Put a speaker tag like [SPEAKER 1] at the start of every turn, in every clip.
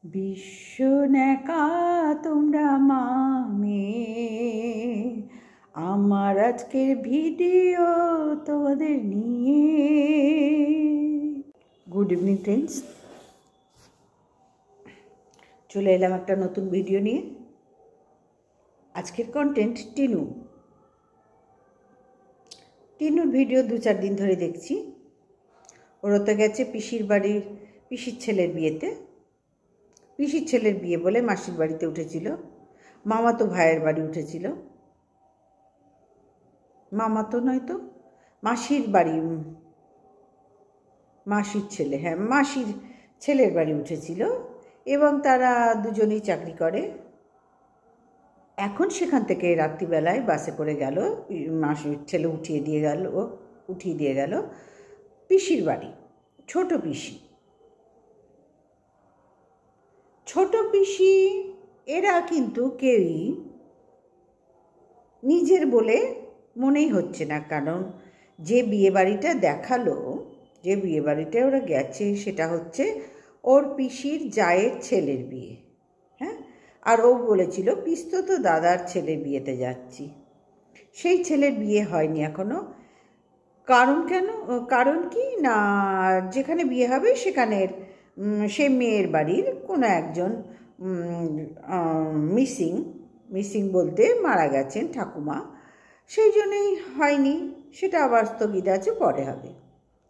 [SPEAKER 1] বিশ্বনেকা তোমরা মামে আমার আজকের ভিডিও তোমাদের নিয়ে। গুড ইভিনিং ফ্রেন্ডস, চলে এলাম একটা নতুন ভিডিও নিয়ে। আজকের কন্টেন্ট টিনুর ভিডিও 2-4 দিন ধরে দেখছি। ওরা তো গেছে পিসির বাড়ির পিসির ছেলের বিয়েতে। পিসির ছেলের বিয়ে বলে মাসির বাড়িতে উঠেছিল, মামাতো ভাইয়ের বাড়ি উঠেছিল, মামাতো নয় তো মাসির বাড়ি, মাসির ছেলে, হ্যাঁ মাসির ছেলের বাড়ি উঠেছিল এবং তারা দুজনেই চাকরি করে। এখন সেখান থেকে রাত্রিবেলায় বাসে করে গেল, মাসির ছেলে উঠিয়ে দিয়ে গেল পিসির বাড়ি। ছোট পিসি এরা কিন্তু কেউই নিজের বলে মনেই হচ্ছে না, কারণ যে বিয়ে বাড়িটা দেখালো, যে বিয়ে বাড়িটা ওরা গেছে সেটা হচ্ছে ওর পিসির জায়ের ছেলের বিয়ে। হ্যাঁ, আর ও বলেছিল পিস্তত দাদার ছেলের বিয়েতে যাচ্ছি। সেই ছেলের বিয়ে হয়নি এখনো। কারণ কি না, যেখানে বিয়ে হবে সেখানের সে মেয়ের বাড়ির কোনো একজন মিসিং বলতে মারা গেছেন ঠাকুমা, সেই জন্যই হয়নি। সেটা আবার স্থগিত আছে, পরে হবে।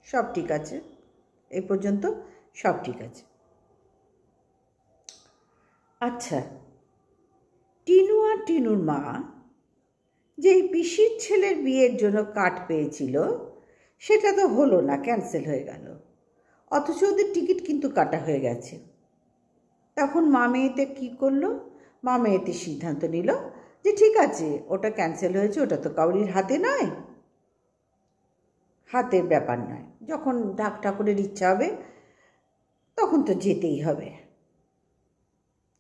[SPEAKER 1] সব ঠিক আছে, এই পর্যন্ত সব ঠিক আছে। আচ্ছা, টিনু আর টিনুর মা যেই পিসির ছেলের বিয়ের জন্য কার্ড পেয়েছিল সেটা তো হলো না, ক্যান্সেল হয়ে গেল, অথচ ওদের টিকিট কিন্তু কাটা হয়ে গেছে। তখন মা মেয়েতে কী করলো? মা মেয়েতে সিদ্ধান্ত নিল যে ঠিক আছে, ওটা ক্যান্সেল হয়েছে, ওটা তো কাউরির হাতের ব্যাপার নয়। যখন ঠাকুরের ইচ্ছা হবে তখন তো যেতেই হবে।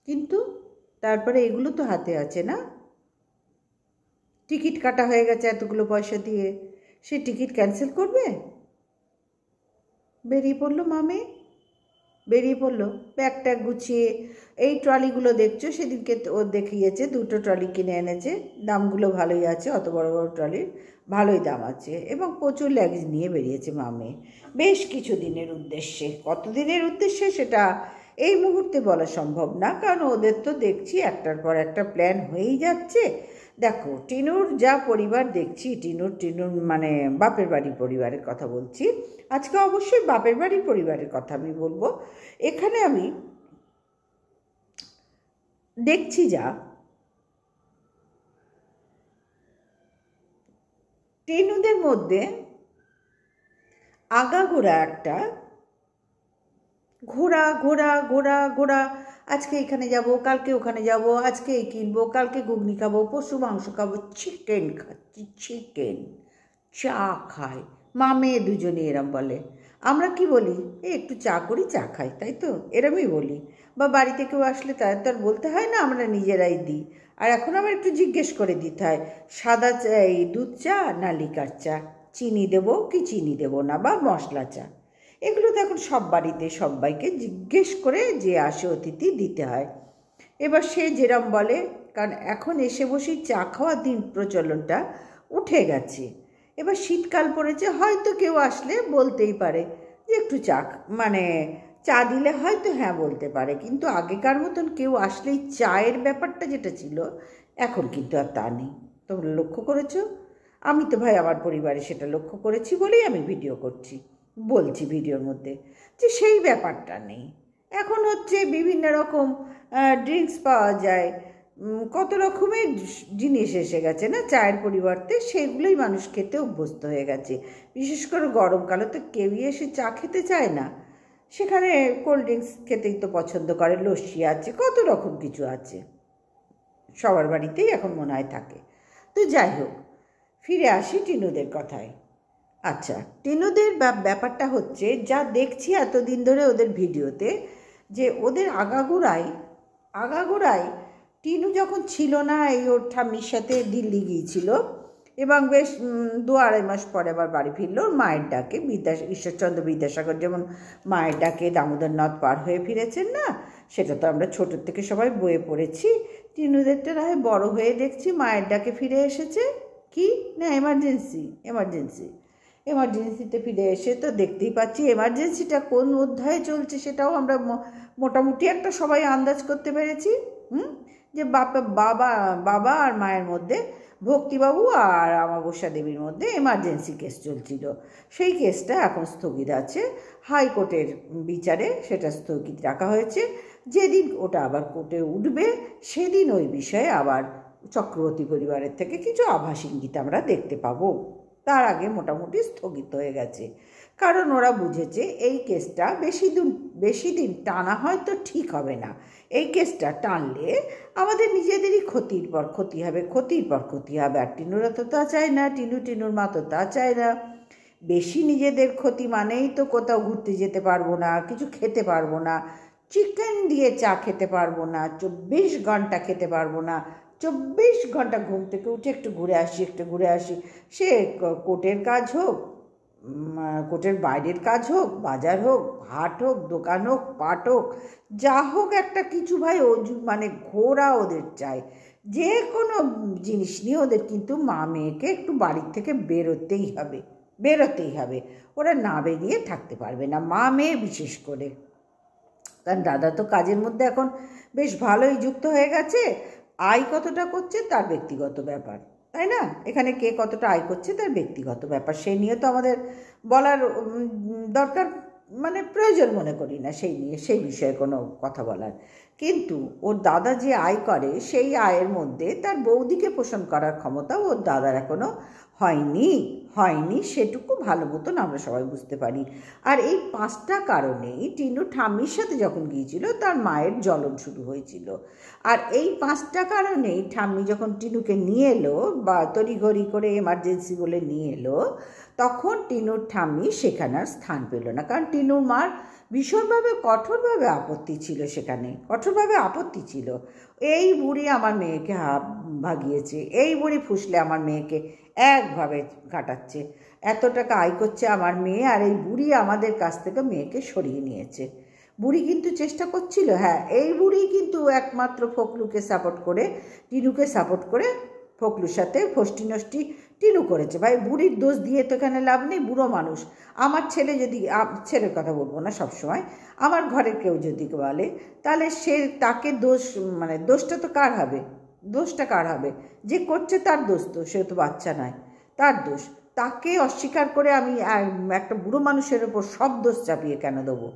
[SPEAKER 1] কিন্তু তারপরে এগুলো তো হাতে আছে না, টিকিট কাটা হয়ে গেছে এতগুলো পয়সা দিয়ে, সে টিকিট ক্যান্সেল করবে? বেরিয়ে পড়লো মামে, বেরিয়ে পড়লো ব্যাগ ট্যাগ গুছিয়ে। এই ট্রলিগুলো দেখছো, সেদিনকে ও দেখিয়েছে, 2টো ট্রলি কিনে এনেছে, দামগুলো ভালোই আছে, অত বড় বড় ট্রলির ভালোই দাম আছে, এবং প্রচুর লাগেজ নিয়ে বেরিয়েছে মামে বেশ কিছু দিনের উদ্দেশ্যে। কত দিনের উদ্দেশ্যে সেটা এই মুহূর্তে বলা সম্ভব না, কারণ ওদের তো দেখছি একটার পর একটা প্ল্যান হয়েই যাচ্ছে। দেখো টিনুর যা পরিবার দেখছি, টিনুর মানে বাপের বাড়ির পরিবারের কথা বলছি আজকে, অবশ্যই বাপের বাড়ির পরিবারের কথা আমি বলবো। এখানে আমি দেখছি যা, টিনুদের মধ্যে আগাগোড়া একটা ঘোরা, আজকে এখানে যাব, কালকে ওখানে যাব, আজকে এই কিনবো, কালকে ঘুগনি খাবো, পশু মাংস খাবো, চিকেন খাচ্ছি, চা খাই। মা মেয়ে দুজনে এরম বলে। আমরা কি বলি? একটু চা করি, চা খাই, তাই তো এরমই বলি। বা বাড়িতে কেউ আসলে তার তো আর বলতে হয় না, আমরা নিজেরাই দিই। আর এখন আবার একটু জিজ্ঞেস করে দিতে হয়, সাদা চা, এই দুধ চা না লিকার চা, চিনি দেবো কি চিনি দেবো না, বা মশলা চা। এগুলো তো এখন সব বাড়িতে সবাইকে জিজ্ঞেস করে যে আসে অতিথি দিতে হয়। এবার সে যেরম বলে, কারণ এখন এসে বসেই চা খাওয়ার দিন প্রচলনটা উঠে গেছে। এবার শীতকাল পড়েছে, হয়তো কেউ আসলে বলতেই পারে যে একটু চা দিলে হয়তো হ্যাঁ বলতে পারে, কিন্তু আগেকার মতন কেউ আসলেই চায়ের ব্যাপারটা যেটা ছিল এখন কিন্তু আর তা নেই। তোমরা লক্ষ্য করেছো? আমি তো ভাই আমার পরিবারে সেটা লক্ষ্য করেছি বলেই আমি ভিডিও করছি, বলছি ভিডিওর মধ্যে, যে সেই ব্যাপারটা নেই। এখন হচ্ছে বিভিন্ন রকম ড্রিঙ্কস পাওয়া যায়, কত রকমের জিনিস এসে গেছে না চায়ের পরিবর্তে, সেগুলোই মানুষ খেতে অভ্যস্ত হয়ে গেছে। বিশেষ করে গরমকালে তো কেউই এসে চা খেতে চায় না, সেখানে কোল্ড ড্রিঙ্কস খেতেই তো পছন্দ করে, লস্যি আছে, কত রকম কিছু আছে, সবার বাড়িতেই এখন মনে হয় থাকে। তো যাই হোক, ফিরে আসি টিনুদের কথায়। আচ্ছা, টিনুদের ব্যাপারটা হচ্ছে, যা দেখছি এতদিন ধরে ওদের ভিডিওতে, যে ওদের আগাগোড়াই টিনু যখন ছিল না, এই ওর ঠাম্মির সাথে দিল্লি গিয়েছিল, এবং বেশ 2-2.5 মাস পরে আবার বাড়ি ফিরল মায়ের ডাকে। ঈশ্বরচন্দ্র বিদ্যাসাগর যেমন মায়ের ডাকে দামোদর নদ পার হয়ে ফিরেছেন না, সেটা তো আমরা ছোটোর থেকে সবাই বইয়ে পড়েছি। টিনুদেরটা না হয় বড়ো হয়ে দেখছি মায়ের ডাকে ফিরে এসেছে। কি না এমার্জেন্সিতে ফিরে এসে তো দেখতেই পাচ্ছি এমার্জেন্সিটা কোন অধ্যায়ে চলছে সেটাও আমরা মোটামুটি একটা সবাই আন্দাজ করতে পেরেছি। যে বাবা আর মায়ের মধ্যে, ভক্তিবাবু আর অমাবস্যা দেবীর মধ্যে এমার্জেন্সি কেস চলছিল। সেই কেসটা এখন স্থগিত আছে হাইকোর্টের বিচারে, সেটা স্থগিত রাখা হয়েছে। যেদিন ওটা আবার কোর্টে উঠবে সেদিন ওই বিষয়ে আবার চক্রবর্তী পরিবারের থেকে কিছু আভাস ইঙ্গিত আমরা দেখতে পাবো। তার আগে মোটামুটি স্থগিত হয়ে গেছে, কারণ ওরা বুঝেছে এই কেসটা বেশি দিন টানা হয়তো ঠিক হবে না। এই কেসটা টানলে আমাদের নিজেদেরই ক্ষতির পর ক্ষতি হবে। আর টিনুরা তো তা চায় না, টিনুর মা তো তা চায় না। বেশি নিজেদের ক্ষতি মানেই তো কোথাও ঘুরতে যেতে পারবো না, কিছু খেতে পারবো না, চিকেন দিয়ে চা খেতে পারবো না, 24 ঘন্টা খেতে পারবো না, 24 ঘন্টা ঘুম থেকে উঠে একটু ঘুরে আসি। সে কোর্টের কাজ হোক, কোর্টের বাইরের কাজ হোক, বাজার হোক, হাট হোক, দোকান হোক, পাট হোক, যা হোক একটা কিছু ভাই মানে ঘোরা ওদের চায়। যে কোনো জিনিস নিয়ে ওদের কিন্তু মা মেয়েকে একটু বাড়ির থেকে বেরোতেই হবে। ওরা না বেরিয়ে থাকতে পারবে না, মা মেয়ে বিশেষ করে। কারণ দাদা তো কাজের মধ্যে এখন বেশ ভালোই যুক্ত হয়ে গেছে। আয় কতটা করছে তার ব্যক্তিগত ব্যাপার, তাই না? এখানে কে কতটা আয় করছে তার ব্যক্তিগত ব্যাপার, সেই নিয়ে তো আমাদের বলার দরকার মানে প্রয়োজন মনে করি না সেই বিষয়ে কোনো কথা বলার। কিন্তু ওর দাদা যে আয় করে সেই আয়ের মধ্যে তার বৌদিকে পোষণ করার ক্ষমতা ওর দাদার এখনও হয়নি, সেটুকু ভালো মতন আমরা সবাই বুঝতে পারি। আর এই 5টা কারণেই টিনু ঠাম্মির সাথে যখন গিয়েছিল তার মায়ের জ্বলন শুরু হয়েছিল। আর এই 5টা কারণেই ঠাম্মি যখন টিনুকে নিয়ে এলো বা তড়িঘড়ি করে এমার্জেন্সি বলে নিয়ে এলো, তখন টিনুর ঠাম্মি সেখানে আর স্থান পেল না। কারণ টিনুর মার ভীষণভাবে কঠোরভাবে আপত্তি ছিল, এই বুড়ি আমার মেয়েকে ভাগিয়েছে, এই বুড়ি ফুসলে আমার মেয়েকে একভাবে কাটাচ্ছে, এত টাকা আয় করছে আমার মেয়ে, আর এই বুড়ি আমাদের কাছ থেকে মেয়েকে সরিয়ে নিয়েছে। বুড়ি কিন্তু চেষ্টা করছিল, এই বুড়ি কিন্তু একমাত্র ফকলুকে সাপোর্ট করে, টিনুকে সাপোর্ট করে ফকলুর সাথে ফষ্টি নষ্টি টিনু করেছে। ভাই বুড়ির দোষ দিয়ে তো এখানে লাভ নেই, বুড়ো মানুষ। আমার ছেলে যদি, ছেলের কথা বলবো না সবসময়, আমার ঘরের কেউ যদি বলে তাহলে তাকে দোষটা তো কার হবে? যে করছে তার দোষ তো, সে তো বাচ্চা নয়, তার দোষ। তাকে অস্বীকার করে আমি একটা বুড়ো মানুষের ওপর সব দোষ চাপিয়ে কেন দেবো?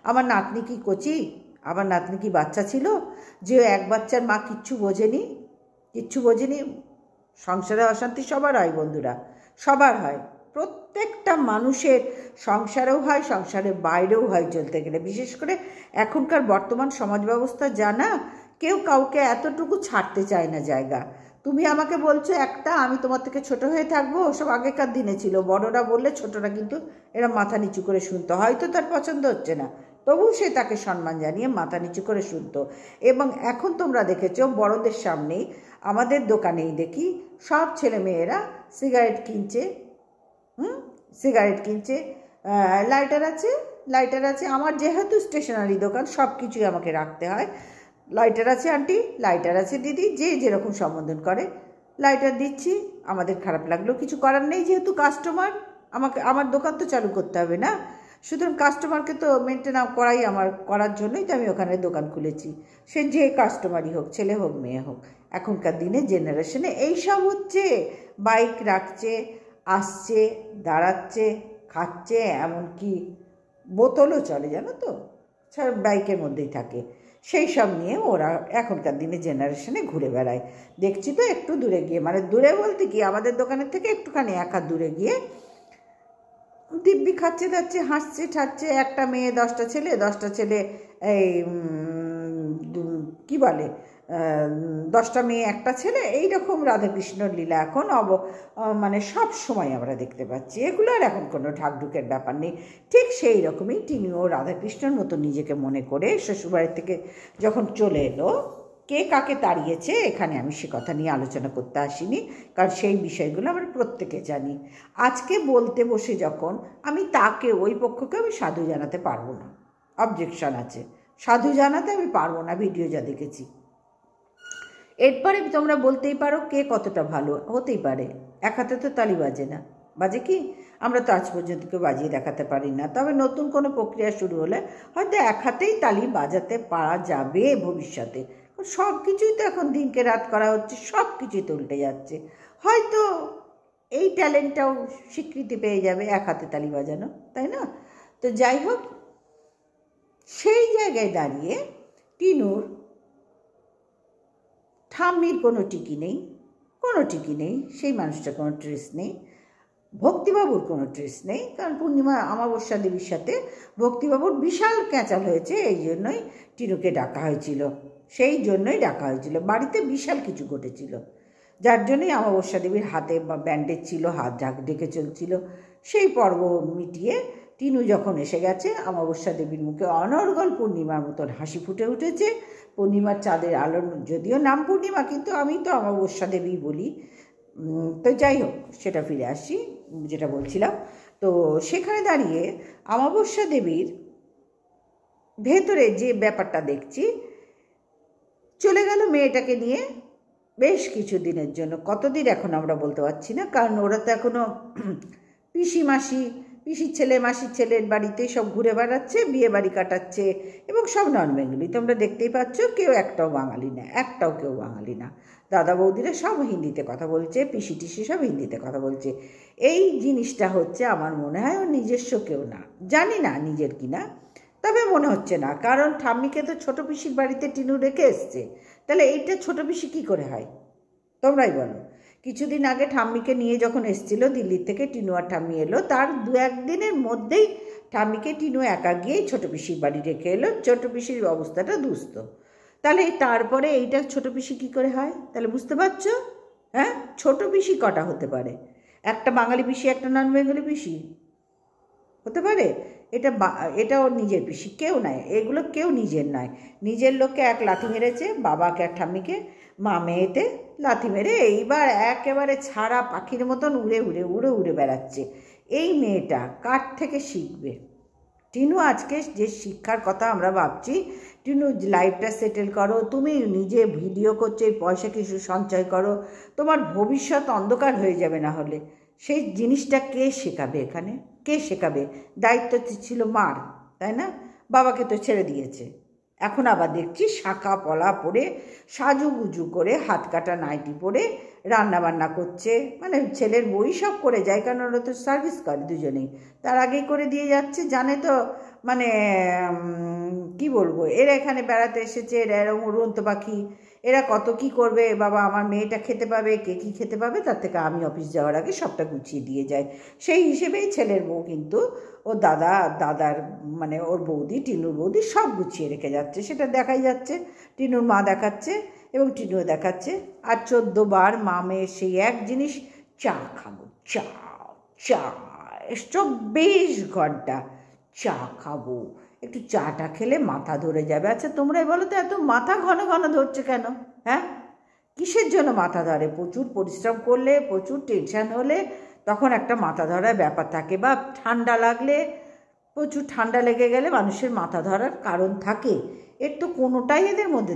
[SPEAKER 1] আমার নাতনি কি কচি? আমার নাতনি কি বাচ্চা ছিল যে এক বাচ্চার মা কিচ্ছু বোঝেনি? সংসারে অশান্তি সবার হয় বন্ধুরা, সবার হয়। প্রত্যেকটা মানুষের সংসারেও হয়, সংসারের বাইরেও হয় চলতে গেলে। বিশেষ করে এখনকার বর্তমান সমাজ ব্যবস্থা জানা, কেউ কাউকে এতটুকু ছাড়তে চায় না জায়গা। তুমি আমাকে বলছো একটা, আমি তোমার থেকে ছোট হয়ে থাকবো, ওসব আগেকার দিনে ছিল। বড়রা বললে ছোটরা কিন্তু এরা মাথা নিচু করে শুনতো, হয়তো তার পছন্দ হচ্ছে না, তবু সে তাকে সম্মান জানিয়ে মাথা নিচু করে শুনতো। এবং এখন তোমরা দেখেছো বড়দের সামনেই, আমাদের দোকানেই দেখি সব ছেলে মেয়েরা সিগারেট কিনছে, লাইটার আছে। আমার যেহেতু স্টেশনারি দোকান, সব কিছুই আমাকে রাখতে হয়। লাইটার আছে আন্টি, লাইটার আছে দিদি, যে যেরকম সম্বোধন করে লাইটার দিচ্ছি। আমাদের খারাপ লাগলেও কিছু করার নেই, যেহেতু কাস্টমার, আমার দোকান তো চালু করতে হবে না, সুতরাং কাস্টমারকে তো মেনটেন করার জন্যই তো আমি ওখানে দোকান খুলেছি। সে যে কাস্টমারই হোক, ছেলে হোক মেয়ে হোক, এখনকার দিনে জেনারেশনে এইসব হচ্ছে। বাইক রাখছে, আসছে, দাঁড়াচ্ছে, খাচ্ছে, এমনকি বোতলও চলে, জানো তো, বাইকের মধ্যেই থাকে। সেই সব নিয়ে ওরা এখনকার দিনে জেনারেশনে ঘুরে বেড়ায়। দেখছি তো একটু দূরে গিয়ে, মানে দূরে বলতে কি আমাদের দোকানের থেকে একটুখানি 1 হাত দূরে গিয়ে দিব্যি খাচ্ছে যাচ্ছে, হাসছে ঠাচ্ছে, একটা মেয়ে 10টা ছেলে এই কি বলে 10টা মেয়ে একটা ছেলে, এইরকম রাধাকৃষ্ণর লীলা এখন মানে সব সময় আমরা দেখতে পাচ্ছি। এগুলো আর এখন কোনো ঢাকঢুকের ব্যাপার নেই। ঠিক সেই রকমই তিনিও রাধাকৃষ্ণর মতো নিজেকে মনে করে শ্বশুরবাড়ির থেকে যখন চলে এলো, কে কাকে তাড়িয়েছে এখানে আমি সে কথা নিয়ে আলোচনা করতে আসিনি, কারণ সেই বিষয়গুলো আমরা প্রত্যেকে জানি। আজকে বলতে বসে যখন আমি তাকে ওই পক্ষকে আমি সাধু জানাতে পারবো না, অবজেকশন আছে, সাধু জানাতে আমি পারবো না ভিডিও যা দেখেছি। এরপরে তোমরা বলতেই পারো কে কতটা ভালো, হতেই পারে, এক হাতে তো তালি বাজে না, বাজে কি? আমরা তো আজ পর্যন্ত কেউ বাজিয়ে দেখাতে পারি না, তবে নতুন কোনো প্রক্রিয়া শুরু হলে হয়তো এক হাতেই তালি বাজাতে পারা যাবে ভবিষ্যতে। সব কিছুই তো এখন দিনকে রাত করা হচ্ছে, সব কিছুই তো উল্টে যাচ্ছে, হয়তো এই ট্যালেন্টটাও স্বীকৃতি পেয়ে যাবে এক হাতে তালি বাজানো, তাই না? তো যাই হোক, সেই জায়গায় দাঁড়িয়ে টিনুর ঠাম্মির কোনো টিকি নেই, কোনো টিকি নেই, সেই মানুষটার কোনো ট্রেস নেই, ভক্তিবাবুর কোনো ট্রেস নেই, কারণ পূর্ণিমা অমাবস্যা দেবীর সাথে ভক্তিবাবুর বিশাল ক্যাঁচাল হয়েছে, এই জন্যই টিনুকে ডাকা হয়েছিল, সেই জন্যই ডাকা হয়েছিল, বাড়িতে বিশাল কিছু ঘটেছিল, যার জন্যই অমাবস্যা দেবীর হাতে ব্যান্ডেজ ছিল, হাত ঢাক ঢেকে চলছিল। সেই পর্ব মিটিয়ে টিনু যখন এসে গেছে, অমাবস্যা দেবীর মুখে অনর্গল পূর্ণিমার মতন হাসি ফুটে উঠেছে। পূর্ণিমার চাঁদের আলো, যদিও নাম পূর্ণিমা, কিন্তু আমি তো অমাবস্যা দেবী বলি। তো যাই হোক, সেটা ফিরে আসি যেটা বলছিলাম। তো সেখানে দাঁড়িয়ে অমাবস্যা দেবীর ভেতরে যে ব্যাপারটা দেখছি, চলে গেল মেয়েটাকে নিয়ে বেশ কিছু দিনের জন্য, কতদিন এখন আমরা বলতে পারছি না, কারণ ওরা তো এখনও পিসি মাসি, পিসির ছেলে মাসির ছেলের বাড়িতেই সব ঘুরে বেড়াচ্ছে, বিয়ে বাড়ি কাটাচ্ছে, এবং সব নন বেঙ্গলি, তোমরা দেখতেই পাচ্ছ, কেউ একটাও বাঙালি না, একটাও কেউ বাঙালি না, দাদা বৌদিরা সব হিন্দিতে কথা বলছে, পিসি টিসি সব হিন্দিতে কথা বলছে। এই জিনিসটা হচ্ছে আমার মনে হয় ওর নিজস্ব কেউ না, জানি না নিজের কিনা, তবে মনে হচ্ছে না, কারণ ঠাম্মিকে তো ছোটো পিসির বাড়িতে টিনু রেখে এসছে, তাহলে এইটা ছোটো পিসি কী করে হয় তোমরাই বলো। কিছুদিন আগে ঠাম্মিকে নিয়ে যখন এসেছিল দিল্লির থেকে, টিনু আর ঠাম্মি এলো, তার দু একদিনের মধ্যেই ঠাম্মিকে টিনু একা গিয়েই ছোটো পিসির বাড়ি রেখে এলো, ছোটো পিসির অবস্থাটা দুস্থ, তাহলে তারপরে এইটা ছোটো পিসি কী করে হয় তাহলে বুঝতে পারছো? হ্যাঁ, ছোটো পিসি কটা হতে পারে? একটা বাঙালি পিসি, একটা নন বেঙ্গলি পিসি হতে পারে? এটা ওর নিজের পিসি, কেউ নয়, এগুলো কেউ নিজের নয়, নিজের লোককে এক লাথি মেরেছে, বাবাকে আর ঠাম্মিকে, মা মেয়েতে লাথি মেরে এইবার একেবারে ছাড়া পাখির মতন উড়ে উড়ে উড়ে উড়ে বেড়াচ্ছে। এই মেয়েটা কার থেকে শিখবে? টিনু আজকে যে শিক্ষার কথা আমরা ভাবছি, টিনু লাইফটা সেটেল করো, তুমি নিজে ভিডিও করছো, এই পয়সা কিছু সঞ্চয় করো, তোমার ভবিষ্যৎ অন্ধকার হয়ে যাবে না হলে। সেই জিনিসটা কে শেখাবে এখানে? কে শেখাবে? দায়িত্ব ছিল মার, তাই না? বাবাকে তো ছেড়ে দিয়েছে, এখন আবার দেখছি শাঁখা পলা পরে সাজুগুজু করে হাত কাটা নাইটি পরে রান্নাবান্না করছে, মানে ছেলের বই সব করে যায়, কারণ ওরা তো সার্ভিস করে দুজনেই, তার আগেই করে দিয়ে যাচ্ছে, জানে তো, মানে কি বলবো, এরা এখানে বেড়াতে এসেছে, এরা এরকম উড়ন্ত পাখি, এরা কত কি করবে, বাবা আমার মেয়েটা খেতে পাবে, কে কী খেতে পাবে, তার থেকে আমি অফিস যাওয়ার আগে সবটা গুছিয়ে দিয়ে যাই, সেই হিসেবেই ছেলের বউ কিন্তু ওর দাদার মানে ওর বৌদি, টিনুর বৌদি সব গুছিয়ে রেখে যাচ্ছে, সেটা দেখাই যাচ্ছে, টিনুর মা দেখাচ্ছে এবং টিনুও দেখাচ্ছে। আর 14 বার মা মেয়ের সেই এক জিনিস, চা খাবো, চা চা, 24 ঘন্টা চা খাবো, একটু চাটা খেলে মাথা ধরে যাবে। আচ্ছা তোমরাই বলো তো, এত মাথা ঘন ঘন ধরছে কেন? হ্যাঁ, কিসের জন্য মাথা ধরে? প্রচুর পরিশ্রম করলে, প্রচুর টেনশন হলে তখন একটা মাথা ধরার ব্যাপার থাকে, বা ঠান্ডা লাগলে, প্রচুর ঠান্ডা লেগে গেলে মানুষের মাথা ধরার কারণ থাকে। এর তো কোনোটাই এদের মধ্যে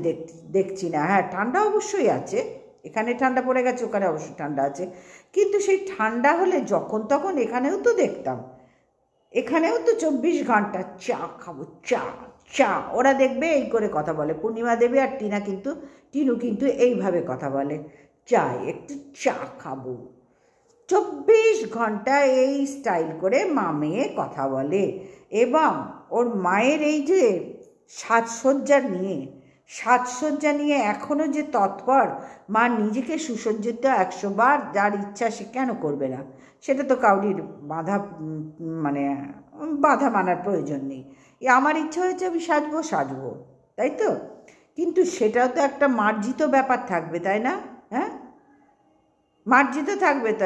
[SPEAKER 1] দেখছি না। হ্যাঁ, ঠান্ডা অবশ্যই আছে, এখানে ঠান্ডা পড়ে গেছে, ওখানে অবশ্যই ঠান্ডা আছে, কিন্তু সেই ঠান্ডা হলে যখন তখন এখানেও তো দেখতাম, এখানেও তো 24 ঘন্টা চা খাবো, চা চা, ওরা দেখবে এই করে কথা বলে, পূর্ণিমা দেবী আর টিনু কিন্তু এইভাবে কথা বলে, চাই একটু চা খাবো, 24 ঘন্টা এই স্টাইল করে মা মেয়ে কথা বলে। এবং ওর মায়ের এই যে সাজসজ্জা নিয়ে এখনও যে তৎপর, মা নিজেকে সুসজ্জিত 100 বার, যার ইচ্ছা সে কেন করবে না? সেটা তো কাউরির বাধা মানার প্রয়োজন নেই। আমার ইচ্ছা হয়েছে আমি সাজবো, তাই তো? কিন্তু সেটাও তো একটা মার্জিত ব্যাপার থাকবে, তাই না? হ্যাঁ, মার্জিত থাকবে তো।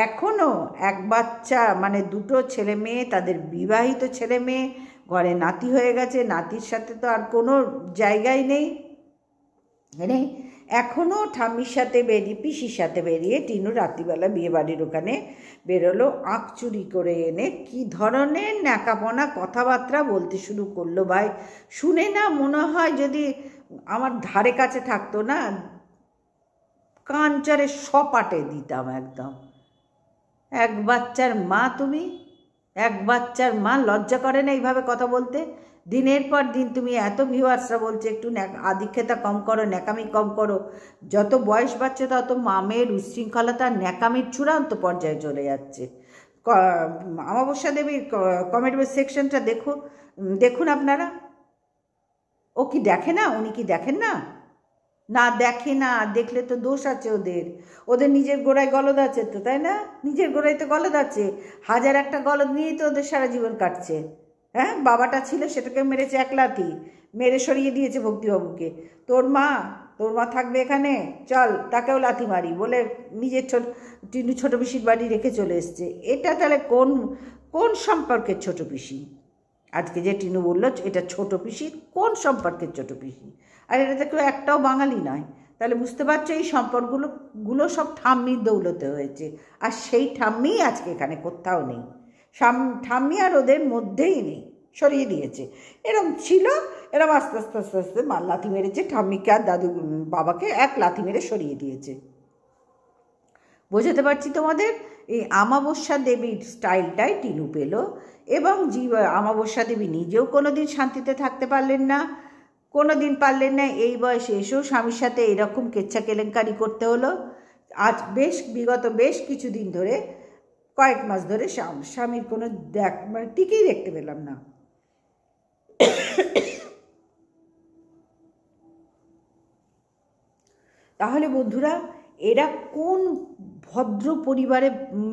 [SPEAKER 1] এখনও এক বাচ্চা, মানে 2টো ছেলে মেয়ে, তাদের বিবাহিত ছেলে মেয়ে, ঘরে নাতি হয়ে গেছে, নাতির সাথে তো আর কোনো জায়গাই নেই, মানে এখনও ঠাম্মির সাথে বেরিয়ে পিসির সাথে বেরিয়ে টিনু রাত্রিবেলা বিয়েবাড়ির ওখানে বেরোলো, আঁক চুরি করে এনে কি ধরনের ন্যাকাপনা কথাবার্তা বলতে শুরু করলো ভাই, শুনে না মনে হয় যদি আমার ধারে কাছে থাকতো না কাঞ্চারে সপাটে দিতাম একদম। এক বাচ্চার মা তুমি, এক বাচ্চার মা, লজ্জা করে না এইভাবে কথা বলতে? দিনের পর দিন তুমি এত ভিউয়ার্সরা বলছে একটু আদিক্ষেতা কম করো, ন্যাকামি কম করো। যত বয়স বাড়ছে তত মামের উচ্ছৃঙ্খলতা ন্যাকামির চূড়ান্ত পর্যায়ে চলে যাচ্ছে। অমাবস্যা দেবীর কমেন্ট সেকশনটা দেখুন আপনারা। ও কি দেখে না? উনি কি দেখেন না? না দেখে না, দেখলে তো দোষ আছে ওদের নিজের গোড়ায় গলদ আছে তো, তাই না? নিজের গোড়ায় তো গলদ আছে, হাজার একটা গলদ নিয়েই তো ওদের সারা জীবন কাটছে। হ্যাঁ, বাবাটা ছিল সেটাকে মেরেছে এক লাথি, মেরে সরিয়ে দিয়েছে ভক্তিবাবুকে। তোর মা থাকবে এখানে, চল তাকেও লাথি মারি বলে নিজের টিনু ছোটো পিসির বাড়ি রেখে চলে এসছে। এটা তাহলে কোন সম্পর্কের ছোটো পিসি? আজকে যে টিনু বললো এটা ছোটো পিসি, কোন সম্পর্কের ছোটো পিসি? আর এটা তো কেউ একটাও বাঙালি নয়। তাহলে বুঝতে পারছো এই সম্পর্কগুলো সব ঠাম্মির দৌলতে হয়েছে। আর সেই ঠাম্মি আজকে এখানে কোথাও নেই, ঠাম্মি আর ওদের মধ্যেই নেই, সরিয়ে দিয়েছে। এরম ছিল, এরম আস্তে আস্তে আস্তে আস্তে লাথি মেরেছে ঠাম্মিকে আর বাবাকে এক লাথি মেরে সরিয়ে দিয়েছে। বোঝাতে পারছি তোমাদের? এই আমাবস্যা দেবীর স্টাইলটাই টিনু পেল, এবং আমাবস্যা দেবী নিজেও কোনোদিন শান্তিতে থাকতে পারলেন না, কোনোদিন পারলেন না। এই বয়সে এসেও স্বামীর সাথে এরকম কেচ্ছা কেলেঙ্কারি করতে হলো। আজ বিগত বেশ কিছুদিন ধরে, কয়েক মাস ধরে স্বামীর কোনো টিকেই দেখতে পেলাম না। তাহলে বন্ধুরা, এরা কোন ভদ্র পরিবারে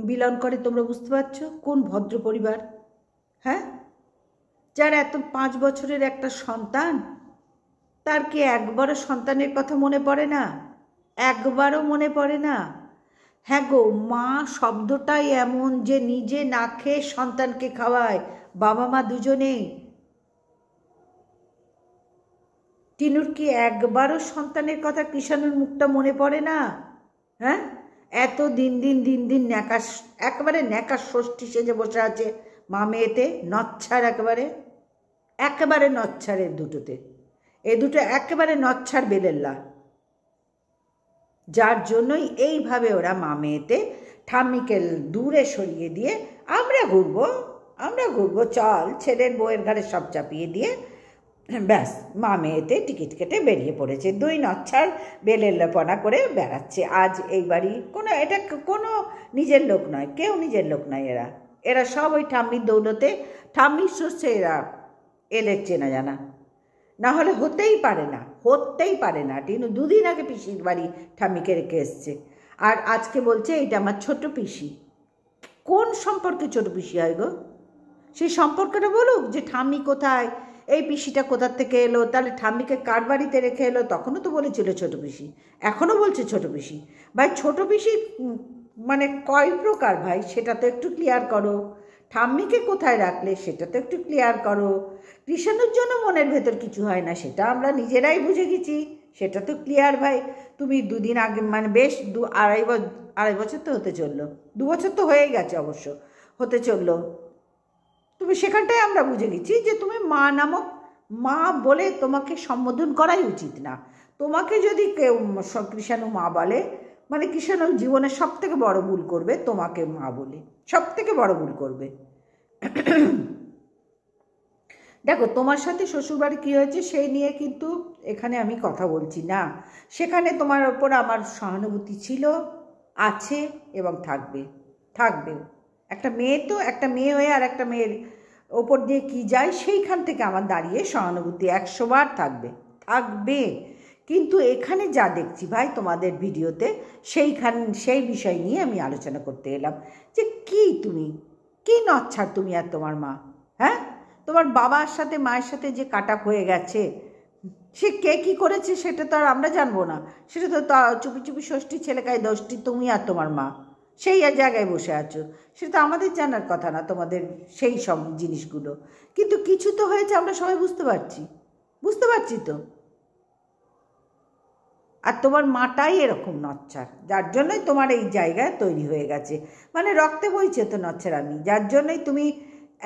[SPEAKER 1] বিলং করে তোমরা বুঝতে পারছো? কোন ভদ্র পরিবার? হ্যাঁ, যার এত 5 বছরের একটা সন্তান, তার কি একবারও সন্তানের কথা মনে পড়ে না? একবারও মনে পড়ে না? হ্যাঁ গো, মা শব্দটাই এমন যে নিজে না খেয়ে সন্তানকে খাওয়ায়, বাবা মা দুজনেই। টিনুর কি একবারও সন্তানের কথা কৃষাণুর মুখটা মনে পড়ে না? হ্যাঁ, এত দিন একেবারে ন্যাকাশ ষষ্ঠী সেজে বসে আছে মা মেয়েতে, নচ্ছার একেবারে নচ্ছার এ দুটো একেবারে নচ্ছার বেলেল্লা, যার জন্যই এইভাবে ওরা মা মেয়েতে ঠাম্মিকে দূরে সরিয়ে দিয়ে আমরা ঘুরবো চল, ছেলের বউয়ের ঘাড়ে সব চাপিয়ে দিয়ে ব্যাস মা মেয়েতে টিকিট কেটে বেরিয়ে পড়েছে। 2 নচ্ছার বেলেল্লাপনা করে বেড়াচ্ছে আজ এই বাড়ি। এটা কোনো নিজের লোক নয়, কেউ নিজের লোক নয়। এরা সব ওই ঠাম্মির দৌলতে, ঠাম্মির শস্যে এরা এদের চেনা জানা, না হলে হতেই পারে না। টিনু 2 দিন আগে পিসির বাড়ি ঠাম্মিকে রেখে এসছে, আর আজকে বলছে এটা আমার ছোট পিসি। কোন সম্পর্কে ছোট পিসি হয় গো? সেই সম্পর্কটা বলুক যে ঠাম্মি কোথায়, এই পিসিটা কোথার থেকে এলো, তাহলে ঠাম্মিকে কার বাড়িতে রেখে এলো? তখনও তো বলেছিল ছোট পিসি, এখনও বলছে ছোট পিসি। ভাই ছোট পিসি মানে কয় প্রকার ভাই, সেটা তো একটু ক্লিয়ার করো। ঠাম্মিকে কোথায় রাখলে সেটা তো একটু ক্লিয়ার করো। কৃষাণুর জন্য মনের ভেতর কিছু হয় না, সেটা আমরা নিজেরাই বুঝে গেছি, সেটা তো ক্লিয়ার ভাই। তুমি 2 দিন আগে মানে বেশ আড়াই বছর তো হতে চললো, 2 বছর তো হয়ে গেছে অবশ্য, হতে চললো। তুমি সেখানটায় আমরা বুঝে গেছি যে তুমি মা নামক, মা বলে তোমাকে সম্বোধন করাই উচিত না। তোমাকে যদি কেউ কৃষাণু মা বলে, মানে কৃষাণু জীবনের সবথেকে বড় ভুল করবে, তোমাকে মা বলে সবথেকে বড় ভুল করবে। দেখো তোমার সাথে শ্বশুরবাড়ি কী হয়েছে সেই নিয়ে কিন্তু এখানে আমি কথা বলছি না, সেখানে তোমার ওপর আমার সহানুভূতি ছিল, আছে এবং থাকবে। একটা মেয়ে হয়ে আর একটা মেয়ের ওপর দিয়ে কী যায় সেইখান থেকে আমার দাঁড়িয়ে সহানুভূতি 100 বার থাকবে। কিন্তু এখানে যা দেখছি ভাই তোমাদের ভিডিওতে, সেই বিষয় নিয়ে আমি আলোচনা করতে এলাম যে কি নচ্ছার তুমি আর তোমার মা। হ্যাঁ, তোমার বাবার সাথে মায়ের সাথে যে কাটাপ হয়ে গেছে, সে কে কী করেছে সেটা তো আর আমরা জানবো না, সেটা তো চুপি চুপি ষষ্ঠী ছেলেকায় দোষটি তুমি আর তোমার মা সেই জায়গায় বসে আছো, সেটা তো আমাদের জানার কথা না তোমাদের সেই সব জিনিসগুলো। কিন্তু কিছু তো হয়েছে, আমরা সবাই বুঝতে পারছি তো। আর তোমার মাটাই এরকম নচ্ছার, যার জন্যই তোমার এই জায়গায় তৈরি হয়ে গেছে। মানে রক্তে বইছে তো নচ্ছার আমি, যার জন্যই তুমি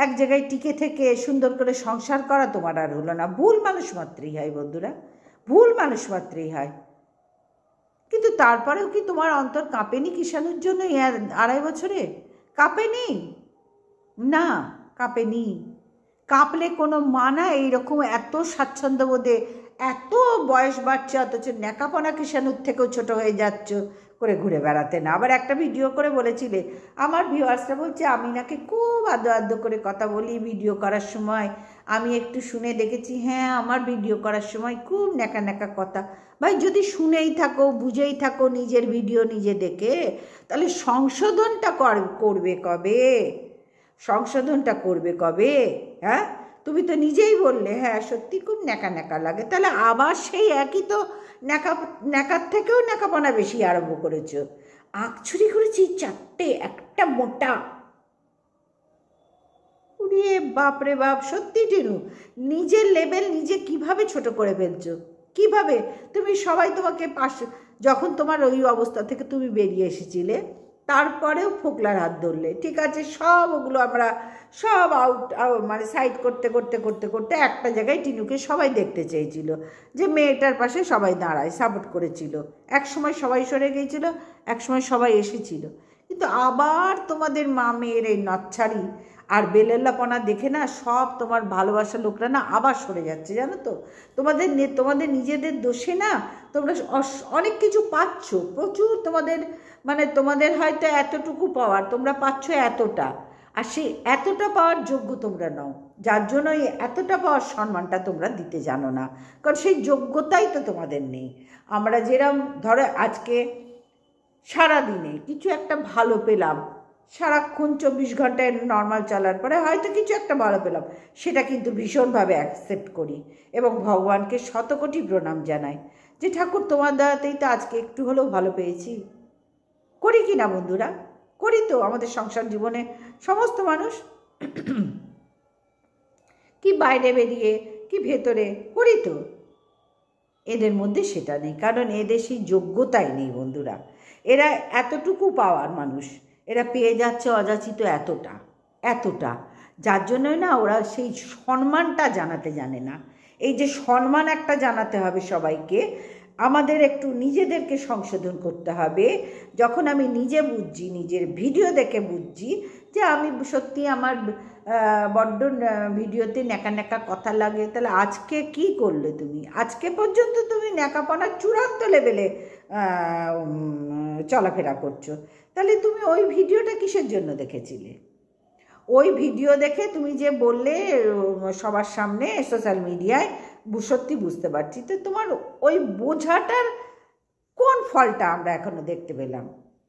[SPEAKER 1] এক জায়গায় টিকে থেকে সুন্দর করে সংসার করা তোমার আর হলো না। ভুল মানুষ মাত্রই হয় বন্ধুরা, ভুল মানুষ মাত্রই হয়। কিন্তু তারপরেও কি তোমার অন্তর কাঁপেনি কিষাণুর জন্য 2.5 বছরে? কাঁপেনি? না, কাঁপেনি। কাঁপলে কোনো মানা এইরকম এত স্বাচ্ছন্দ্যবোধে, এত বয়স বাড়ছে অথচ ন্যাকাপনা কিষাণুর থেকেও ছোট হয়ে যাচ্ছ করে ঘুরে বেড়াতে না। আবার একটা ভিডিও করে বলেছিলে, আমার ভিউয়ার্সরা বলছে আমি নাকি খুব আদো আদো করে কথা বলি ভিডিও করার সময়। আমি একটু শুনে দেখেছি, হ্যাঁ আমার ভিডিও করার সময় খুব ন্যাকা ন্যাকা কথা। ভাই যদি শুনেই থাকো, বুঝেই থাকো নিজের ভিডিও নিজে দেখে, তাহলে সংশোধনটা করবে কবে? সংশোধনটা করবে কবে? হ্যাঁ, তুমি তো নিজেই বললে হ্যাঁ সত্যি খুব ন্যাকা ন্যাকা লাগে, তাহলে আবার সেই একই তো ন্যাকার থেকেও ন্যাকাপনা বেশি আরম্ভ করেছো। আঁকছুরি করেছি 4টে, একটা মোটা। উড়িয়ে বাপরে বাপ, সত্যি টিনু নিজের লেভেল নিজে কিভাবে ছোট করে ফেলছো, কিভাবে? তুমি সবাই তোমাকে যখন তোমার ওই অবস্থা থেকে তুমি বেরিয়ে এসেছিলে, তারপরেও ফোকলার হাত ধরলে, ঠিক আছে, সব ওগুলো আমরা সব মানে সাইড করতে করতে করতে করতে একটা জায়গায় টিনুকে সবাই দেখতে চেয়েছিল, যে মেয়েটার পাশে সবাই দাঁড়ায়, সাপোর্ট করেছিল। এক সময় সবাই সরে গিয়েছিল, এক সময় সবাই এসেছিল। কিন্তু আবার তোমাদের মা মেয়ের এই নচ্ছারি আর বেলেল্লাপনা দেখে না সব তোমার ভালোবাসা লোকরা না আবার সরে যাচ্ছে, জানো তো? তোমাদের নিজেদের দোষে না তোমরা অনেক কিছু পাচ্ছ, প্রচুর তোমাদের, মানে তোমাদের হয়তো এতটুকু পাওয়ার, তোমরা পাচ্ছ এতটা, আর সেই এতটা পাওয়ার যোগ্য তোমরা নও, যার জন্য এই এতটা পাওয়ার সম্মানটা তোমরা দিতে জানো না, কারণ সেই যোগ্যতাই তো তোমাদের নেই। আমরা যেরকম ধরো আজকে সারাদিনে কিছু একটা ভালো পেলাম, সারাক্ষণ 24 ঘন্টায় নর্মাল চলার পরে হয়তো কিছু একটা ভালো পেলাম, সেটা কিন্তু ভীষণভাবে অ্যাকসেপ্ট করি এবং ভগবানকে শতকোটি প্রণাম জানাই যে ঠাকুর তোমার দ্বারাতেই তো আজকে একটু হলেও ভালো পেয়েছি। করি কি না বন্ধুরা? করি তো। আমাদের সংসার জীবনে সমস্ত মানুষ কি বাইরে বেরিয়ে কি ভেতরে করি তো। এদের মধ্যে সেটা নেই, কারণ এদের সেই যোগ্যতাই নেই বন্ধুরা। এরা এতটুকু পাওয়ার মানুষ, এরা পেয়ে যাচ্ছে অযাচিত এতটা এতটা, যার জন্যই না ওরা সেই সম্মানটা জানাতে জানে না। এই যে সম্মান একটা জানাতে হবে সবাইকে, আমাদের একটু নিজেদেরকে সংশোধন করতে হবে। যখন আমি নিজে বুঝছি, নিজের ভিডিও দেখে বুঝছি যে আমি সত্যি আমার বড্ড ভিডিওতে ন্যাকা ন্যাকা কথা লাগে, তাহলে আজকে কি করলে তুমি? আজকে পর্যন্ত তুমি ন্যাকাপনার চূড়ান্ত লেভেলে চলাফেরা করছো, তাহলে তুমি ওই ভিডিওটা কিসের জন্য দেখেছিলে? ওই ভিডিও দেখে তুমি যে বললে সবার সামনে সোশ্যাল মিডিয়ায়, সত্যি বুঝতে পারছি তো তোমার ওই বোঝাটার কোন ফলটা আমরা এখনো দেখতে পেলাম?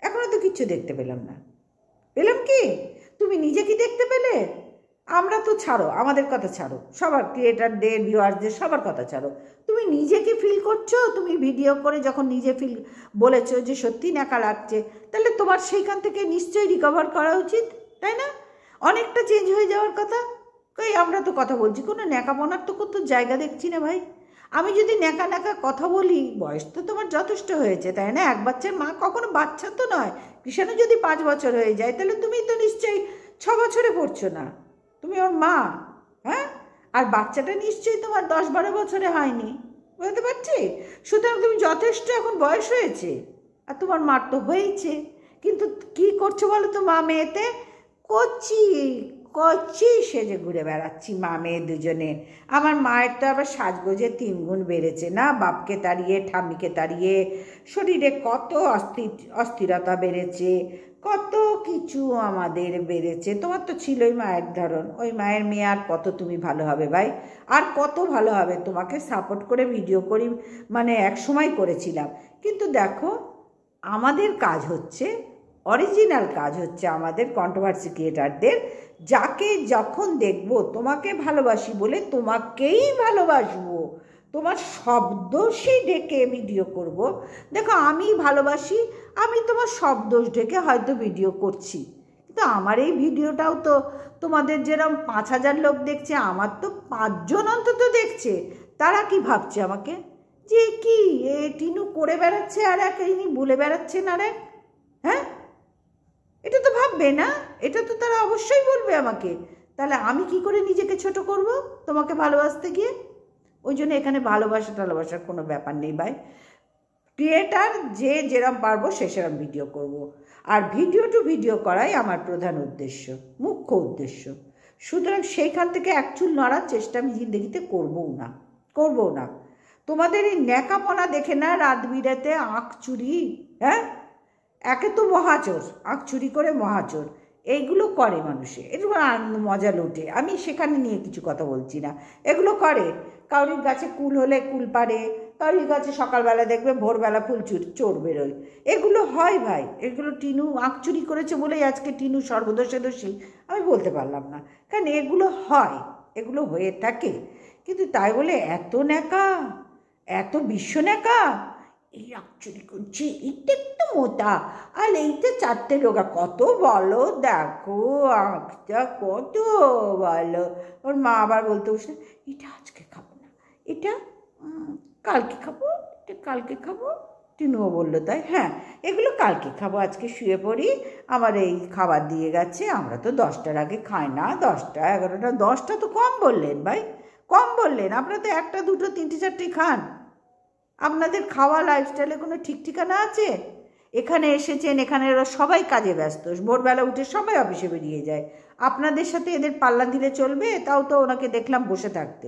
[SPEAKER 1] এখনো তো কিচ্ছু দেখতে পেলাম না। পেলাম কি? তুমি নিজে কি দেখতে পেলে? আমরা তো ছাড়ো, আমাদের কথা ছাড়ো, সবার ক্রিয়েটারদের ভিউয়ার্সদের সবার কথা ছাড়ো, তুমি নিজে কি ফিল করছো? তুমি ভিডিও করে যখন নিজে ফিল বলেছো যে সত্যি ন্যাকা লাগছে, তাহলে তোমার সেইখান থেকে নিশ্চয়ই রিকভার করা উচিত, তাই না? অনেকটা চেঞ্জ হয়ে যাওয়ার কথা। কই আমরা তো কথা বলছি, কোনো ন্যাকাপনার তো কত জায়গা দেখছি না ভাই। আমি যদি ন্যাকা ন্যাকা কথা বলি, বয়স তো তোমার যথেষ্ট হয়েছে, তাই না? এক বাচ্চার মা কখনো বাচ্চা তো নয়। কৃষাণু যদি 5 বছর হয়ে যায়, তাহলে তুমি তো নিশ্চয়ই 6 বছরে পড়ছো না, তুমি ওর মা। হ্যাঁ, আর বাচ্চাটা নিশ্চয়ই তোমার 10-12 বছরে হয়নি, বুঝতে পারছি? সুতরাং তুমি যথেষ্ট এখন বয়স হয়েছে, আর তোমার মার তো হয়েছে। কিন্তু কি করছো বলো তো মা মেয়েতে? কচি কচি সেজে ঘুরে বেড়াচ্ছি মা মেয়ে দুজনে। আমার মায়ের তো আবার সাজগোজে 3 গুণ বেড়েছে না, বাপকে তাড়িয়ে ঠাম্মিকে তাড়িয়ে। শরীরে কত অস্থিরতা বেড়েছে, কত কিছু আমাদের বেড়েছে। তোমার তো ছিলই মায়ের ধরন, ওই মায়ের মেয়ে আর কত তুমি ভালো হবে ভাই, আর কত ভালো হবে? তোমাকে সাপোর্ট করে ভিডিও করি, মানে এক সময় করেছিলাম, কিন্তু দেখো আমাদের কাজ হচ্ছে, অরিজিনাল কাজ হচ্ছে আমাদের কন্ট্রোভার্সি ক্রিয়েটারদের, যাকে যখন দেখব তোমাকে ভালোবাসি বলে তোমাকেই ভালোবাসবো, তোমার শব্দোষই ঢেকে ভিডিও করব। দেখো আমি ভালোবাসি, আমি তোমার শব্দোষ ঢেকে হয়তো ভিডিও করছি, কিন্তু আমার এই ভিডিওটাও তো তোমাদের যেরকম 5000 লোক দেখছে, আমার তো 5 জন অন্তত দেখছে। তারা কি ভাবছে আমাকে? যে কি এ টিনু করে বেড়াচ্ছে আর এক, ইনি বলে বেড়াচ্ছেন আর এক। হ্যাঁ, এটা তো ভাববে না, এটা তো তারা অবশ্যই বলবে আমাকে। তাহলে আমি কি করে নিজেকে ছোট করব তোমাকে ভালোবাসতে গিয়ে? ওই জন্য এখানে ভালোবাসা টালোবাসার কোনো ব্যাপার নেই ভাই। ক্রিয়েটার যে যেরম পারবো সে সেরম ভিডিও করব। আর ভিডিও টু ভিডিও করাই আমার প্রধান উদ্দেশ্য, মুখ্য উদ্দেশ্য। সুতরাং সেইখান থেকে একচুল নড়ার চেষ্টা আমি জিন্দগিতে করবও না। তোমাদের এই ন্যাকাপনা দেখে না, রাত বিরাতে আঁখ চুরি, হ্যাঁ, একে তো মহাচোর, আঁখ চুরি করে মহাচোর, এইগুলো করে মানুষে, এগুলো মজা লোটে। আমি সেখানে নিয়ে কিছু কথা বলছি না, এগুলো করে। কাউরির গাছে কুল হলে কুল পারে, কাউরির গাছে সকালবেলা দেখবে ভোরবেলা ফুল চোর বেরোয়, এগুলো হয় ভাই। এগুলো টিনু আঁখ চুরি করেছে বলেই আজকে টিনু সর্বদোষে দোষী আমি বলতে পারলাম না, কারণ এগুলো হয়, এগুলো হয়ে থাকে। কিন্তু তাই বলে এত ন্যাকা, এত বিশ্ব ন্যাকা, এই আঁখ চুরি করছে, এইটা একটু মোটা, আর এইটা চারটে লোক, কত বলো দেখো আঁখটা কত বলো। ওর মা আবার বলতে বসে, এটা আজকে খাবো না, এটা কালকে খাবো, এটা কালকে খাবো। টিনুও বললো তাই, হ্যাঁ এগুলো কালকে খাবো, আজকে শুয়ে পড়ি, আমার এই খাবার দিয়ে গেছে। আমরা তো 10টার আগে খাই না, 10টা 11টা, 10টা তো কম বললেন ভাই, কম বললেন। আপনারা তো 1টা 2টো 3টে 4টে খান। আপনাদের খাওয়া লাইফস্টাইলে কোনো ঠিক ঠিকানা আছে? এখানে এসেছেন, এখানে ওরা সবাই কাজে ব্যস্ত, ভোরবেলা উঠে সবাই অফিসে বেরিয়ে যায়। আপনাদের সাথে এদের পাল্লা দিলে চলবে? তাও তো ওনাকে দেখলাম বসে থাকতে।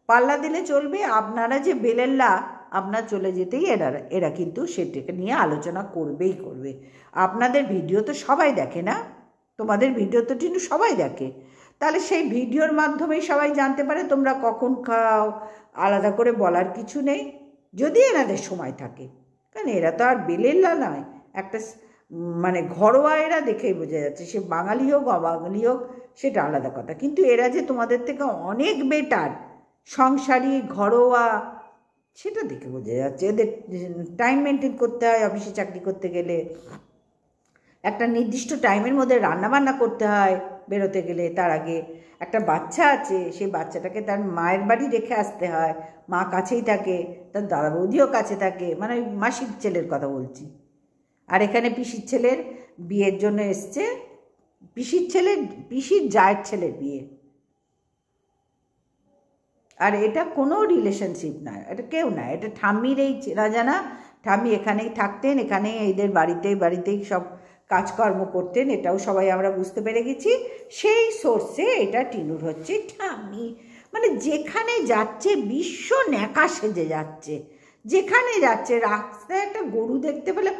[SPEAKER 1] পাল্লা দিলে চলবে? আপনারা যে বেলেল্লা, আপনার চলে যেতেই এরা কিন্তু সেটাকে নিয়ে আলোচনা করবেই করবে। আপনাদের ভিডিও তো সবাই দেখে না, তোমাদের ভিডিও তো কিন্তু সবাই দেখে, তাহলে সেই ভিডিওর মাধ্যমেই সবাই জানতে পারে তোমরা কখন খাও। আলাদা করে বলার কিছু নেই যদি এনাদের সময় থাকে, কারণ এরা তো আর বেলেল্লা নয়, একটা মানে ঘরোয়া, এরা দেখেই বোঝা যাচ্ছে। সে বাঙালি হোক অবাঙালি হোক সেটা আলাদা কথা, কিন্তু এরা যে তোমাদের থেকে অনেক বেটার, সংসারী ঘরোয়া, সেটা দেখে বোঝা যাচ্ছে। এদের টাইম মেনটেন করতে হয়, অফিসে চাকরি করতে গেলে একটা নির্দিষ্ট টাইমের মধ্যে রান্নাবান্না করতে হয়, বেরোতে গেলে তার আগে একটা বাচ্চা আছে, সেই বাচ্চাটাকে তার মায়ের বাড়ি রেখে আসতে হয়, মা কাছেই থাকে, তার দাদা বৌদিও কাছে থাকে, মানে ওই মাসির ছেলের কথা বলছি। আর এখানে পিসির ছেলের বিয়ের জন্য এসছে, পিসির জায়ের ছেলের বিয়ে। আর এটা কোনো রিলেশনশিপ নয়, এটা কেউ না, এটা ঠাম্মির এই চেনা জানা। ঠাম্মি এখানেই থাকতেন, এখানেই এদের বাড়িতেই সব কাজকর্ম করতেন, এটাও সবাই আমরা বুঝতে পেরে গেছি। সেই সোর্সে এটা টিনুর হচ্ছে ঠাম্মি। মানে যেখানে যাচ্ছে বিশ্ব ন্যাকা সেজে যাচ্ছে, যেখানে যাচ্ছে। রাস্তায় একটা গরু দেখতে পেলে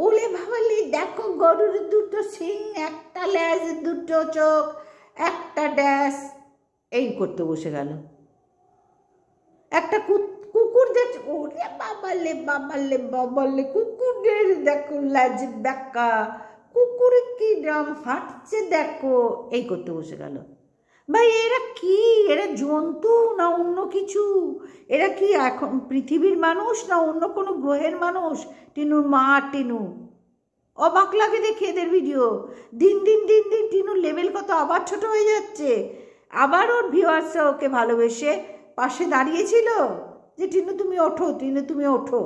[SPEAKER 1] ওলে ভাবলি দেখো গরুর 2টো শিং, একটা লেজ, 2টো চোখ, একটা ড্যাশ, এই করতে বসে গেল। একটা কুকুর দেখছে, ওরে বাবালে কুকুরের দেখো লেজ ব্যাকা, কুকুর কি রাম হাঁটছে দেখো, এই করতে বসে গেল। ভাই এরা কি, এরা জন্তু না অন্য কিছু? এরা কি এখন পৃথিবীর মানুষ না অন্য কোনো গ্রহের মানুষ? টিনুর মা আর টিনু, অবাক লাগে দেখে এদের ভিডিও। দিন দিন টিনুর লেভেল কত আবার ছোট হয়ে যাচ্ছে। আবার ওর ভিউয়ার্সরা ওকে ভালোবেসে পাশে দাঁড়িয়েছিল যে টিনু তুমি ওঠো, টিনু তুমি ওঠো,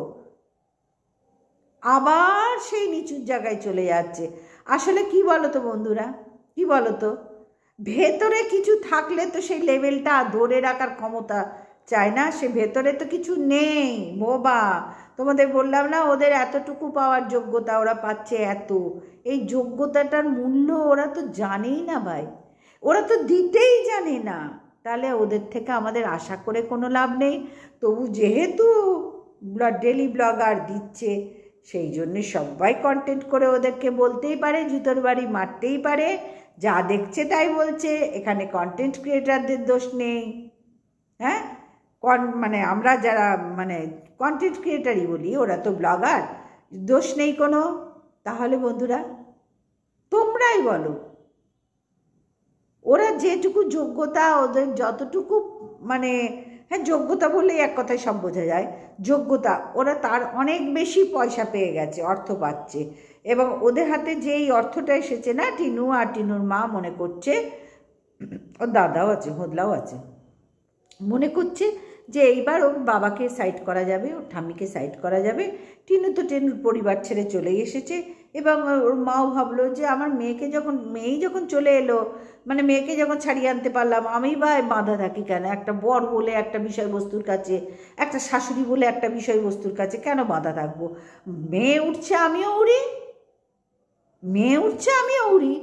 [SPEAKER 1] আবার সেই নিচুর জায়গায় চলে যাচ্ছে। আসলে কি বলো তো বন্ধুরা, কি বলো তো, ভেতরে কিছু থাকলে তো সেই লেভেলটা ধরে রাখার ক্ষমতা চায় না, সে ভেতরে তো কিছু নেই বোবা। তোমাদের বললাম না ওদের এতটুকু পাওয়ার যোগ্যতা ওরা পাচ্ছে, এত এই যোগ্যতাটার মূল্য ওরা তো জানেই না ভাই, ওরা তো দিতেই জানে না। তাহলে ওদের থেকে আমাদের আশা করে কোনো লাভ নেই। তবু যেহেতু ডেলি ব্লগার দিচ্ছে, সেই জন্যে সবাই কন্টেন্ট করে ওদেরকে বলতেই পারে, জুতোর বাড়ি মারতেই পারে, যা দেখছে তাই বলছে। এখানে কন্টেন্ট ক্রিয়েটারদের দোষ নেই, হ্যাঁ, মানে আমরা যারা মানে কন্টেন্ট ক্রিয়েটারই বলি, ওরা তো ব্লগার, দোষ নেই কোনো। তাহলে বন্ধুরা তোমরাই বলো, ওরা যেটুকু যোগ্যতা, ওদের যতটুকু মানে, হ্যাঁ যোগ্যতা বললেই এক কথায় সব বোঝা যায়, যোগ্যতা, ওরা তার অনেক বেশি পয়সা পেয়ে গেছে, অর্থ পাচ্ছে। এবং ওদের হাতে যে এই অর্থটা এসেছে না, টিনু আর টিনুর মা মনে করছে, ওর দাদাও আছে, হোদলাও আছে, মনে করছে যে এইবার ওর বাবাকে সাইড করা যাবে, ওর ঠাম্মিকে সাইড করা যাবে। টিনু তো টিনুর পরিবার ছেড়ে চলেই এসেছে, এবং ওর মাও ভাবলো যে আমার মেয়েই যখন চলে এলো, মানে মেয়েকে যখন ছাড়িয়ে আনতে পারলাম, আমি বা বাঁধা থাকি কেন? একটা বর বলে একটা বিষয়বস্তুর কাছে, একটা শাশুড়ি বলে একটা বিষয়বস্তুর কাছে কেন বাঁধা থাকবো? মেয়ে উঠছে আমিও উড়ি, মেয়ে উঠছে আমিও উড়ি,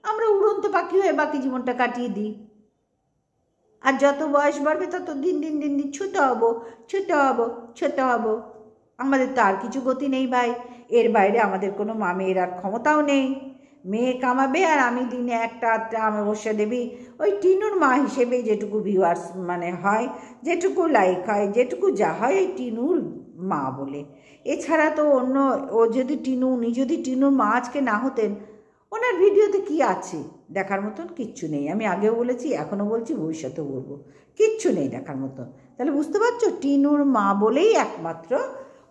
[SPEAKER 1] আমরা উড়ন্ত পাখি হয়ে বাকি জীবনটা কাটিয়ে দিই। আর যত বয়স বাড়বে তত দিন দিন দিন দিন ছোটো হবো, ছোটো হবো, ছোটো হবো। আমাদের তো আর কিছু গতি নেই ভাই, এর বাইরে আমাদের কোনো মেয়ের আর ক্ষমতাও নেই। মেয়ে কামাবে আর আমি দিনে একটা অমাবস্যা দেবী ওই টিনুর মা হিসেবে যেটুকু ভিউয়ার্স মানে হয়, যেটুকু লাইক হয়, যেটুকু যা হয় ওই টিনুর মা বলে। এছাড়া তো অন্য উনি যদি টিনুর মা আজকে না হতেন, ওনার ভিডিওতে কি আছে দেখার মতন? কিচ্ছু নেই। আমি আগেও বলেছি, এখনও বলছি, ভবিষ্যতেও বলবো, কিচ্ছু নেই দেখার মতন। তাহলে বুঝতে পারছো, টিনুর মা বলেই একমাত্র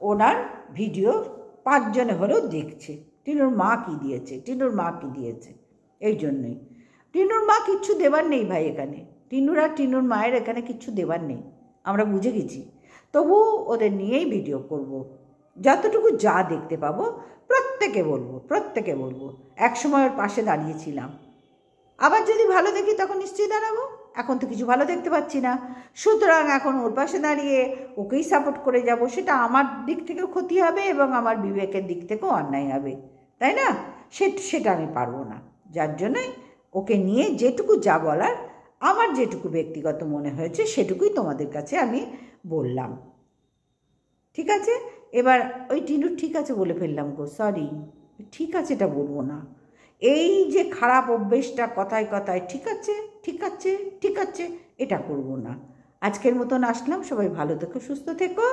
[SPEAKER 1] ওনার ভিডিও 5 জনে হলেও দেখছে। টিনুর মা কি দিয়েছে, টিনুর মা কি দিয়েছে, এই জন্যই। টিনুর মা কিচ্ছু দেবার নেই ভাই এখানে, টিনুর আর টিনুর মায়ের এখানে কিচ্ছু দেবার নেই, আমরা বুঝে গেছি। তবু ওদের নিয়েই ভিডিও করব, যতটুকু যা দেখতে পাবো প্রত্যেকে বলবো। একসময় ওর পাশে দাঁড়িয়েছিলাম, আবার যদি ভালো দেখি তখন নিশ্চয়ই দাঁড়াবো। এখন তো কিছু ভালো দেখতে পাচ্ছি না, সুতরাং এখন ওর পাশে দাঁড়িয়ে ওকেই সাপোর্ট করে যাব, সেটা আমার দিক থেকেও ক্ষতি হবে এবং আমার বিবেকের দিক থেকেও অন্যায় হবে, তাই না? সেটা আমি পারবো না। যার জন্যই ওকে নিয়ে যেটুকু যা বলার, আমার যেটুকু ব্যক্তিগত মনে হয়েছে সেটুকুই তোমাদের কাছে আমি বললাম, ঠিক আছে? এবার ওই টিনুর ঠিক আছে বলে ফেললাম গো, সরি, ঠিক আছে এটা বলবো না। এই যে খারাপ অভ্যেসটা কথায় কথায় ঠিক আছে ঠিক আছে ঠিক আছে, এটা করব না। আজকের মতন আসলাম, সবাই ভালো থেকো, সুস্থ থেকো।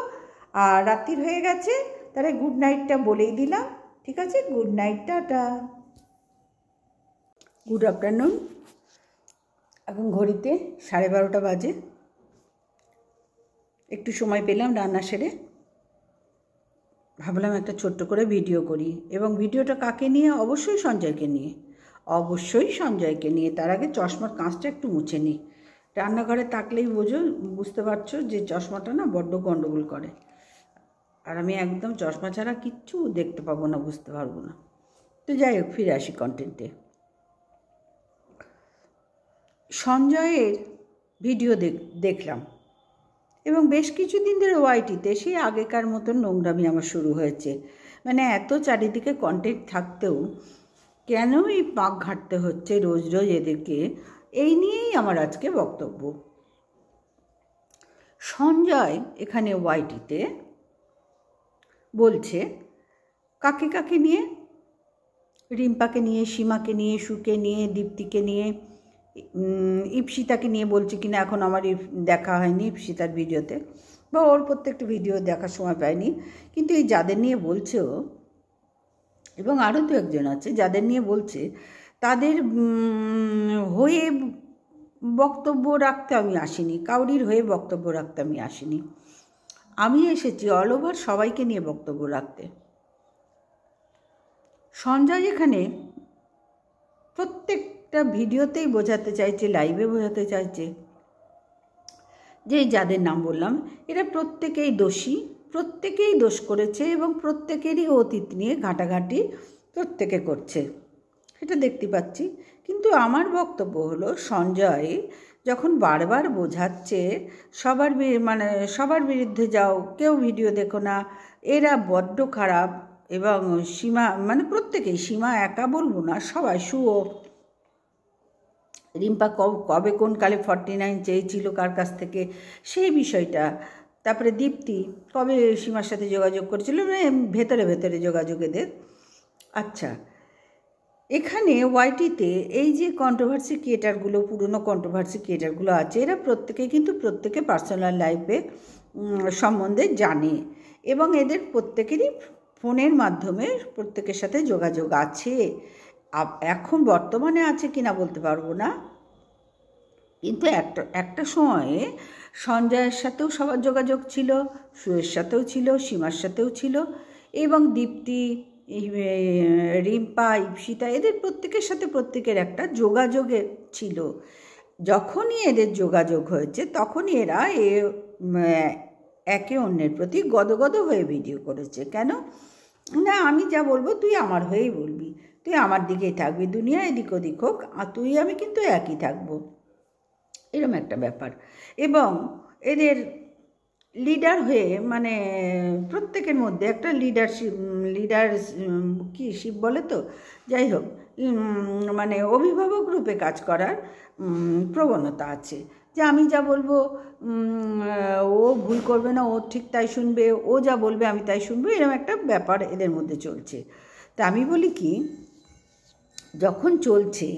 [SPEAKER 1] আর রাত্রির হয়ে গেছে, তাহলে গুড নাইটটা বলেই দিলাম, ঠিক আছে? Good night, tata, good afternoon. এখন ঘড়িতে 12:30 বাজে। একটু সময় পেলাম রান্না সেরে, ভাবলাম একটা ছোট্ট করে ভিডিও করি। এবং ভিডিওটা কাকে নিয়ে? অবশ্যই সঞ্জয়কে নিয়ে। তার আগে চশমার কাঁচটা একটু মুছে নিই। রান্নাঘরে থাকলেই বুঝতে পারছো যে চশমাটা না বড্ড গণ্ডগোল করে, আর আমি একদম চশমা ছাড়া কিচ্ছু দেখতে পাবো না, বুঝতে পারবো না। তো যাই হোক, ফিরে আসি কন্টেন্টে। সঞ্জয়ের ভিডিও দেখলাম, এবং বেশ কিছুদিন ধরে ওয়াইটিতে সেই আগেকার মতন নোংরামি আমার শুরু হয়েছে। মানে এত চারিদিকে কন্টেন্ট থাকতেও কেন এই পাক ঘাঁটতে হচ্ছে রোজ রোজ এদেরকে, এই নিয়েই আমার আজকে বক্তব্য। সঞ্জয় এখানে ওয়াইটিতে বলছে কাকে কাকে নিয়ে? রিম্পাকে নিয়ে, সীমাকে নিয়ে, সুকে নিয়ে, দীপ্তিকে নিয়ে, ইপসিতাকে নিয়ে বলছে কিনা, এখন আমার দেখা হয়নি ইপসিতার ভিডিওতে, বা ওর প্রত্যেকটা ভিডিও দেখার সময় পাইনি। কিন্তু এই যাদের নিয়ে বলছে ও, এবং আরও 2-1 আছে যাদের নিয়ে বলছে, তাদের হয়ে বক্তব্য রাখতে আমি আসিনি, কাউরির হয়ে বক্তব্য রাখতে আমি আসিনি। আমি এসেছি অল ওভার সবাইকে নিয়ে বক্তব্য রাখতে। সঞ্জয় এখানে প্রত্যেকটা ভিডিওতেই বোঝাতে চাইছে, লাইভে বোঝাতে চাইছে যে যাদের নাম বললাম এরা প্রত্যেকেই দোষী, প্রত্যেকেই দোষ করেছে, এবং প্রত্যেকেরই অতীত নিয়ে ঘাঁটাঘাঁটি প্রত্যেকে করছে, সেটা দেখতে পাচ্ছি। কিন্তু আমার বক্তব্য হলো, সঞ্জয় যখন বারবার বোঝাচ্ছে সবার বিরুদ্ধে যাও, কেউ ভিডিও দেখো না, এরা বড্ড খারাপ, এবং সীমা প্রত্যেকেই, সীমা একা বলবো না, সবাই, শুও, রিম্পা কবে কোন কালে 49 চেয়েছিল কার কাছ থেকে সেই বিষয়টা, তারপরে দীপ্তি কবে সীমার সাথে যোগাযোগ করেছিল, ভেতরে যোগাযোগ এদের। আচ্ছা, এখানে ওয়াইটিতে এই যে কন্ট্রোভার্সি ক্রিয়েটারগুলো, পুরনো কন্ট্রোভার্সি ক্রিয়েটারগুলো আছে, এরা প্রত্যেকেই কিন্তু প্রত্যেকে পার্সোনাল লাইফে সম্বন্ধে জানে, এবং এদের প্রত্যেকেরই ফোনের মাধ্যমে প্রত্যেকের সাথে যোগাযোগ আছে। এখন বর্তমানে আছে কিনা বলতে পারবো না, কিন্তু একটা সময়ে সঞ্জয়ের সাথেও সবার যোগাযোগ ছিল, সুয়ের সাথেও ছিল, সীমার সাথেও ছিল, এবং দীপ্তি, রিম্পা, ইপসিতা, এদের প্রত্যেকের সাথে প্রত্যেকের একটা যোগাযোগে ছিল। যখনই এদের যোগাযোগ হয়েছে তখনই এরা একে অন্যের প্রতি গদগদ হয়ে ভিডিও করেছে। কেন না, আমি যা বলবো তুই আমার হয়েই বলবি, তুই আমার দিকেই থাকবি, দুনিয়া এদিক ওদিক হোক আর তুই আমি কিন্তু একই থাকবো, এরকম একটা ব্যাপার। এবং এদের লিডার হয়ে মানে প্রত্যেকের মধ্যে একটা লিডার কি শিব বলে তো, যাই হোক, মানে অভিভাবক রূপে কাজ করার প্রবণতা আছে, যে আমি যা বলবো ও ভুল করবে না, ও ঠিক তাই শুনবে, ও যা বলবে আমি তাই শুনবো, এরকম একটা ব্যাপার এদের মধ্যে চলছে। তা আমি বলি কি, যখন চলছে,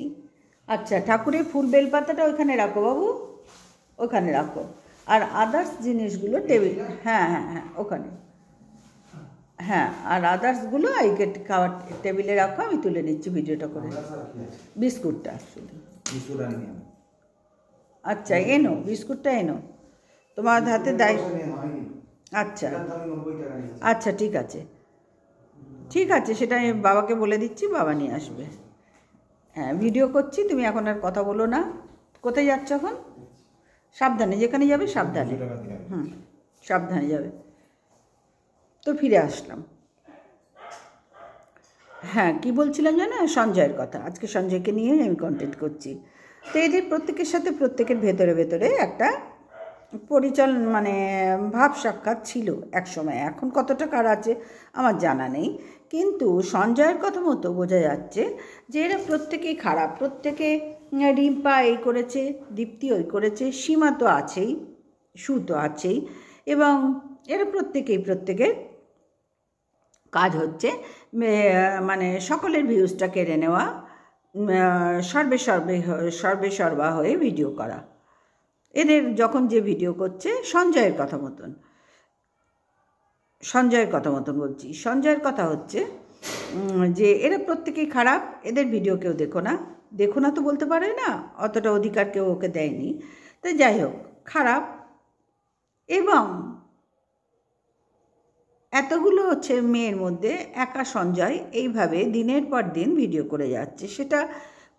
[SPEAKER 1] আচ্ছা ঠাকুরের ফুল বেলপাতাটা ওইখানে রাখো বাবু, ওখানে রাখো, আর আদার্স জিনিসগুলো টেবিল, হ্যাঁ হ্যাঁ হ্যাঁ ওখানে, হ্যাঁ, আর আদার্সগুলো এই খাওয়ার টেবিলে রাখো, আমি তুলে নিচ্ছি ভিডিওটা করে। বিস্কুটটা শুধু, আচ্ছা এনো বিস্কুটটা এনো, তোমার হাতে দায়, আচ্ছা আচ্ছা ঠিক আছে ঠিক আছে, সেটা আমি বাবাকে বলে দিচ্ছি, বাবা নিয়ে আসবে। হ্যাঁ ভিডিও করছি, তুমি এখন আর কথা বলো না। কোথায় যাচ্ছ এখন? সাবধানে, যেখানে যাবে সাবধানে, সাবধানে যাবে। তো ফিরে আসলাম, হ্যাঁ কি বলছিলাম জানো, সঞ্জয়ের কথা। আজকে সঞ্জয়কে নিয়ে আমি কন্টেন্ট করছি। তো এদের প্রত্যেকের সাথে প্রত্যেকের ভেতরে ভেতরে একটা মানে ভাব সাক্ষাৎ ছিল এক সময়, এখন কতটা কার আছে আমার জানা নেই, কিন্তু সঞ্জয়ের কথা মতো বোঝা যাচ্ছে যে এরা প্রত্যেকেই খারাপ, প্রত্যেকে, রিম্পা এই করেছে, দীপ্তি ওই করেছে, সীমা তো আছেই, সু তো আছেই, এবং এরা প্রত্যেকের কাজ হচ্ছে মানে সকলের ভিউজটা কেড়ে নেওয়া, সর্বা হয়ে ভিডিও করা। এদের যখন যে ভিডিও করছে সঞ্জয়ের কথা মতন বলছি, সঞ্জয়ের কথা হচ্ছে যে এরা প্রত্যেকেই খারাপ, এদের ভিডিও কেউ দেখো না তো বলতে পারে না, অতটা অধিকার কেউ ওকে দেয়নি, তো যাই হোক খারাপ। এবং এতগুলো হচ্ছে মেয়ের মধ্যে একা সঞ্জয় এইভাবে দিনের পর দিন ভিডিও করে যাচ্ছে, সেটা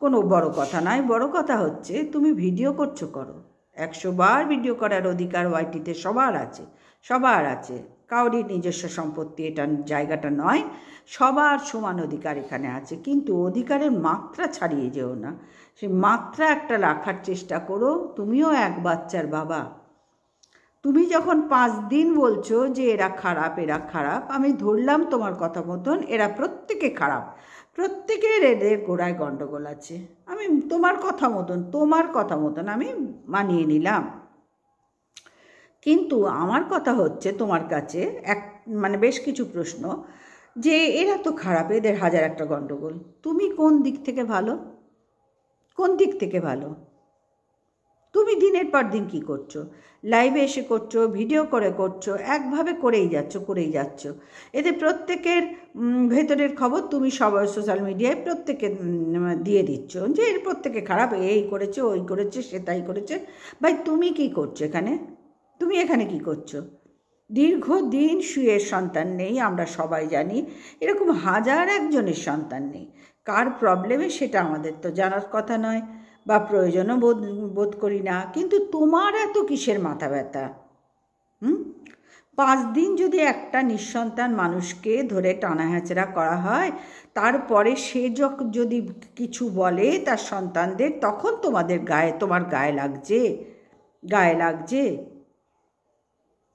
[SPEAKER 1] কোনো বড় কথা নয়। বড় কথা হচ্ছে তুমি ভিডিও করো, 100 বার ভিডিও করার অধিকার ওয়াইটিতে সবার আছে, কাউরই নিজস্ব সম্পত্তি এটা জায়গাটা নয়, সবার সমান অধিকার এখানে আছে, কিন্তু অধিকারের মাত্রা ছাড়িয়ে যেও না, সেই মাত্রা একটা রাখার চেষ্টা করো। তুমিও এক বাচ্চার বাবা, তুমি যখন 5 দিন বলছো যে এরা খারাপ, আমি ধরলাম তোমার কথা মতন এরা প্রত্যেকে খারাপ, প্রত্যেকের এদের গোড়ায় গণ্ডগোল আছে, আমি তোমার কথা মতন আমি মানিয়ে নিলাম। কিন্তু আমার কথা হচ্ছে তোমার কাছে মানে বেশ কিছু প্রশ্ন, যে এরা তো খারাপ, এদের হাজার একটা গণ্ডগোল, তুমি কোন দিক থেকে ভালো? তুমি দিনের পর দিন কী করছো? লাইভে এসে করছো, ভিডিও করে করছো, একভাবে করেই যাচ্ছ। এদের প্রত্যেকের ভেতরের খবর তুমি সবাই সোশ্যাল মিডিয়ায় প্রত্যেকে দিয়ে দিচ্ছ, যে এর প্রত্যেকে খারাপ, এই করেছে, ওই করেছে, সে তাই করেছে। ভাই তুমি কি করছো এখানে? তুমি এখানে কি করছো? দীর্ঘদিন শুয়ের সন্তান নেই, আমরা সবাই জানি, এরকম হাজার একজনের সন্তান নেই, কার প্রবলেমে সেটা আমাদের তো জানার কথা নয়, বা প্রয়োজনও বোধ করি না, কিন্তু তোমার এত কিসের মাথা ব্যথা? 5 দিন যদি একটা নিঃসন্তান মানুষকে ধরে টানা হ্যাচড়া করা হয়, তারপরে সে যদি কিছু বলে তার সন্তানদের, তখন তোমার গায়ে লাগছে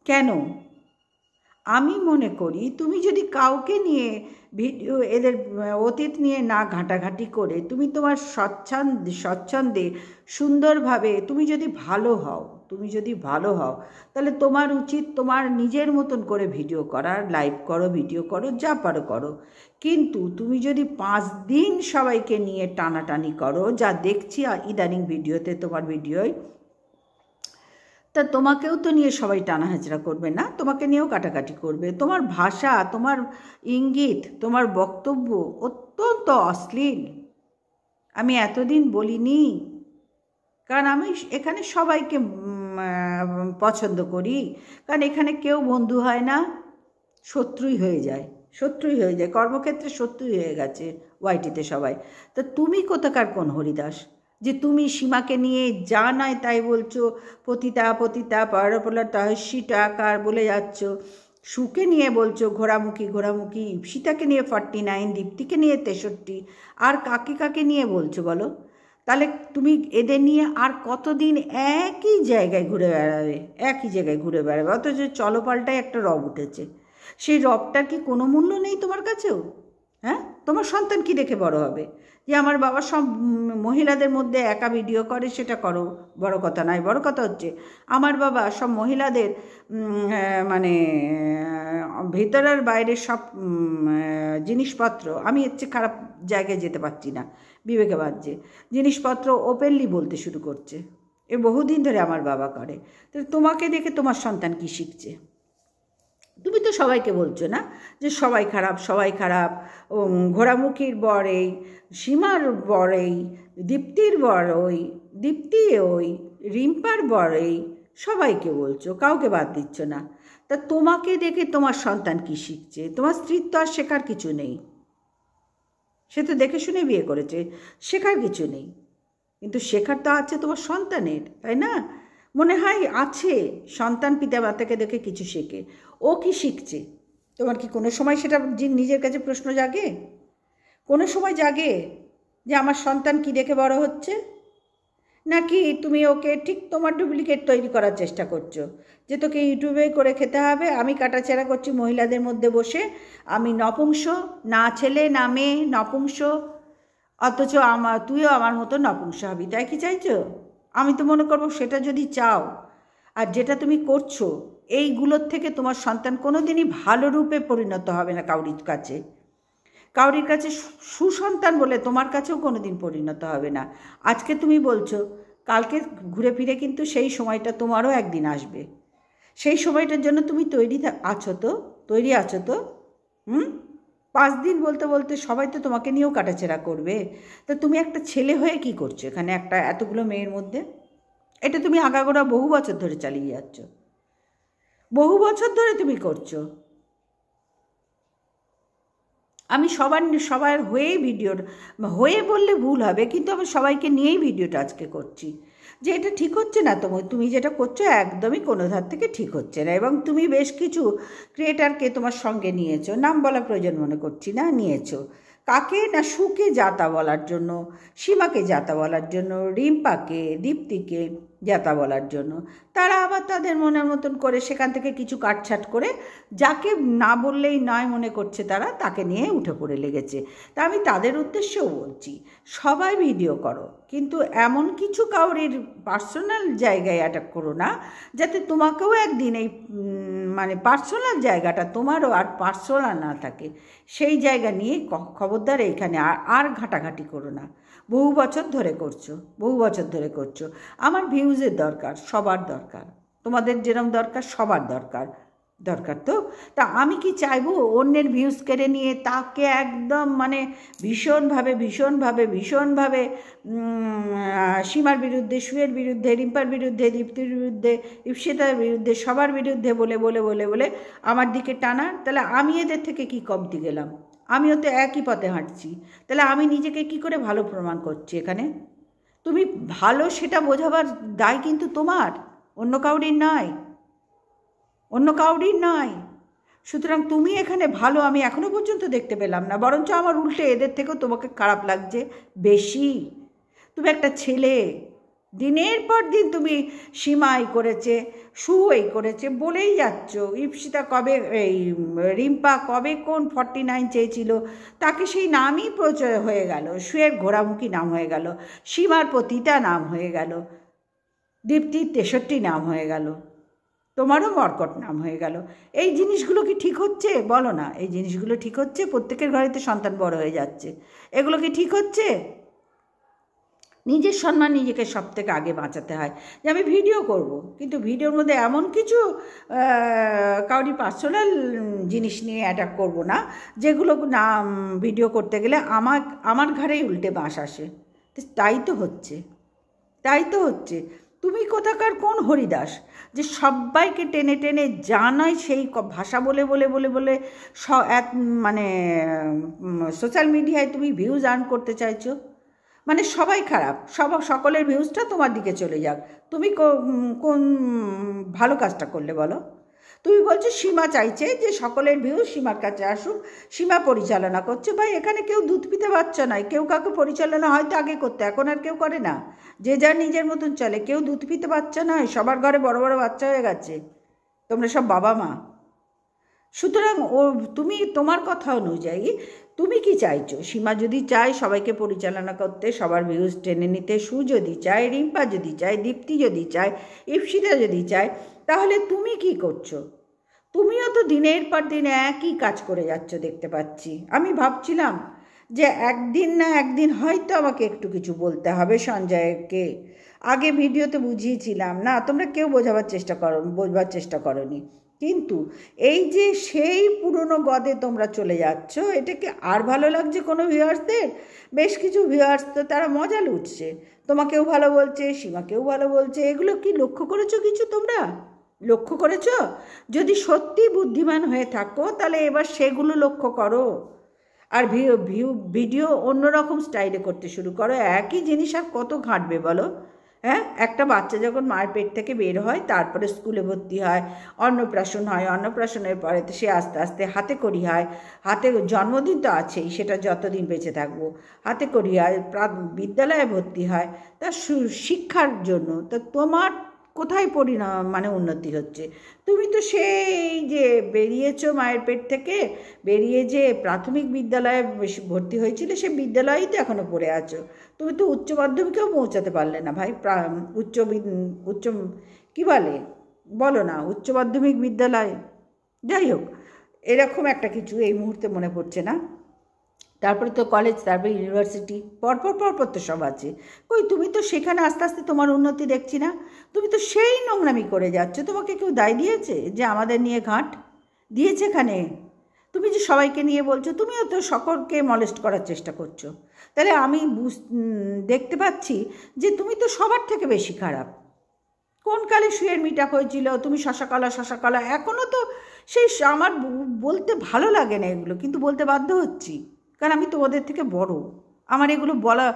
[SPEAKER 1] কেন? আমি মনে করি তুমি যদি কাউকে নিয়ে ভিডিও, এদের অতীত নিয়ে না ঘাঁটাঘাঁটি করে, তুমি তোমার স্বচ্ছন্দে সুন্দরভাবে তুমি যদি ভালো হও, তাহলে তোমার উচিত তোমার নিজের মতন করে ভিডিও করার, লাইভ করো, ভিডিও করো, যা পারো করো। কিন্তু তুমি যদি 5 দিন সবাইকে নিয়ে টানাটানি করো, যা দেখছি ইদানিং ভিডিওতে, তোমার ভিডিওয়, তা তোমাকেও তো নিয়ে সবাই টানা হেঁচড়া করবে না, তোমাকে নিয়েও কাটাকাটি করবে। তোমার ভাষা, তোমার ইঙ্গিত, তোমার বক্তব্য অত্যন্ত অশ্লীল। আমি এতদিন বলিনি, কারণ আমি এখানে সবাইকে পছন্দ করি, কারণ এখানে কেউ বন্ধু হয় না, শত্রুই হয়ে যায়, কর্মক্ষেত্রে শত্রুই হয়ে গেছে ওয়াইটিতে সবাই। তা তুমি কোথাকার কোন হরিদাস? যে তুমি সীমাকে নিয়ে যা নয় তাই বলছো, পতিতা পতিতা পরপলা তহস্যি টাকার বলে যাচ্ছ, সুকে নিয়ে বলছো ঘোরামুখী ঘোরামুখী, ইপসিতাকে নিয়ে 49, দীপ্তিকে নিয়ে 63, আর কাকে কাকে নিয়ে বলছো বলো? তাহলে তুমি এদের নিয়ে আর কতদিন একই জায়গায় ঘুরে বেড়াবে, একই জায়গায় ঘুরে বেড়াবে? অথচ চলপাল্টায় একটা রব উঠেছে, সেই রবটার কি কোনো মূল্য নেই তোমার কাছেও? হ্যাঁ, তোমার সন্তান কি দেখে বড় হবে? যে আমার বাবা সব মহিলাদের মধ্যে একা ভিডিও করে, সেটা করো, বড় কথা নয়। বড় কথা হচ্ছে আমার বাবা সব মহিলাদের মানে ভেতরের বাইরের সব জিনিসপত্র, আমি এর চেয়ে খারাপ জায়গায় যেতে পারছি না, বিবেকে বাজছে, জিনিসপত্র ওপেনলি বলতে শুরু করছে। এ বহুদিন ধরে আমার বাবা করে। তো তোমাকে দেখে তোমার সন্তান কি শিখছে? তুমি তো সবাইকে বলছো না যে সবাই খারাপ, সবাই খারাপ, ঘোরামুখীর বর এই, সীমার বর এই, দীপ্তির বর ওই, দীপ্তি ওই, রিম্পার বর এই, সবাইকে বলছো, কাউকে বাদ দিচ্ছ না। তা তোমাকে দেখে তোমার সন্তান কি শিখছে? তোমার স্ত্রীর তো আর শেখার কিছু নেই, সে তো দেখে শুনে বিয়ে করেছে, শেখার কিছু নেই। কিন্তু শেখার তো আছে তোমার সন্তানের, তাই না? মনে হয় আছে, সন্তান পিতা মাতাকে দেখে কিছু শেখে। ও কি শিখছে? তোমার কি কোনো সময় সেটা নিজের কাছে প্রশ্ন জাগে? কোনো সময় জাগে যে আমার সন্তান কি দেখে বড় হচ্ছে? নাকি তুমি ওকে ঠিক তোমার ডুপ্লিকেট তৈরি করার চেষ্টা করছো, যে তোকে ইউটিউবে করে খেতে হবে, আমি কাটাছেঁড়া করছি মহিলাদের মধ্যে বসে, আমি নপুংস, না ছেলে না মেয়ে, নপুংস, অথচ তুইও আমার মতো নপুংস হবি, তাই কি চাইছো? আমি তো মনে করবো সেটা যদি চাও, আর যেটা তুমি করছো, এইগুলোর থেকে তোমার সন্তান কোনো দিনই ভালো রূপে পরিণত হবে না কাউরির কাছে। কাউরির কাছে সুসন্তান বলে তোমার কাছেও কোনো দিন পরিণত হবে না। আজকে তুমি বলছো, কালকে ঘুরে ফিরে কিন্তু সেই সময়টা তোমারও একদিন আসবে। সেই সময়টার জন্য তুমি তৈরি আছো তো? তৈরি আছো তো? 5 দিন বলতে বলতে সবাই তো তোমাকে নিয়েও কাটাছেঁড়া করবে। তো তুমি একটা ছেলে হয়ে কি করছো এখানে একটা এতগুলো মেয়ের মধ্যে? এটা তুমি আগাগোড়া বহু বছর ধরে চালিয়ে যাচ্ছ, বহু বছর ধরে তুমি করছো। আমি সবার হয়েই ভিডিওর হয়ে বললে ভুল হবে, কিন্তু আমি সবাইকে নিয়েই ভিডিওটা আজকে করছি, যে এটা ঠিক হচ্ছে না। তুমি যেটা করছো একদমই কোনো ধার থেকে ঠিক হচ্ছে না। এবং তুমি বেশ কিছু ক্রিয়েটারকে তোমার সঙ্গে নিয়েছো, নাম বলা প্রয়োজন মনে করছি না, নিয়েছো। কাকে না? সুকে যাতা বলার জন্য, সীমাকে যাতা বলার জন্য, রিম্পাকে, দীপ্তিকে যাতা বলার জন্য। তারা আবার তাদের মনের মতন করে সেখান থেকে কিছু কাটছাট করে যাকে না বললেই নয় মনে করছে তারা, তাকে নিয়ে উঠে পড়ে লেগেছে। তা আমি তাদের উদ্দেশ্যেও বলছি, সবাই ভিডিও করো, কিন্তু এমন কিছু কাউরির পার্সোনাল জায়গায় অ্যাটাক করো না, যাতে তোমাকেও একদিন এই মানে পার্সোনাল জায়গাটা তোমারও আর পার্সোনাল না থাকে। সেই জায়গা নিয়ে খবরদার এইখানে আর ঘাঁটাঘাঁটি করো না। বহু বছর ধরে করছো, বহু বছর ধরে করছো। আমার ভিউজের দরকার, সবার দরকার, তোমাদের যেরকম দরকার সবার দরকার তো। তা আমি কি চাইবো অন্যের ভিউজ কেড়ে নিয়ে তাকে একদম মানে ভীষণভাবে সীমার বিরুদ্ধে, সুয়ের বিরুদ্ধে, রিম্পার বিরুদ্ধে, দীপ্তির বিরুদ্ধে, ইপসিতার বিরুদ্ধে, সবার বিরুদ্ধে বলে বলে বলে বলে আমার দিকে টানা? তাহলে আমি এদের থেকে কি কমতি গেলাম? আমিও তো একই পথে হাঁটছি, তাহলে আমি নিজেকে কি করে ভালো প্রমাণ করছি এখানে? তুমি ভালো সেটা বোঝাবার দায় কিন্তু তোমার, অন্য কাউরির নয়, অন্য কাউরির নয়। সুতরাং তুমি এখানে ভালো আমি এখনো পর্যন্ত দেখতে পেলাম না, বরঞ্চ আমার উল্টে এদের থেকেও তোমাকে খারাপ লাগছে বেশি। তুমি একটা ছেলে, দিনের পর দিন তুমি সীমা এই করেছে, সু এই করেছে বলেই যাচ্ছ। ইপসিতা কবে, এই রিম্পা কবে কোন 49 চেয়েছিল, তাকে সেই নামই প্রচয় হয়ে গেল, সুয়ের ঘোরামুখী নাম হয়ে গেল, সীমার পতিতা নাম হয়ে গেল, দীপ্তির 63 নাম হয়ে গেল, তোমারও মর্কট নাম হয়ে গেল। এই জিনিসগুলো কি ঠিক হচ্ছে? বলো না, এই জিনিসগুলো ঠিক হচ্ছে? প্রত্যেকের ঘরেতে সন্তান বড় হয়ে যাচ্ছে, এগুলো কি ঠিক হচ্ছে? নিজের সম্মান নিজেকে সব থেকে আগে বাঁচাতে হয়। যে আমি ভিডিও করব, কিন্তু ভিডিওর মধ্যে এমন কিছু কাউরি পার্সোনাল জিনিস নিয়ে অ্যাটাক করব না, যেগুলো না ভিডিও করতে গেলে আমার ঘাড়েই উল্টে বাঁশ আসে। তাই তো হচ্ছে। তুমি কোথাকার কোন হরিদাস যে সবাইকে টেনে টেনে জানাই সেই ভাষা বলে বলে বলে বলে মানে সোশ্যাল মিডিয়ায় তুমি ভিউজ আর্ন করতে চাইছো? মানে সবাই খারাপ, সকলের ভিউজটা তোমার দিকে চলে যাক। তুমি কোন ভালো কাজটা করলে বলো? তুমি বলছো সীমা চাইছে যে সকলের ভিউজ সীমার কাছে আসুক, সীমা পরিচালনা করছে। ভাই এখানে কেউ দুধ পিতে বাচ্চা নয়, কেউ কাউকে পরিচালনা হয়তো আগে করতে, এখন আর কেউ করে না, যে যার নিজের মতন চলে। কেউ দুধ পিতে বাচ্চা নয়, সবার ঘরে বড় বড় বাচ্চা হয়ে গেছে, তোমরা সব বাবা মা। সুতরাং তুমি তোমার কথা অনুযায়ী তুমি কি চাইছো? সীমা যদি চায় সবাইকে পরিচালনা করতে, সবার ভিউজ টেনে নিতে, সু যদি চায়, রিম্পা যদি চায়, দীপ্তি যদি চায়, ইপসিতা যদি চায়, তাহলে তুমি কি করছো? তুমিও তো দিনের পর দিন একই কাজ করে যাচ্ছ দেখতে পাচ্ছি। আমি ভাবছিলাম যে একদিন না একদিন হয়তো আমাকে একটু কিছু বলতে হবে সঞ্জয়কে। আগে ভিডিওতে বুঝিয়েছিলাম, না তোমরা কেউ বোঝবার চেষ্টা করনি। কিন্তু এই যে সেই পুরনো গদে তোমরা চলে যাচ্ছ, এটা কি আর ভালো লাগছে কোনো ভিউয়ার্সদের? বেশ কিছু ভিউয়ার্স তো তারা মজা লুটছে, তোমাকেও ভালো বলছে, সীমাকেও ভালো বলছে। এগুলো কি লক্ষ্য করেছো কিছু? তোমরা লক্ষ্য করেছো? যদি সত্যি বুদ্ধিমান হয়ে থাকো তাহলে এবার সেগুলো লক্ষ্য করো, আর ভিডিও অন্যরকম স্টাইলে করতে শুরু করো। একই জিনিস আর কত ঘাঁটবে বলো? হ্যাঁ, একটা বাচ্চা যখন মায়ের পেট থেকে বের হয়, তারপরে স্কুলে ভর্তি হয়, অন্নপ্রাশন হয়, অন্নপ্রাশনের পরে সে আস্তে আস্তে হাতে করি হয়, হাতে জন্মদিন তো আছেই, সেটা যতদিন বেঁচে থাকবো, হাতে করি হয়, বিদ্যালয়ে ভর্তি হয় তার শিক্ষার জন্য। তো তোমার কোথায় মানে উন্নতি হচ্ছে? তুমি তো সেই যে বেরিয়েছো মায়ের পেট থেকে, বেরিয়ে যে প্রাথমিক বিদ্যালয়ে ভর্তি হয়েছিল, সে বিদ্যালয়েই তো এখনও পড়ে আছো। তুমি তো উচ্চ মাধ্যমিকেও পৌঁছাতে পারলে না ভাই। উচ্চ কী বলো না, উচ্চ মাধ্যমিক বিদ্যালয়, যাই হোক এরকম একটা কিছু এই মুহূর্তে মনে পড়ছে না। তারপরে তো কলেজ, তারপরে ইউনিভার্সিটি, পরপর তো সব আছে। কই তুমি তো সেখানে আস্তে আস্তে তোমার উন্নতি দেখছি না। তুমি তো সেই নোংরামি করে যাচ্ছ। তোমাকে কেউ দায় দিয়েছে যে আমাদের নিয়ে ঘাট দিয়েছে এখানে? তুমি যে সবাইকে নিয়ে বলছো, তুমিও তো সকলকে মলেস্ট করার চেষ্টা করছো। তাহলে আমি দেখতে পাচ্ছি যে তুমি তো সবার থেকে বেশি খারাপ। কোন কালে শুয়ের মিট আপ হয়েছিল, তুমি শশাকলা, এখনও তো সেই আমার বলতে ভালো লাগে না এগুলো, কিন্তু বলতে বাধ্য হচ্ছি, কারণ আমি তোমাদের থেকে বড়, আমার এগুলো বলা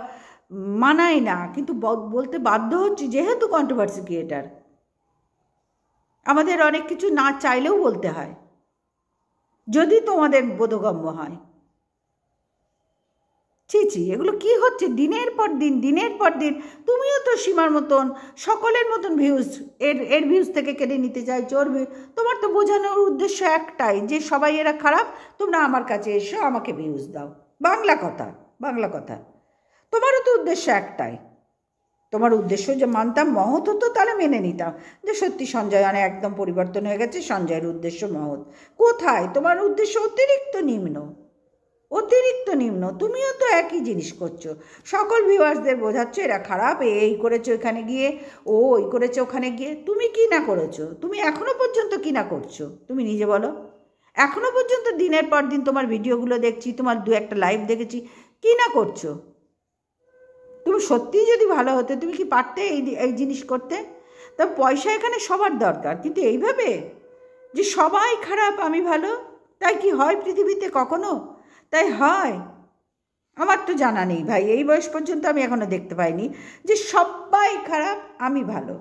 [SPEAKER 1] মানায় না, কিন্তু বলতে বাধ্য হচ্ছি যেহেতু কন্ট্রোভার্সি ক্রিয়েটার। আমাদের অনেক কিছু না চাইলেও বলতে হয়, যদি তোমাদের বোধগম্য হয়। ছি, এগুলো কি হচ্ছে দিনের পর দিন? তুমিও তো সীমার মতন, সকলের মতন ভিউজ, এর ভিউজ থেকে কেড়ে নিতে চাইছো ওর ভিউজ। তোমার তো বোঝানোর উদ্দেশ্য একটাই, যে সবাই এরা খারাপ, তোমরা আমার কাছে এসো, আমাকে ভিউজ দাও। বাংলা কথা। তোমারও তো উদ্দেশ্য একটাই। তোমার উদ্দেশ্য যে মানতাম মহৎ হতো, তাহলে মেনে নিতাম যে সত্যি সঞ্জয় একদম পরিবর্তন হয়ে গেছে, সঞ্জয়ের উদ্দেশ্য মহৎ। কোথায় তোমার উদ্দেশ্য? অতিরিক্ত নিম্ন। তুমিও তো একই জিনিস করছো, সকল ভিউয়ার্সদের বোঝাচ্ছ এরা খারাপ, এই করেছো এখানে গিয়ে, ওই করেছো ওখানে গিয়ে। তুমি কি না করেছো? তুমি এখনো পর্যন্ত কি না করছো? তুমি নিজে বলো। এখনো পর্যন্ত দিনের পর দিন তোমার ভিডিওগুলো দেখছি, তোমার দু একটা লাইভ দেখেছি, কি না করছো? তুমি সত্যিই যদি ভালো হতে, তুমি কি পারতে এই জিনিস করতে? তা পয়সা এখানে সবার দরকার, কিন্তু এইভাবে যে সবাই খারাপ আমি ভালো, তাই কি হয় পৃথিবীতে কখনো? তাই হয়? আমার তো জানা নেই ভাই, এই বয়স পর্যন্ত আমি এখনো দেখতে পাইনি যে সবাই খারাপ আমি ভালো।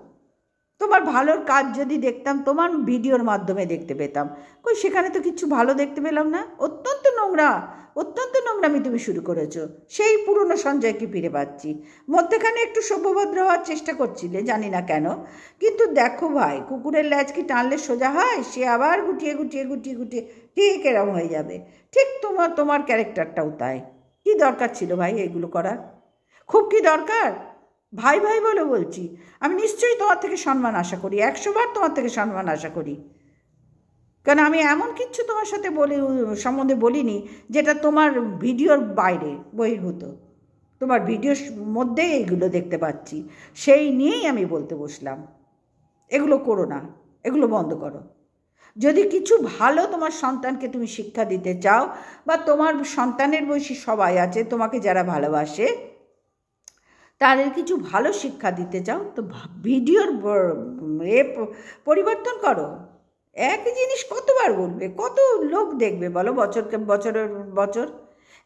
[SPEAKER 1] তোমার ভালোর কাজ যদি দেখতাম, তোমার ভিডিওর মাধ্যমে দেখতে পেতাম, কই সেখানে তো কিছু ভালো দেখতে পেলাম না। অত্যন্ত নোংরামি তুমি শুরু করেছো। সেই পুরনো সঞ্জয়কে ফিরে পাচ্ছি। মধ্যেখানে একটু সভ্যভদ্র হওয়ার চেষ্টা করছিলে, জানি না কেন, কিন্তু দেখো ভাই, কুকুরের ল্যাজ কি টানলে সোজা হয়? সে আবার গুটিয়ে ঠিক এরম হয়ে যাবে। ঠিক তোমার ক্যারেক্টারটাও তাই। কি দরকার ছিল ভাই এগুলো করার? খুব কি দরকার? ভাই বলে বলছি, আমি নিশ্চয়ই তোমার থেকে সম্মান আশা করি, 100 বার তোমার থেকে সম্মান আশা করি। কারণ আমি এমন কিছু তোমার সাথে সম্বন্ধে বলিনি যেটা তোমার ভিডিওর বাইরে বহির্ভূত। তোমার ভিডিওর মধ্যেই এইগুলো দেখতে পাচ্ছি, সেই নিয়েই আমি বলতে বসলাম। এগুলো করো না, এগুলো বন্ধ করো। যদি কিছু ভালো তোমার সন্তানকে তুমি শিক্ষা দিতে চাও, বা তোমার সন্তানের বয়সী সবাই আছে তোমাকে যারা ভালোবাসে, তাদের কিছু ভালো শিক্ষা দিতে চাও, তো ভিডিওর পরিবর্তন করো। একই জিনিস কতবার বলবে? কত লোক দেখবে বলো বছর?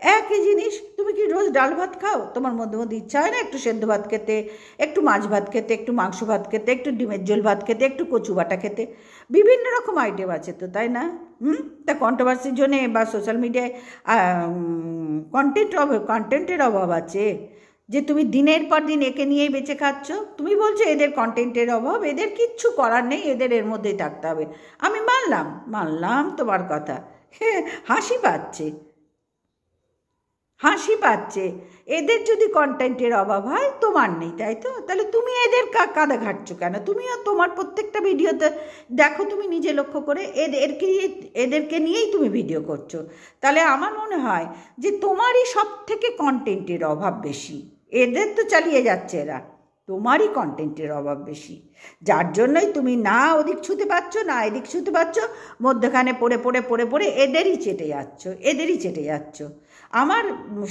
[SPEAKER 1] একই জিনিস। তুমি কি রোজ ডাল ভাত খাও? তোমার মধ্যে মধ্যে ইচ্ছা হয় না একটু সেদ্ধ ভাত খেতে, একটু মাছ ভাত খেতে, একটু মাংস ভাত খেতে, একটু ডিমের ঝোল ভাত খেতে, একটু কচু বাটা খেতে? বিভিন্ন রকম আইটেম আছে তো, তাই না? তা কন্ট্রোভার্সির জন্যে বা সোশ্যাল মিডিয়ায় কন্টেন্টের অভাব আছে যে তুমি দিনের পর দিন একে নিয়েই বেঁচে খাচ্ছ? তুমি বলছো এদের কন্টেন্টের অভাব, এদের কিচ্ছু করার নেই, এদের এর মধ্যেই থাকতে হবে। আমি মানলাম তোমার কথা। হাসি পাচ্ছে, হাসি পাচ্ছে। এদের যদি কন্টেন্টের অভাব হয়, তোমার নেই, তাই তো? তাহলে তুমি এদের কাঁধে ঘাটছো কেন? তুমিও তোমার প্রত্যেকটা ভিডিওতে দেখো, তুমি নিজে লক্ষ্য করে এদেরকে নিয়েই তুমি ভিডিও করছো। তাহলে আমার মনে হয় যে তোমারই সব থেকে কন্টেন্টের অভাব বেশি। এদের তো চালিয়ে যাচ্ছে এরা, তোমারই কন্টেন্টের অভাব বেশি, যার জন্যই তুমি না ওদিক ছুতে পারছো না এদিক ছুতে পারছো, মধ্যখানে পড়ে পড়ে পড়ে পড়ে এদেরই চেটে যাচ্ছ। আমার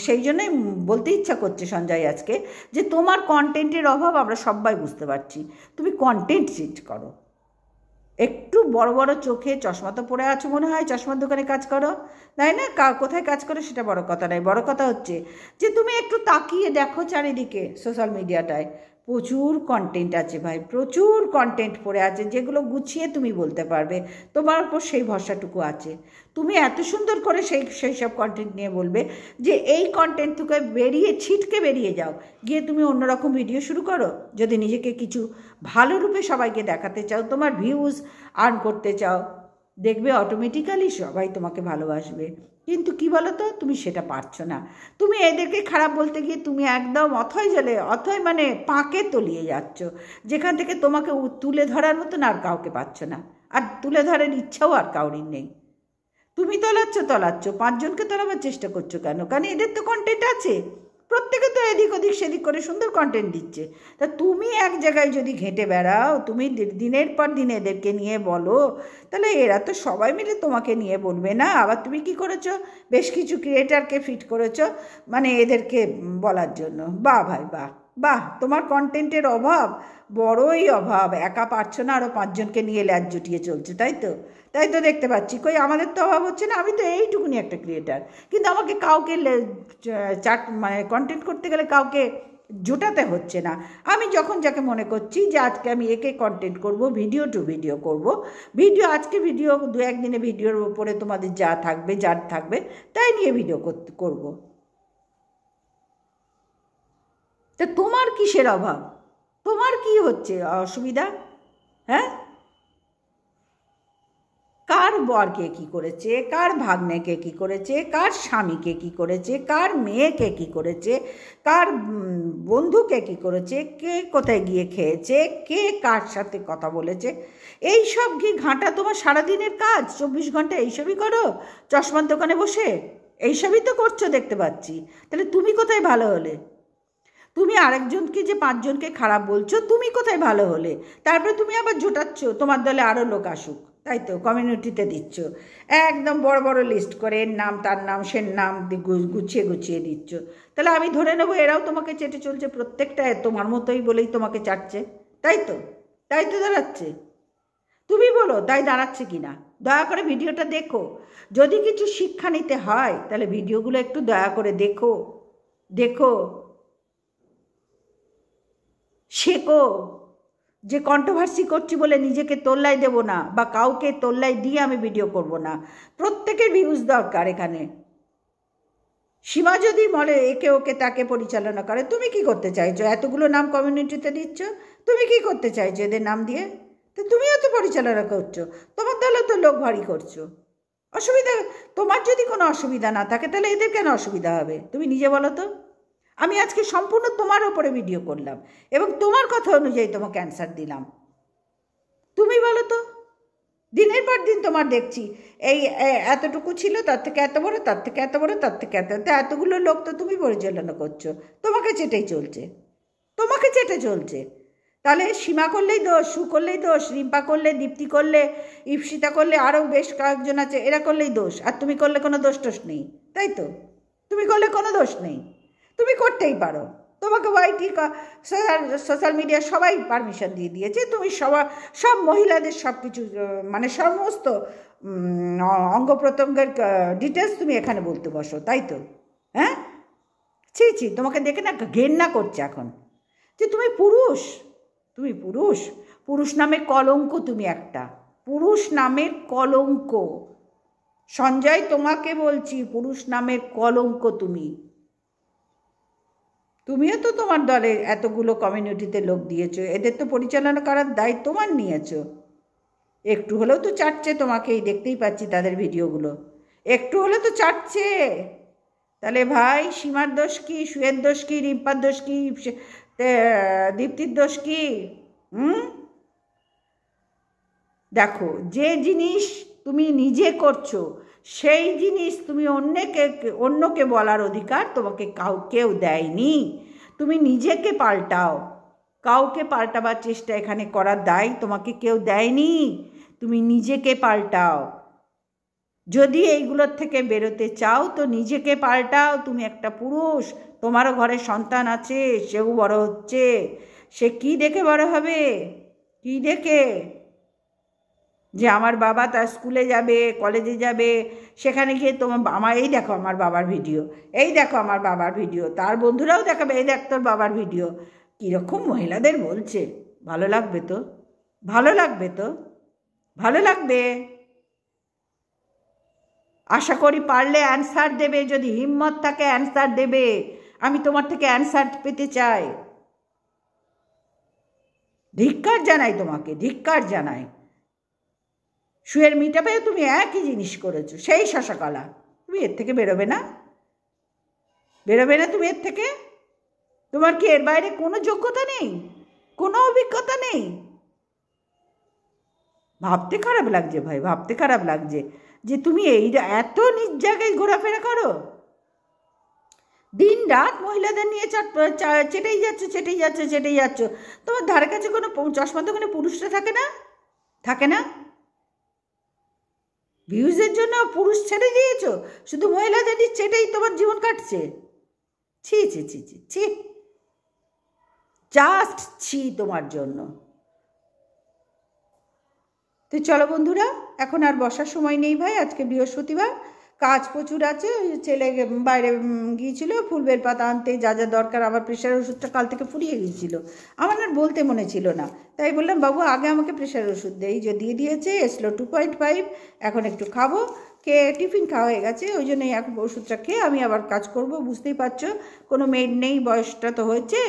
[SPEAKER 1] সেই জন্যই বলতে ইচ্ছা করছে সঞ্জয় আজকে, যে তোমার কন্টেন্টের অভাব আমরা সবাই বুঝতে পারছি। তুমি কন্টেন্ট সেট করো, একটু বড় বড় চোখে চশমা তো পরে আছো মনে হয়, চশমার দোকানে কাজ করো, তাই না? কোথায় কাজ করো সেটা বড় কথা নয়, বড় কথা হচ্ছে যে তুমি একটু তাকিয়ে দেখো চারিদিকে। সোশ্যাল মিডিয়াটায় প্রচুর কন্টেন্ট আছে ভাই, প্রচুর কন্টেন্ট পড়ে আছে, যেগুলো গুছিয়ে তুমি বলতে পারবে, তোমার উপর সেই ভরসাটুকু আছে। তুমি এত সুন্দর করে সেই সব কন্টেন্ট নিয়ে বলবে যে এই কন্টেন্ট থেকে ছিটকে বেরিয়ে যাও, গিয়ে তুমি অন্যরকম ভিডিও শুরু করো। যদি নিজেকে কিছু ভালো রূপে সবাইকে দেখাতে চাও, তোমার ভিউজ আর্ন করতে চাও, দেখবে অটোমেটিক্যালি সবাই তোমাকে ভালোবাসবে। কিন্তু কি বলো তো, তুমি সেটা পারছো না। তুমি এদেরকে খারাপ বলতে গিয়ে তুমি একদম অথয় মানে পাকে তলিয়ে যাচ্ছ, যেখান থেকে তোমাকে তুলে ধরার মতন আর কাউকে পাচ্ছ না, আর তুলে ধরার ইচ্ছাও আর কাউরির নেই। তুমি তলাচ্ছ, পাঁচজনকে তলাবার চেষ্টা করছো কেন? কারণ এদের তো কন্টেন্ট আছে, প্রত্যেকে তো এদিক ওদিক সেদিক করে সুন্দর কন্টেন্ট দিচ্ছে। তা তুমি এক জায়গায় যদি ঘেঁটে বেড়াও, তুমি দিনের পর দিন এদেরকে নিয়ে বলো, তাহলে এরা তো সবাই মিলে তোমাকে নিয়ে বলবে না? আবার তুমি কি করেছো, বেশ কিছু ক্রিয়েটারকে ফিট করেছো মানে এদেরকে বলার জন্য। বাহ ভাই বাহ, বাহ, তোমার কন্টেন্টের অভাব, বড়ই অভাব। একা পারছো না, আরও পাঁচজনকে নিয়ে ল্যাজ জুটিয়ে চলছে, তাই তো দেখতে পাচ্ছি। কই আমাদের তো অভাব হচ্ছে না, আমি তো এইটুকুনি একটা ক্রিয়েটার, কিন্তু আমাকে কাউকে মানে কন্টেন্ট করতে গেলে কাউকে জোটাতে হচ্ছে না। আমি যখন যাকে মনে করছি যে আজকে আমি একে কন্টেন্ট করব, ভিডিও টু ভিডিও করব, আজকে ভিডিও দু একদিনে ভিডিওর উপরে তোমাদের যার থাকবে তাই নিয়ে ভিডিও করব। তা তোমার কিসের অভাব? তোমার কি হচ্ছে অসুবিধা? হ্যাঁ, কার বরকে কী করেছে, কার ভাগ্নেকে কী করেছে, কার স্বামীকে কী করেছে, কার মেয়েকে কী করেছে, কার বন্ধুকে কী করেছে, কে কোথায় গিয়ে খেয়েছে, কে কার সাথে কথা বলেছে, এই সব কি ঘাঁটা তোমার সারাদিনের কাজ? 24 ঘন্টা এইসবই করো চশমার দোকানে বসে? এইসবই তো করছো দেখতে পাচ্ছি। তাহলে তুমি কোথায় ভালো হলে? তুমি আরেকজনকে যে পাঁচজনকে খারাপ বলছো, তুমি কোথায় ভালো হলে? তারপরে তুমি আবার জোটাচ্ছ তোমার দলে আরও লোক আসুক, তাই তো? কমিউনিটিতে দিচ্ছ একদম বড় বড় লিস্ট করে, এর নাম তার নাম সের নাম গুছিয়ে দিচ্ছ। তাহলে আমি ধরে নেবো এরাও তোমাকে চেটে চলছে, প্রত্যেকটা তোমার মতোই বলেই তোমাকে চাটছে, তাই তো? দাঁড়াচ্ছে। তুমি বলো তাই দাঁড়াচ্ছে কি না? দয়া করে ভিডিওটা দেখো, যদি কিছু শিক্ষা নিতে হয় তাহলে ভিডিওগুলো একটু দয়া করে দেখো, শেখো। যে কন্ট্রোভার্সি করছি বলে নিজেকে তোল্লাই দেব না, বা কাউকে তোল্লাই দিয়ে আমি ভিডিও করব না। প্রত্যেকের ভিউজ দরকার এখানে। সীমা যদি বলে একে ওকে তাকে পরিচালনা করে, তুমি কি করতে চাইছো? এতগুলো নাম কমিউনিটিতে দিচ্ছ, তুমি কি করতে চাইছো এদের নাম দিয়ে? তো তুমিও তো পরিচালনা করছো, তোমার দলে তো লোক ভারী করছো। অসুবিধা, তোমার যদি কোনো অসুবিধা না থাকে তাহলে এদের কেন অসুবিধা হবে? তুমি নিজে বলো তো। আমি আজকে সম্পূর্ণ তোমার ওপরে ভিডিও করলাম এবং তোমার কথা অনুযায়ী তোমাকে অ্যান্সার দিলাম। তুমি বলো তো, দিনের পর দিন তোমার দেখছি এই এতটুকু ছিল, তার থেকে এত বড়, তার থেকে এত বড়, তার থেকে এতগুলো লোক তো তুমি পরিচালনা করছো, তোমাকে চেটে চলছে। তাহলে সীমা করলেই দোষ, সু করলেই দোষ, রিম্পা করলে, দীপ্তি করলে, ইপসিতা করলে, আরও বেশ কয়েকজন আছে, এরা করলেই দোষ, আর তুমি করলে কোনো দোষ নেই, তাই তো? তুমি করলে কোনো দোষ নেই, তুমি করতেই পারো। তোমাকে ওয়াইটি সোশ্যাল মিডিয়া সবাই পারমিশন দিয়ে দিয়েছে, তুমি সব মহিলাদের সব কিছু মানে সমস্ত অঙ্গ প্রত্যঙ্গের ডিটেলস তুমি এখানে বলতে বসো, তাই তো? দিয়েছি, তোমাকে দেখে না ঘেন্না করছে এখন যে তুমি পুরুষ, তুমি পুরুষ, পুরুষ নামের কলঙ্ক, তুমি একটা পুরুষ নামের কলঙ্ক। সঞ্জয় তোমাকে বলছি, পুরুষ নামের কলঙ্ক তুমি। তুমিও তো তোমার দলে এতগুলো কমিউনিটিতে লোক দিয়েছো, এদের তো পরিচালনা করার দায়িত্ব তোমার নিয়েছো। একটু হলেও তো চাটছে তোমাকে, এই দেখতেই পাচ্ছি তাদের ভিডিওগুলো, একটু হলেও তো চাটছে। তাহলে ভাই সীমার দোষ কি, সুয়ের দোষ কি, রিম্পার দোষ কি, দীপ্তির দোষ কি? দেখো, যে জিনিস তুমি নিজে করছো সেই জিনিস তুমি অন্যকে বলার অধিকার তোমাকে কেউ দেয়নি। তুমি নিজেকে পাল্টাও, কাউকে পাল্টাবার চেষ্টা এখানে করার দায় তোমাকে কেউ দেয়নি। তুমি নিজেকে পাল্টাও। যদি এইগুলোর থেকে বেরোতে চাও তো নিজেকে পাল্টাও। তুমি একটা পুরুষ, তোমারও ঘরে সন্তান আছে, সেও বড় হচ্ছে। সে কি দেখে বড় হবে? কি দেখে? যে আমার বাবা তার স্কুলে যাবে, কলেজে যাবে, সেখানে গিয়ে আমার এই দেখো আমার বাবার ভিডিও, এই দেখো আমার বাবার ভিডিও, তার বন্ধুরাও দেখাবে এই দেখ তোর বাবার ভিডিও। কীরকম মহিলাদের বলছে, ভালো লাগবে তো? ভালো লাগবে তো? ভালো লাগবে? আশা করি পারলে অ্যান্সার দেবে, যদি হিম্মত থাকে অ্যান্সার দেবে। আমি তোমার থেকে অ্যান্সার পেতে চাই। ধিক্কার জানাই তোমাকে, ধিক্কার জানাই। শুয়ের মিটাপেও তুমি একই জিনিস করেছো, সেই শশাকলা। তুমি এর থেকে বেরোবে না? বেরোবে না তুমি এর থেকে? তোমার কি এর বাইরে কোনো যোগ্যতা নেই, কোনো অভিজ্ঞতা নেই? ভাবতে খারাপ লাগছে ভাই, ভাবতে খারাপ লাগছে যে তুমি এত নিজ জায়গায় ঘোরাফেরা করো। দিন রাত মহিলাদের নিয়ে চেটেই যাচ্ছ। তোমার ধারে কাছে কোনো চশমা দোকানে পুরুষরা থাকে না? থাকে না? ভিউজের জন্য পুরুষ ছেড়ে দিয়েছো, শুধু মহিলাদের চেটেই তোমার জীবন কাটছে। ছি ছি ছি ছি ছি, জাস্ট ছি তোমার জন্য। তো চলো বন্ধুরা, এখন আর বসার সময় নেই ভাই, আজকে বৃহস্পতিবার, কাজ প্রচুর আছে। ছেলে বাইরে গিয়েছিল ফুলবেল পাতা আনতে, যা যা দরকার। আবার প্রেশারের ওষুধটা কাল থেকে ফুরিয়ে গিয়েছিল, আমার আর বলতে মনে ছিল না, তাই বললাম বাবু আগে আমাকে প্রেশারের ওষুধ দেই। যে দিয়ে দিয়েছে, এসলো 2.5, এখন একটু খাবো, খেয়ে টিফিন খাওয়া হয়ে গেছে, ওই জন্যই এখন ওষুধটা খেয়ে আমি আবার কাজ করব। বুঝতেই পারছো কোনো মেড নেই, বয়সটা তো হয়েছে।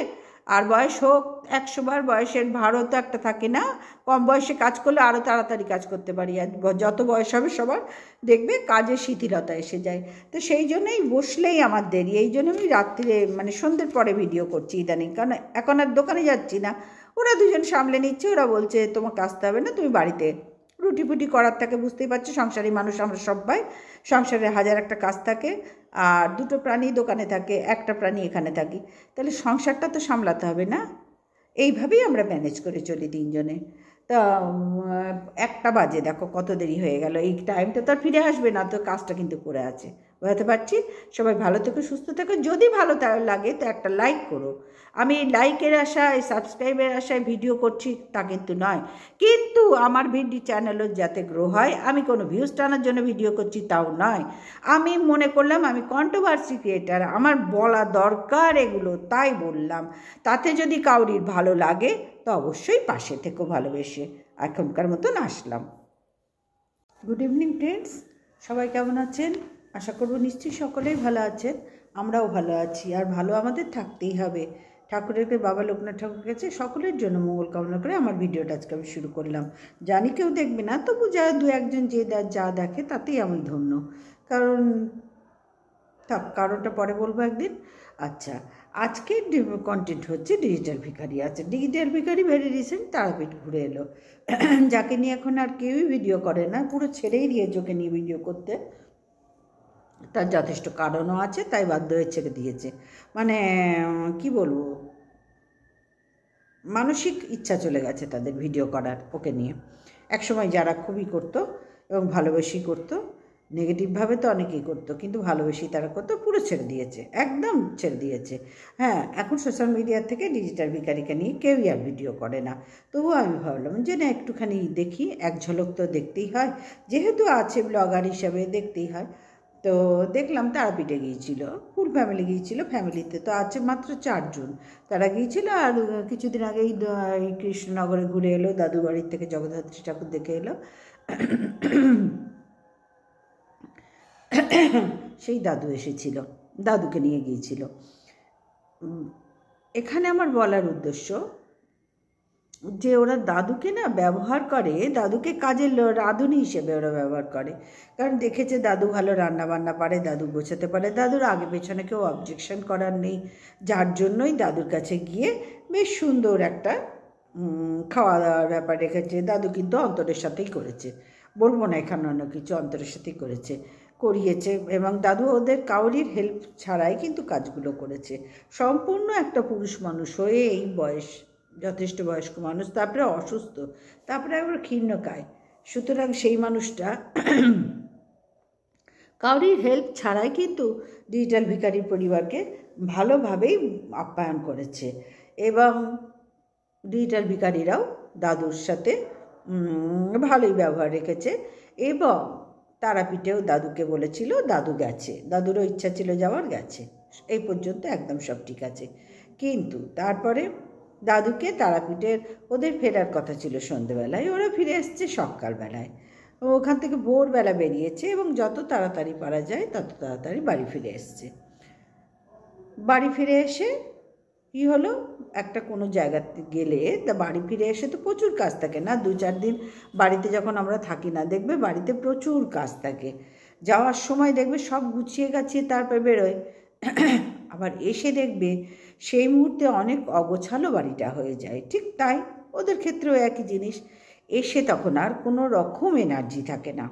[SPEAKER 1] আর বয়স হোক 100 বার, বয়সের ভারও তো একটা থাকে না। কম বয়সে কাজ করলে আরও তাড়াতাড়ি কাজ করতে পারি, আর যত বয়স হবে সবার দেখবে কাজের শিথিলতা এসে যায়। তো সেই জন্যই বসলেই আমার দেরি, এই জন্য আমি রাত্রিরে মানে সন্ধ্যের পরে ভিডিও করছি ইদানিং, কারণ এখন আর দোকানে যাচ্ছি না। ওরা দুজন সামলে নিচ্ছে, ওরা বলছে তোমাকে আসতে হবে না, তুমি বাড়িতে রুটি ফুটি করার থাকে। বুঝতেই পারছো সংসারী মানুষ আমরা সবাই, সংসারে হাজার একটা কাজ থাকে, আর দুটো প্রাণী দোকানে থাকে, একটা প্রাণী এখানে থাকি, তাহলে সংসারটা তো সামলাতে হবে না? এইভাবেই আমরা ম্যানেজ করে চলি তিনজনে। তা 1টা বাজে, দেখো কত দেরি হয়ে গেল। এই টাইমটা তো আর ফিরে আসবে না, তো কাজটা কিন্তু করে আছে, বুঝতে পারছি। সবাই ভালো থেকো, সুস্থ থেকো। যদি ভালো লাগে তো একটা লাইক করো। আমি লাইকের আশায়, সাবস্ক্রাইবের আশায় ভিডিও করছি তা কিন্তু নয়, কিন্তু আমার ভিডিও চ্যানেলও যাতে গ্রো হয়। আমি কোনো ভিউজ টানার জন্য ভিডিও করছি তাও নয়। আমি মনে করলাম আমি কন্ট্রোভার্সি ক্রিয়েটার, আমার বলা দরকার এগুলো, তাই বললাম। তাতে যদি কাউরির ভালো লাগে তো অবশ্যই পাশে থেকো ভালোবেসে। এখনকার মতন আসলাম। গুড ইভিনিং ফ্রেন্ডস, সবাই কেমন আছেন? আশা করব নিশ্চয়ই সকলেই ভালো আছেন, আমরাও ভালো আছি। আর ভালো আমাদের থাকতেই হবে। ঠাকুরের বাবা লোকনাথ ঠাকুরের কাছে সকলের জন্য মঙ্গল কামনা করে আমার ভিডিওটা আজকে আমি শুরু করলাম। জানি কেউ দেখবে না, তবু যা 2-1 যে যা দেখে তাতেই আমি ধন্য। কারণ থাক, কারণটা পরে বলবো একদিন। আচ্ছা, আজকের কন্টেন্ট হচ্ছে ডিজিটাল ভিখারি। আচ্ছা, ডিজিটাল ভিখারি ভেরি রিসেন্ট তারাপীঠ ঘুরে এলো, যাকে নিয়ে এখন আর কেউই ভিডিও করে না, পুরো ছেড়েই দিয়েছে ওকে নিয়ে ভিডিও করতে। তার যথেষ্ট কারণও আছে, তাই বাধ্য হয়ে ছেড়ে দিয়েছে। মানে কি বলবো, মানসিক ইচ্ছা চলে গেছে তাদের ভিডিও করার ওকে নিয়ে। একসময় যারা খুবই করতো এবং ভালোবেসেই করতো, নেগেটিভভাবে তো অনেকেই করতো, কিন্তু ভালোবেসেই তারা করতো, পুরো ছেড়ে দিয়েছে, একদম ছেড়ে দিয়েছে। হ্যাঁ, এখন সোশ্যাল মিডিয়া থেকে ডিজিটাল ভিখারিকে নিয়ে কেউই আর ভিডিও করে না। তবুও আমি ভাবলাম যে না, একটুখানি দেখি, এক ঝলক তো দেখতেই হয়, যেহেতু আছে ব্লগার হিসাবে দেখতেই হয়। তো তো দেখলাম তারাপীঠে গিয়েছিল, ফুল ফ্যামিলি গিয়েছিল, ফ্যামিলিতে তো আছে মাত্র 4 জন, তারা গিয়েছিল। আর কিছুদিন আগেই এই কৃষ্ণনগরে ঘুরে এলো, দাদু বাড়ির থেকে জগদ্ধাত্রী ঠাকুর দেখে এলো। সেই দাদু এসেছিল, দাদুকে নিয়ে গিয়েছিল। এখানে আমার বলার উদ্দেশ্য যে ওরা দাদুকে না ব্যবহার করে, দাদুকে কাজের রাঁধুনি হিসেবে ওরা ব্যবহার করে। কারণ দেখেছে দাদু ভালো রান্না বান্না পারে, দাদু গোছাতে পারে, দাদুর আগে পেছনে কেউ অবজেকশন করার নেই, যার জন্যই দাদুর কাছে গিয়ে বেশ সুন্দর একটা খাওয়া দাওয়ার ব্যাপার রেখেছে। দাদু কিন্তু অন্তরের সাথেই করেছে, বলবো না এখানে অন্য কিছু, অন্তরের সাথেই করিয়েছে। এবং দাদু ওদের কাউরির হেল্প ছাড়াই কিন্তু কাজগুলো করেছে। সম্পূর্ণ একটা পুরুষ মানুষ হয়ে এই বয়স, যথেষ্ট বয়স্ক মানুষ, তারপরে অসুস্থ, তারপরে একবার ক্ষীর্ণকায়। সুতরাং সেই মানুষটা কাউরির হেল্প ছাড়াই কিন্তু ডিজিটাল ভিখারির পরিবারকে ভালোভাবেই আপ্যায়ন করেছে। এবং ডিজিটাল ভিখারিরাও দাদুর সাথে ভালোই ব্যবহার রেখেছে। এবং তারাপীঠেও দাদুকে বলেছিল, দাদু গেছে, দাদুরও ইচ্ছা ছিল যাওয়ার, গেছে, এই পর্যন্ত একদম সব ঠিক আছে। কিন্তু তারপরে দাদুকে তারাপীঠের ওদের ফেরার কথা ছিল সন্ধেবেলায়, ওরা ফিরে এসছে সকালবেলায়। ওখান থেকে ভোরবেলা বেরিয়েছে এবং যত তাড়াতাড়ি পারা যায় তত তাড়াতাড়ি বাড়ি ফিরে এসছে। বাড়ি ফিরে এসে কী হলো, একটা কোনো জায়গাতে গেলে বাড়ি ফিরে এসে তো প্রচুর কাজ থাকে না, 2-4 দিন বাড়িতে যখন আমরা থাকি না, দেখবে বাড়িতে প্রচুর কাজ থাকে। যাওয়ার সময় দেখবে সব গুছিয়ে গাছিয়ে তারপরে বেরোয়, আবার এসে দেখবে সেই মুহূর্তে অনেক অগোছালো বাড়িটা হয়ে যায়। ঠিক তাই ওদের ক্ষেত্রেও একই জিনিস, এসে তখন আর কোনো রকম এনার্জি থাকে না।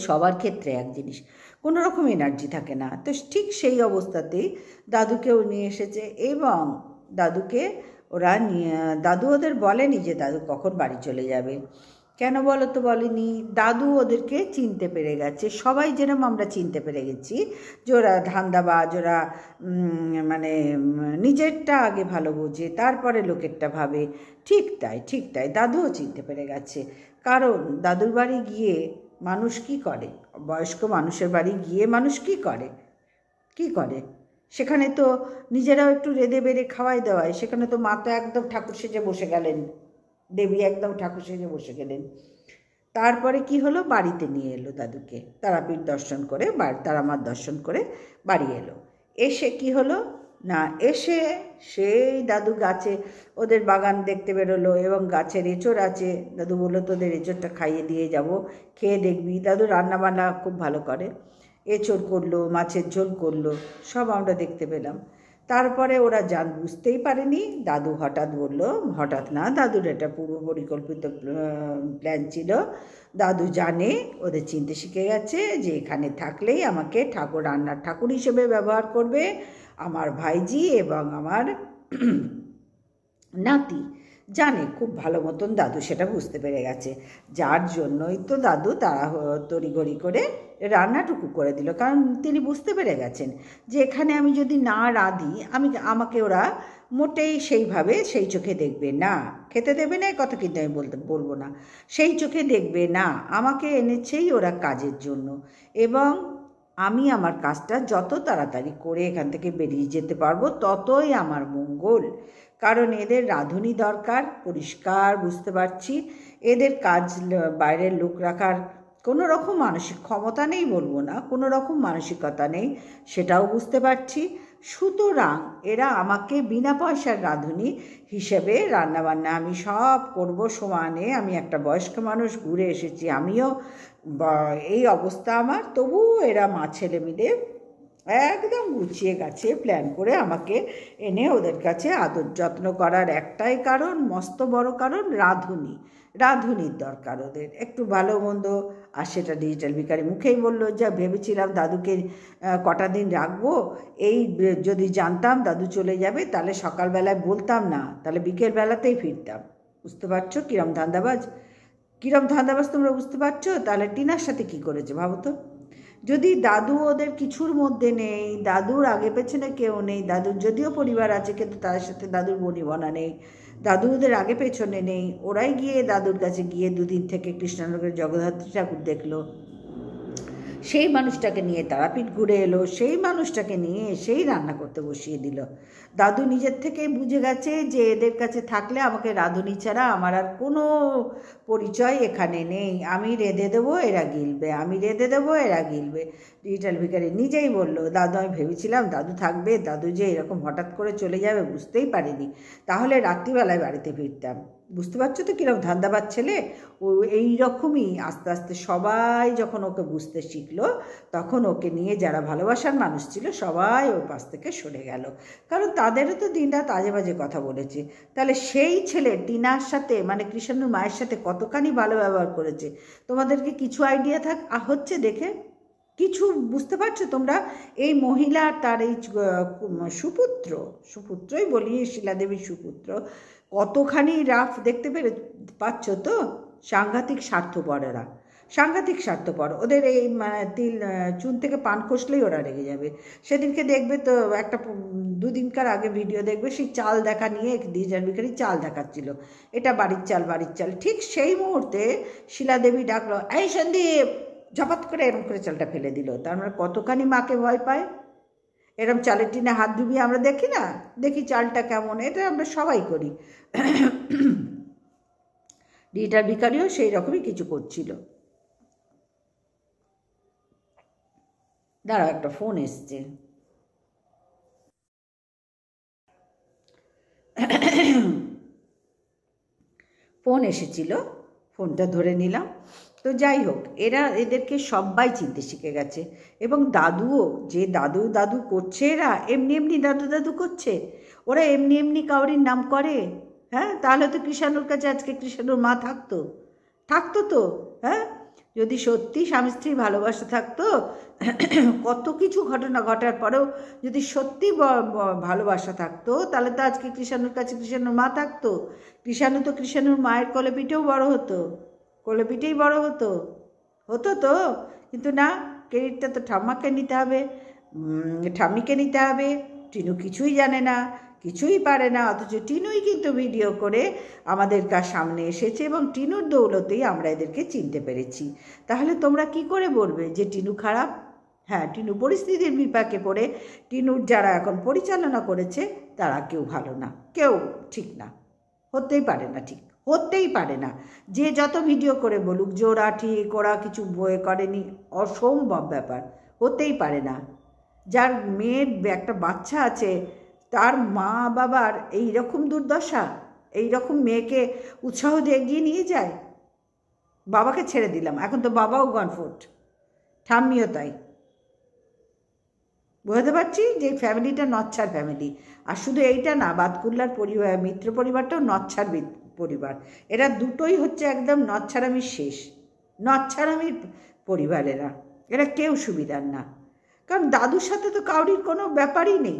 [SPEAKER 1] সবার ক্ষেত্রে এক জিনিস, কোনো রকম এনার্জি থাকে না। তো ঠিক সেই অবস্থাতেই দাদুকেও নিয়ে এসেছে। এবং দাদুকে ওরা দাদু ওদের বলেনি যে দাদু কখন বাড়ি চলে যাবে। কেন বলো তো বলেনি, দাদু ওদেরকে চিনতে পেরে গেছে, সবাই যেরকম আমরা চিনতে পেরে গেছি যে ওরা ধান্দাবাজ, ওরা মানে নিজেরটা আগে ভালো বোঝে, তারপরে লোকেরটা ভাবে। ঠিক তাই দাদুও চিনতে পেরে গেছে। কারণ দাদুর বাড়ি গিয়ে মানুষ কি করে, বয়স্ক মানুষের বাড়ি গিয়ে মানুষ কি করে, সেখানে তো নিজেরাও একটু রেঁধে বেড়ে খাওয়াই দেওয়ায়। সেখানে তো মা তো একদম ঠাকুর সেজে বসে গেলেন, দেবী একদম ঠাকুর সেজে বসে গেলেন। তারপরে কি হলো, বাড়িতে নিয়ে এলো দাদুকে, তারাপীঠ দর্শন করে, তারামার দর্শন করে বাড়ি এলো। এসে কি হলো না, এসে সেই দাদু গাছে ওদের বাগান দেখতে বেরোলো এবং গাছের এঁচড় আছে। দাদু বললো তোদের এঁচড়টা খাইয়ে দিয়ে যাব, খেয়ে দেখবি। দাদু রান্নাবান্না খুব ভালো করে, এঁচড় করলো, মাছের ঝোল করলো, সব আমরা দেখতে পেলাম। তারপরে ওরা বুঝতেই পারেনি, দাদু হঠাৎ বলল, হঠাৎ না, দাদুর এটা পূর্ব পরিকল্পিত প্ল্যান ছিল। দাদু জানে, ওদের চিনতে শিখে গেছে যে এখানে থাকলেই আমাকে রান্নার ঠাকুর হিসেবে ব্যবহার করবে আমার ভাইজি এবং আমার নাতি। জানে খুব ভালো মতন, দাদু সেটা বুঝতে পেরে গেছে। যার জন্যই তো দাদু তড়িঘড়ি করে রান্নাটুকু করে দিল। কারণ তিনি বুঝতে পেরে গেছেন যে এখানে আমি যদি না রাঁধি, আমাকে ওরা মোটেই সেইভাবে সেই চোখে দেখবে না, খেতে দেবে না, কথা কিন্তু আমি বলবো না, সেই চোখে দেখবে না। আমাকে এনেছেই ওরা কাজের জন্য, এবং আমি আমার কাজটা যত তাড়াতাড়ি করে এখান থেকে বেরিয়ে যেতে পারবো ততই আমার মঙ্গল। কারণ এদের রাঁধুনি দরকার, পরিষ্কার বুঝতে পারছি। এদের কাজ বাইরের লোক রাখার কোনো রকম মানসিক ক্ষমতা নেই, বলবো না, কোনো রকম মানসিকতা নেই, সেটাও বুঝতে পারছি। সুতরাং এরা আমাকে বিনা পয়সার রাঁধুনি হিসেবে রান্নাবান্না আমি সব করব সমানে। আমি একটা বয়স্ক মানুষ, ঘুরে এসেছি আমিও, এই অবস্থা আমার, তবুও এরা মা ছেলে মিলে একদম গুছিয়ে গাছিয়ে প্ল্যান করে আমাকে এনে ওদের কাছে আদর যত্ন করার একটাই কারণ, মস্ত বড় কারণ, রাঁধুনির দরকার ওদের একটু ভালো মন্দ। আর সেটা ডিজিটাল ভিখারি মুখেই বললো। যা ভেবেছিলাম দাদুকে কটা দিন রাখবো, এই যদি জানতাম দাদু চলে যাবে তাহলে সকালবেলায় বলতাম না, তাহলে বিকেলবেলাতেই ফিরতাম। বুঝতে পারছো কিরম ধান্দাবাজ তোমরা বুঝতে পারছো? তাহলে টিনার সাথে কি করেছে ভাবো তো। যদি দাদু ওদের কিছুর মধ্যে নেই, দাদুর আগে পেছনে কেউ নেই, দাদুর যদিও পরিবার আছে কিন্তু তার সাথে দাদুর বনিবনা নেই, দাদু ওদের আগে পেছনে নেই, ওরাই গিয়ে দাদুর কাছে গিয়ে 2 দিন থেকে কৃষ্ণনগরের জগদ্ধাত্রী ঠাকুর দেখলো। সেই মানুষটাকে নিয়ে তারাপীঠ ঘুরে এলো, সেই মানুষটাকে নিয়ে সেই রান্না করতে বসিয়ে দিল। দাদু নিজের থেকেই বুঝে গেছে যে এদের কাছে থাকলে আমাকে রাঁধুনি ছাড়া আমার আর কোনো পরিচয় এখানে নেই, আমি রেঁধে দেবো এরা গিলবে, আমি রেঁধে দেবো এরা গিলবে। ডিজিটাল ভিখারি নিজেই বলল, দাদু আমি ভেবেছিলাম দাদু থাকবে, দাদু যে এরকম হঠাৎ করে চলে যাবে বুঝতেই পারিনি, তাহলে রাত্রিবেলায় বাড়িতে ফিরতাম। বুঝতে পারছো তো কীরকম ধান্দাবাজ ছেলে ও। এই রকমই আস্তে আস্তে সবাই যখন ওকে বুঝতে শিখলো, তখন ওকে নিয়ে যারা ভালোবাসার মানুষ ছিল সবাই ওর পাশ থেকে সরে গেল, কারণ তাদেরও তো দিনরাত আজে বাজে কথা বলেছে। তাহলে সেই ছেলে টিনার সাথে মানে কৃষ্ণুর মায়ের সাথে কতখানি ভালো ব্যবহার করেছে, তোমাদেরকে কিছু আইডিয়া হচ্ছে দেখে? কিছু বুঝতে পারছো তোমরা? এই মহিলা তার এই সুপুত্রই বলি, শিলাদেবীর সুপুত্র কতখানি রাফ দেখতে পাচ্ছ তো? সাংঘাতিক স্বার্থপর এরা, সাংঘাতিক স্বার্থপর। ওদের এই তিল চুন থেকে পান খসলেই ওরা রেগে যাবে। সেদিনকে দেখবে তো একটা দুদিনকার আগে ভিডিও দেখবে, সেই চাল দেখা নিয়ে ডিজিটাল ভিখারি চাল দেখাচ্ছিল, এটা বাড়ির চাল বাড়ির চাল। ঠিক সেই মুহূর্তে শিলাদেবী ডাকলো, এই সন্দীপ, ঝপাত করে এরম করে চালটা ফেলে দিল। তার মানে কতখানি মাকে ভয় পায়। এরম চালের টিনে হাত ডুবিয়ে আমরা দেখি না, দেখি চালটা কেমন, এটা আমরা সবাই করি। ডিজিটাল ভিখারিও সেই রকমই কিছু করছিল। দাঁড়াও, একটা ফোন এসছে। ফোন এসেছিল, ফোনটা ধরে নিলাম। তো যাই হোক, এদেরকে সবাই চিনতে শিখে গেছে। এবং দাদুও যে দাদু দাদু করছে, এরা এমনি এমনি দাদু দাদু করছে, ওরা এমনি এমনি কাউরির নাম করে? হ্যাঁ, তাহলে তো কৃষাণুর কাছে আজকে কৃষাণুর মা থাকতো তো। হ্যাঁ, যদি সত্যি স্বামী স্ত্রীর ভালোবাসা থাকতো, কত কিছু ঘটনা ঘটার পরেও যদি সত্যি ভালোবাসা থাকতো, তাহলে তো আজকে কৃষাণুর কাছে কৃষাণুর মা থাকতো। কৃষাণু তো কৃষাণুর মায়ের কোলেপিঠেও বড় হতো, কোলেপিঠেই বড় হতো তো। কিন্তু না, ক্রেডিটটা তো ঠাম্মাকে নিতে হবে, ঠাম্মিকে নিতে হবে। টিনু কিছুই জানে না, কিছুই পারে না, অথচ টিনুই কিন্তু ভিডিও করে আমাদের সামনে এসেছে এবং টিনুর দৌলতেই আমরা এদেরকে চিনতে পেরেছি। তাহলে তোমরা কি করে বলবে যে টিনু খারাপ? হ্যাঁ, টিনু পরিস্থিতির বিপাকে পড়ে টিনুর যারা এখন পরিচালনা করেছে তারা কেউ ভালো না, কেউ ঠিক না, হতেই পারে না, ঠিক হতেই পারে না। যে যত ভিডিও করে বলুক যে ওরা ঠিক, ওরা কিছু বয়ে করেনি, অসম্ভব ব্যাপার, হতেই পারে না। যার মেয়ের একটা বাচ্চা আছে, তার মা বাবার এই রকম দুর্দশা, এই রকম মেয়েকে উৎসাহ দিয়ে এগিয়ে নিয়ে যায়। বাবাকে ছেড়ে দিলাম, এখন তো বাবাও গনফুট, ঠাম্মিও তাই। বুঝতে পারছি যে ফ্যামিলিটা নচ্ছার ফ্যামিলি। আর শুধু এইটা না, বাতকুল্লার পরিবার, মিত্র পরিবারটাও নচ্ছার পরিবার। এরা দুটোই হচ্ছে একদম নচ্ছারামির শেষ, নচ্ছারামির পরিবার এরা কেউ সুবিধার না। কারণ দাদুর সাথে তো কাউরির কোনো ব্যাপারই নেই।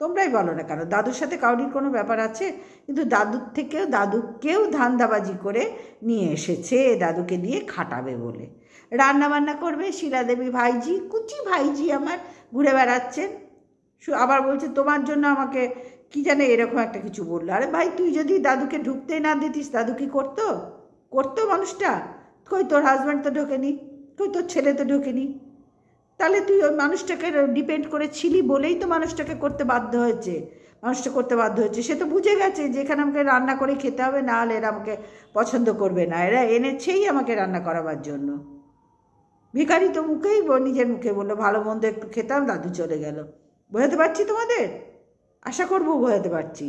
[SPEAKER 1] তোমরাই বলো না কেন, দাদুর সাথে কাউরির কোনো ব্যাপার আছে? কিন্তু দাদুকেও ধান্দাবাজি করে নিয়ে এসেছে দাদুকে দিয়ে খাটাবে বলে। রান্নাবান্না করবে শিলাদেবী ভাইজি, কুচি ভাইজি আমার ঘুরে বেড়াচ্ছেন, আবার বলছে তোমার জন্য আমাকে কি জানে এরকম একটা কিছু বললো। আরে ভাই, তুই যদি দাদুকে ঢুকতে না দিতিস, দাদু কি করতো মানুষটা? কই তোর হাজব্যান্ড তো ঢোকেনি, কই তোর ছেলে তো ঢোকেনি, তাহলে তুই ওই মানুষটাকে ডিপেন্ড করেছিলি বলেই তো মানুষটা করতে বাধ্য হয়েছে। সে তো বুঝে গেছে যে এখানে আমাকে রান্না করে খেতে হবে, না হলে এরা আমাকে পছন্দ করবে না। এরা এনেছেই আমাকে রান্না করাবার জন্য। ভিখারি তো নিজের মুখে বললো ভালো মন্দ একটু খেতাম, দাদু চলে গেল। বোঝাতে পারছি তোমাদের? আশা করবো বোঝাতে পারছি।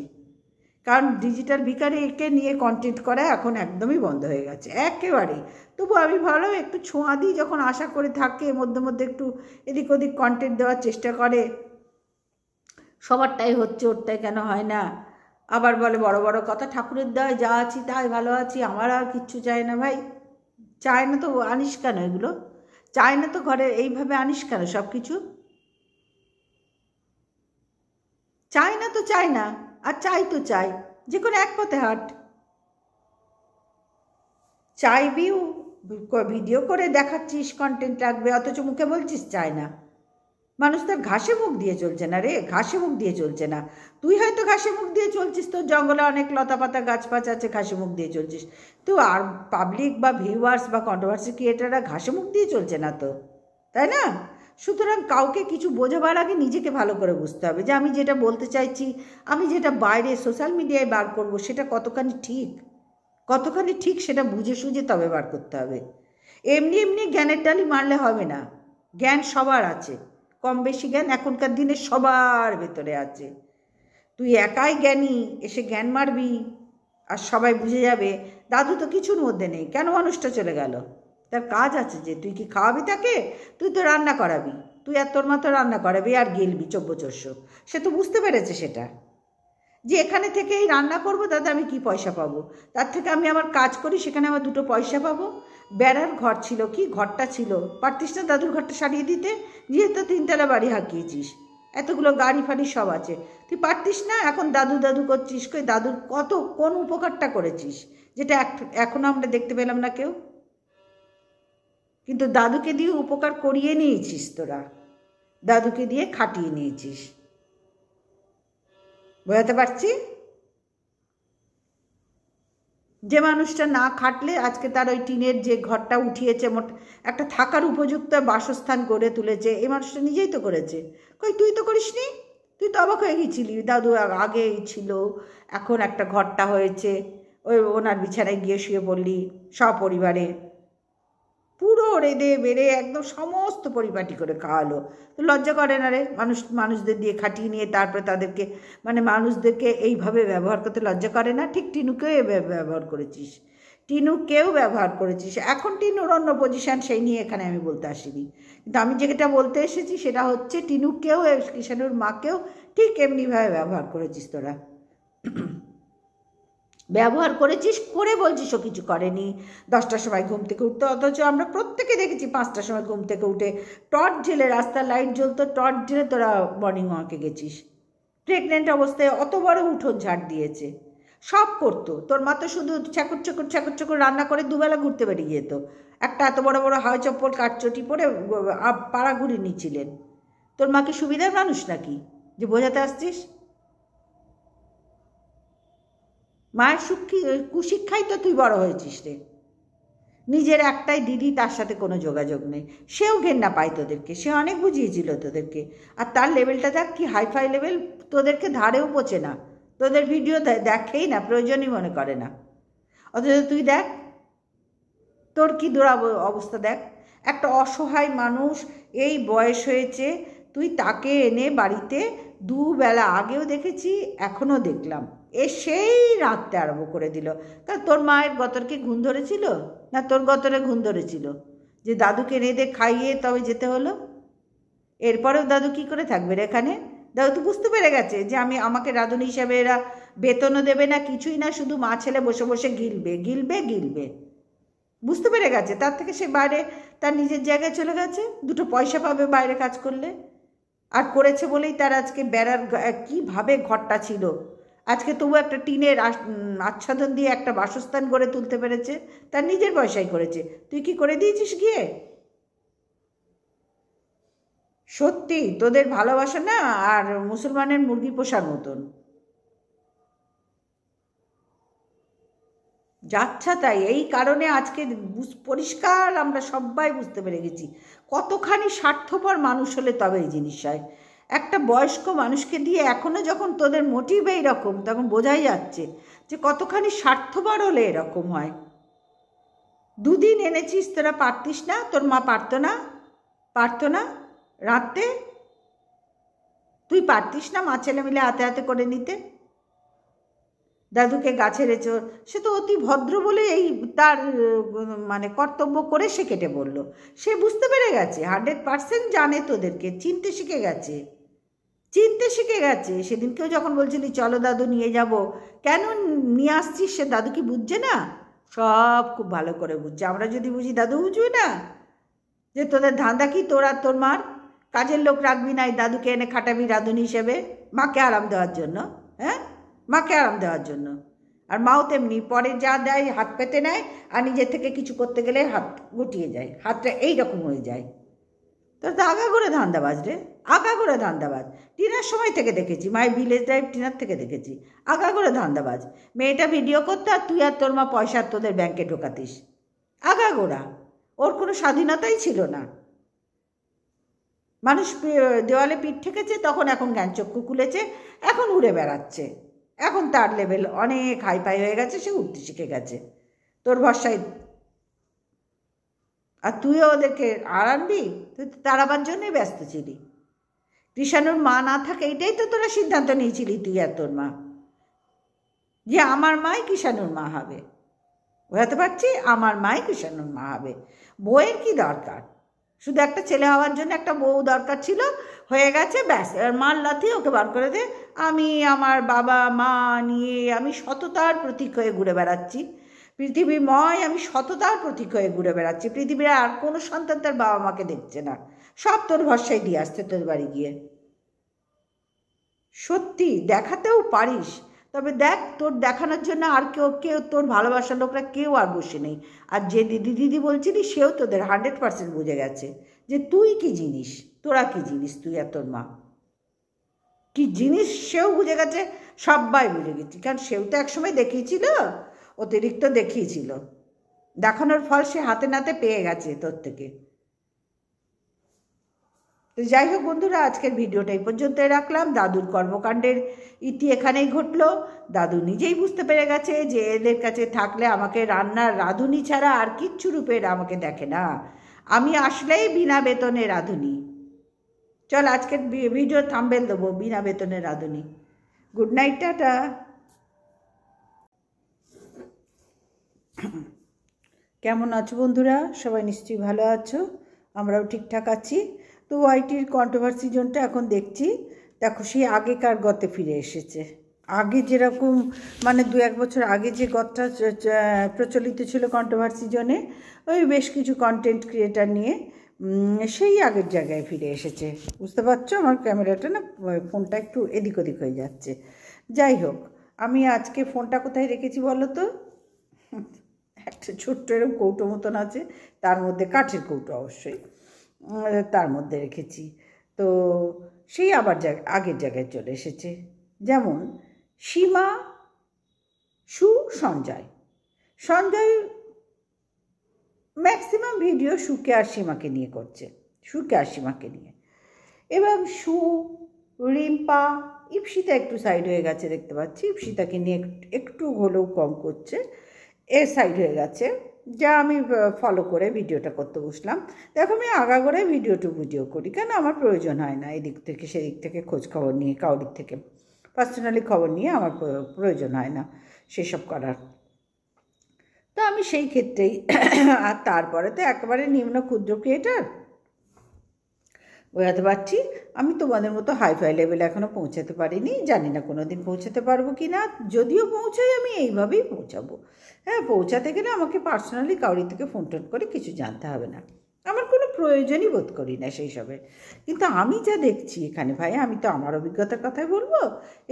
[SPEAKER 1] কারণ ডিজিটাল ভিখারিকে নিয়ে কন্টেন্ট করা এখন একদমই বন্ধ হয়ে গেছে, একেবারেই। তবু আমি ভাবলাম একটু ছোঁয়া দিই, যখন আশা করে থাকে মধ্যে মধ্যে একটু এদিক ওদিক কন্টেন্ট দেওয়ার চেষ্টা করে। সবারটাই হচ্ছে, ওরটাই কেন হয় না? আবার বলে বড় বড় কথা, ঠাকুরের দয় যা আছি তাই ভালো আছি, আমার আর কিচ্ছু চাই না। ভাই, চায় না তো আনিস কেন? এগুলো চায় না তো ঘরে এইভাবে আনিস কেন? সব কিছু চায় না তো চায় না, আর চাই তো চাই, যে কোনো এক পথে হাট। চাইবিও, ভিডিও করে দেখাচ্ছিস কন্টেন্ট লাগবে, অথচ মুখে বলছিস চায় না। মানুষ তার ঘাসে মুখ দিয়ে চলছে না রে, ঘাসে মুখ দিয়ে চলছে না। তুই হয়তো ঘাসে মুখ দিয়ে চলছিস, তোর জঙ্গলে অনেক লতা পাতা গাছপাছ আছে, ঘাসে মুখ দিয়ে চলছিস। তো আর পাবলিক বা ভিউয়ার্স বা কন্ট্রোভার্সি ক্রিয়েটাররা ঘাসে মুখ দিয়ে চলছে না তো। তাই না? সুতরাং কাউকে কিছু বোঝাবার আগে নিজেকে ভালো করে বুঝতে হবে যে আমি যেটা বলতে চাইছি, আমি যেটা বাইরে সোশ্যাল মিডিয়ায় বার করব সেটা কতখানি ঠিক সেটা বুঝে সুঝে তবে বার করতে হবে। এমনি এমনি জ্ঞানের টালি মারলে হবে না। জ্ঞান সবার আছে, কম বেশি জ্ঞান এখনকার দিনে সবার ভেতরে আছে। তুই একাই জ্ঞানী এসে জ্ঞান মারবি আর সবাই বুঝে যাবে, দাদু তো কিছুর মধ্যে নেই, কেন মানুষটা চলে গেল? তার কাজ আছে, যে তুই কি খাওয়াবি তাকে? তুই তো রান্না করাবি, তুই আর তোর মা তো রান্না করাবি আর গেলবি চব্বচস্য। সে তো বুঝতে পেরেছে সেটা, যে এখানে থেকে এই রান্না করবো তাতে আমি কি পয়সা পাবো, তার থেকে আমি আমার কাজ করি সেখানে আমার দুটো পয়সা পাবো। বেড়ার ঘর ছিল, কি ঘরটা ছিল, পারতিস না দাদুর ঘরটা সারিয়ে দিতে? যেহেতু 3তলা বাড়ি হাঁকিয়েছিস, এতগুলো গাড়ি ফাড়ি সব আছে, তুই পারতিস না? এখন দাদু দাদু করছিস, কই দাদুর কোন উপকারটা করেছিস যেটা এখনো আমরা দেখতে পেলাম না কেউ? কিন্তু দাদুকে দিয়ে উপকার করিয়ে নিয়েছিস তোরা, দাদুকে দিয়ে খাটিয়ে নিয়েছিস। বোঝাতে পারছি? যে মানুষটা না খাটলে আজকে তার ওই টিনের যে ঘরটা উঠিয়েছে, একটা থাকার উপযুক্ত বাসস্থান গড়ে তুলেছে, এই মানুষটা নিজেই তো করেছে। কই তুই তো করিসনি? তুই তো অবাক হয়ে গেছিলি, দাদু আগেই ছিল, এখন একটা ঘরটা হয়েছে, ওই ওনার বিছানায় গিয়ে শুয়ে পড়লি সপরিবারে, পুরো রেঁধে বেড়ে একদম সমস্ত পরিপাটি করে খাওয়ালো। তো লজ্জা করে না রে? মানুষদের দিয়ে খাটিয়ে নিয়ে তারপরে তাদেরকে মানুষদেরকে এইভাবে ব্যবহার করতে লজ্জা করে না? ঠিক টিনুকেও ব্যবহার করেছিস, টিনুকেও ব্যবহার করেছিস। এখন টিনুর অন্য পজিশান, সেই নিয়ে এখানে আমি বলতে আসিনি, কিন্তু আমি যেটা বলতে এসেছি সেটা হচ্ছে টিনুকেও, কিষাণুর মাকেও ঠিক এমনিভাবে ব্যবহার করেছিস তোরা। ব্যবহার করেছিস করে বলছিস ও কিছু করেনি, 10টার সময় ঘুম থেকে উঠতে, অথচ আমরা প্রত্যেকে দেখেছি 5টার সময় ঘুম থেকে উঠে টর্চ জ্বেলে, রাস্তার লাইট জ্বলতো, টর্চ জ্বেলে তোরা মর্নিং ওয়াকে গেছিস। প্রেগনেন্ট অবস্থায় অত বড় উঠোন ঝাড় দিয়েছে, সব করতো। তোর মা তো শুধু ছ্যাকুর রান্না করে দুবেলা ঘুরতে বেরিয়ে যেত, একটা এত বড় বড় হাওয়াই চপ্পল কাঠচটি পরে পাড়া ঘুরে নিচ্ছিলেন। তোর মা কি সুবিধার মানুষ নাকি যে বোঝাতে আসছিস? মায়ের কুশিক্ষাই তো তুই বড় হয়েছিস রে। নিজের একটাই দিদি, তার সাথে কোনো যোগাযোগ নেই, সেও ঘেন্না পায় তোদেরকে, সে অনেক বুঝিয়েছিল তোদেরকে, আর তার লেভেলটা দেখ কি হাইফাই লেভেল, তোদেরকে ধারেও পচে না, তোদের ভিডিও দেখেই না, প্রয়োজনই মনে করে না। অথচ তুই দেখ তোর কি অবস্থা দেখ, একটা অসহায় মানুষ, এই বয়স হয়েছে, তুই তাকে এনে বাড়িতে দুবেলা, আগেও দেখেছি এখনও দেখলাম, সেই রাততে আরম্ভ করে দিল। তা তোর মায়ের গতর কি ঘুম ধরেছিল? না তোর গতরে ঘুম ধরেছিল যে দাদুকে এনে দে খাইয়ে তবে যেতে হলো? এরপরেও দাদু কি করে থাকবে রে এখানে? দাদু তো বুঝতে পেরে গেছে যে আমাকে রাঁধুনি হিসাবে এরা বেতনও দেবে না, কিছুই না, শুধু মা ছেলে বসে বসে গিলবে। বুঝতে পেরে গেছে, তার থেকে সে বাইরে তার নিজের জায়গায় চলে গেছে, দুটো পয়সা পাবে বাইরে কাজ করলে। আর করেছে বলেই তার আজকে বেড়ার কীভাবে ঘরটা ছিল, আজকে তবু একটা টিনের আচ্ছাদন দিয়ে একটা বাসস্থান গড়ে তুলতে পেরেছে, তার নিজের পয়সায় করেছে। তুই কি করে দিয়েছিস গিয়ে? সত্যি তোদের ভালোবাসা না আর মুসলমানের মুরগি পোষার মতন, যাচ্ছা তাই। এই কারণে আজকে পরিষ্কার আমরা সবাই বুঝতে পেরে গেছি কতখানি স্বার্থপর মানুষ হলে তবে এই জিনিস হয়। একটা বয়স্ক মানুষকে দিয়ে এখনও যখন তোদের মোটিভ এইরকম, তখন বোঝাই যাচ্ছে যে কতখানি স্বার্থপর হলে এরকম হয়। দুদিন এনেছিস, তোরা পারতিস না? তোর মা পারতো না রাঁধতে? তুই পারতিস না মা ছেলে মিলে হাতে হাতে করে নিতে? দাদুকে গাছে রেচো, সে তো অতি ভদ্র বলে এই তার কর্তব্য করে সে কেটে বলল। সে বুঝতে পেরে গেছে, 100% জানে, তোদেরকে চিনতে শিখে গেছে। সেদিনকেও যখন বলছিলি চলো দাদু নিয়ে যাব, কেন নিয়ে আসছিস, সে দাদু কি বুঝছে না? সব খুব ভালো করে বুঝছে। আমরা যদি বুঝি দাদু বুঝবে না? যে তোদের ধান্দা কি, তোর আর তোর মার কাজের লোক রাখবি না, এই দাদুকে এনে খাটাবি রাঁধুনি হিসেবে, মাকে আরাম দেওয়ার জন্য। হ্যাঁ, মাকে আরাম দেওয়ার জন্য। আর মাও তেমনি, পরে যা দেয় হাত পেতে নেয়, আর নিজের থেকে কিছু করতে গেলে হাত গুটিয়ে যায়, হাতটা এইরকম হয়ে যায়। তোর তো আগাগোড়া ধান্দাবাজ রে, আগাগোড়া ধান্দাবাজ। টিনার সময় থেকে দেখেছি, মাই ভিলেজ লাইফ টিনার থেকে দেখেছি, আগাগোড়া ধান্দাবাজ। মেয়েটা ভিডিও করতে আর তুই আর তোর মা পয়সা তোদের ব্যাংকে ঢোকাতিস, আগাগোড়া। ওর কোনো স্বাধীনতাই ছিল না। মানুষ দেওয়ালে পিঠ ঠেকেছে, তখন এখন জ্ঞানচক্ষু খুলেছে, এখন উড়ে বেড়াচ্ছে। এখন তার লেভেল অনেক হাইফাই হয়ে গেছে, সে উঠতে শিখে গেছে তোর ভরসায়। আর তুইও ওদেরকে আনবি? তুই তাড়াবার জন্যই ব্যস্ত ছিলি। কৃষাণুর মা না থাকে, এইটাই তো তোরা সিদ্ধান্ত নিয়েছিলি তুই আর তোর মা, যে আমার মাই কৃষাণুর মা হবে। বোঝাতে পারছি? আমার মাই কৃষাণুর মা হবে। বউয়ের কি দরকার? শুধু একটা ছেলে হওয়ার জন্য একটা বউ দরকার ছিল, হয়ে গেছে, ব্যাস। এবার মার লাথি ওকে বার করে দে। আমি আমার বাবা মা নিয়ে আমি সততার প্রতীক হয়ে ঘুরে বেড়াচ্ছি পৃথিবীময়, আমি সততার প্রতীক হয়ে ঘুরে বেড়াচ্ছি। পৃথিবীর আর কোনো সন্তান তার বাবা মাকে দেখছে না, সব তোর ভরসায় দিয়ে আসছে তোর বাড়ি গিয়ে। সত্যি দেখাতেও পারিস, তবে দেখ, তোর দেখানোর জন্য আর কেউ তোর ভালোবাসার লোকরা কেউ আর বসে নেই। আর যে দিদি দিদি বলছিলি, সেও তোদের 100% বুঝে গেছে যে তুই কি জিনিস, তোরা কি জিনিস, তুই আর তোর মা কি জিনিস, সেও বুঝে গেছে, সবাই বুঝে গেছি। কারণ সেও তো একসময় দেখিয়েছিল, অতিরিক্ত দেখিয়েছিল, দেখানোর ফল সে হাতে নাতে পেয়ে গেছে তোর থেকে। তো যাই হোক বন্ধুরা, আজকের ভিডিওটা এই পর্যন্তই রাখলাম। দাদুর কর্মকাণ্ডের ইতি এখানেই ঘটলো। দাদু নিজেই বুঝতে পেরে গেছে যে এদের কাছে থাকলে আমাকে রান্নার রাঁধুনি ছাড়া আর কিচ্ছু রূপে আমাকে দেখে না, আমি আসলেই বিনা বেতনে রাঁধুনি। চল আজকের ভিডিও থাম্বনেল দেবো, বিনা বেতনে রাঁধুনি। Good night, tata. কেমন আছো বন্ধুরা? সবাই নিশ্চয়ই ভালো আছো, আমরাও ঠিকঠাক আছি। তো ওয়াইটির কন্ট্রোভার্সি জোনটা এখন দেখছি, দেখো সেই আগেকার গতে ফিরে এসেছে। আগে যেরকম মানে 2-1 বছর আগে যে গতটা প্রচলিত ছিল কন্ট্রোভার্সি জোনে, ওই বেশ কিছু কন্টেন্ট ক্রিয়েটার নিয়ে সেই আগের জায়গায় ফিরে এসেছে। বুঝতে পারছো? আমার ক্যামেরাটা না, ফোনটা একটু এদিক ওদিক হয়ে যাচ্ছে। যাই হোক, আমি আজকে ফোনটা কোথায় রেখেছি বলো তো? একটা ছোট্ট এরকম কৌটো মতন আছে, তার মধ্যে কাঠের কৌটো অবশ্যই, তার মধ্যে রেখেছি। তো সেই আবার আগের জায়গায় চলে এসেছে। যেমন সীমা, সঞ্জয় ম্যাক্সিমাম ভিডিও সুকে আর সীমাকে নিয়ে করছে, সুকে আর সীমাকে নিয়ে। এবং রিম্পা, ইপসিতা একটু সাইড হয়ে গেছে দেখতে পাচ্ছি, ইপসিতাকে নিয়ে একটু হলেও কম করছে, সাইড হয়ে গেছে, যা আমি ফলো করে ভিডিওটা করতে বসলাম। দেখো, আমি আগাগোড়ে ভিডিও করি, কেন আমার প্রয়োজন হয় না এদিক থেকে সেদিক থেকে খোঁজ খবর নিয়ে, কাউরির থেকে পার্সোনালি খবর নিয়ে আমার প্রয়োজন হয় না সেসব করার। তো আমি সেই ক্ষেত্রেই আর তারপরে তো একেবারে নিম্ন ক্ষুদ্র ক্রিয়েটার, বোঝাতে পারছি। আমি তোমাদের মতো হাইফাই লেভেলে এখনও পৌঁছাতে পারিনি, জানি না কোনো দিন পৌঁছাতে পারবো কি না। যদিও পৌঁছাই, আমি এইভাবেই পৌঁছাবো। হ্যাঁ, পৌঁছাতে গেলে আমাকে পার্সোনালি কাউরি থেকে ফোন টোন করে কিছু জানতে হবে না, আমার কোনো প্রয়োজনই বোধ করি না সেই সবের। কিন্তু আমি যা দেখছি এখানে ভাই, আমি তো আমার অভিজ্ঞতার কথাই বলবো,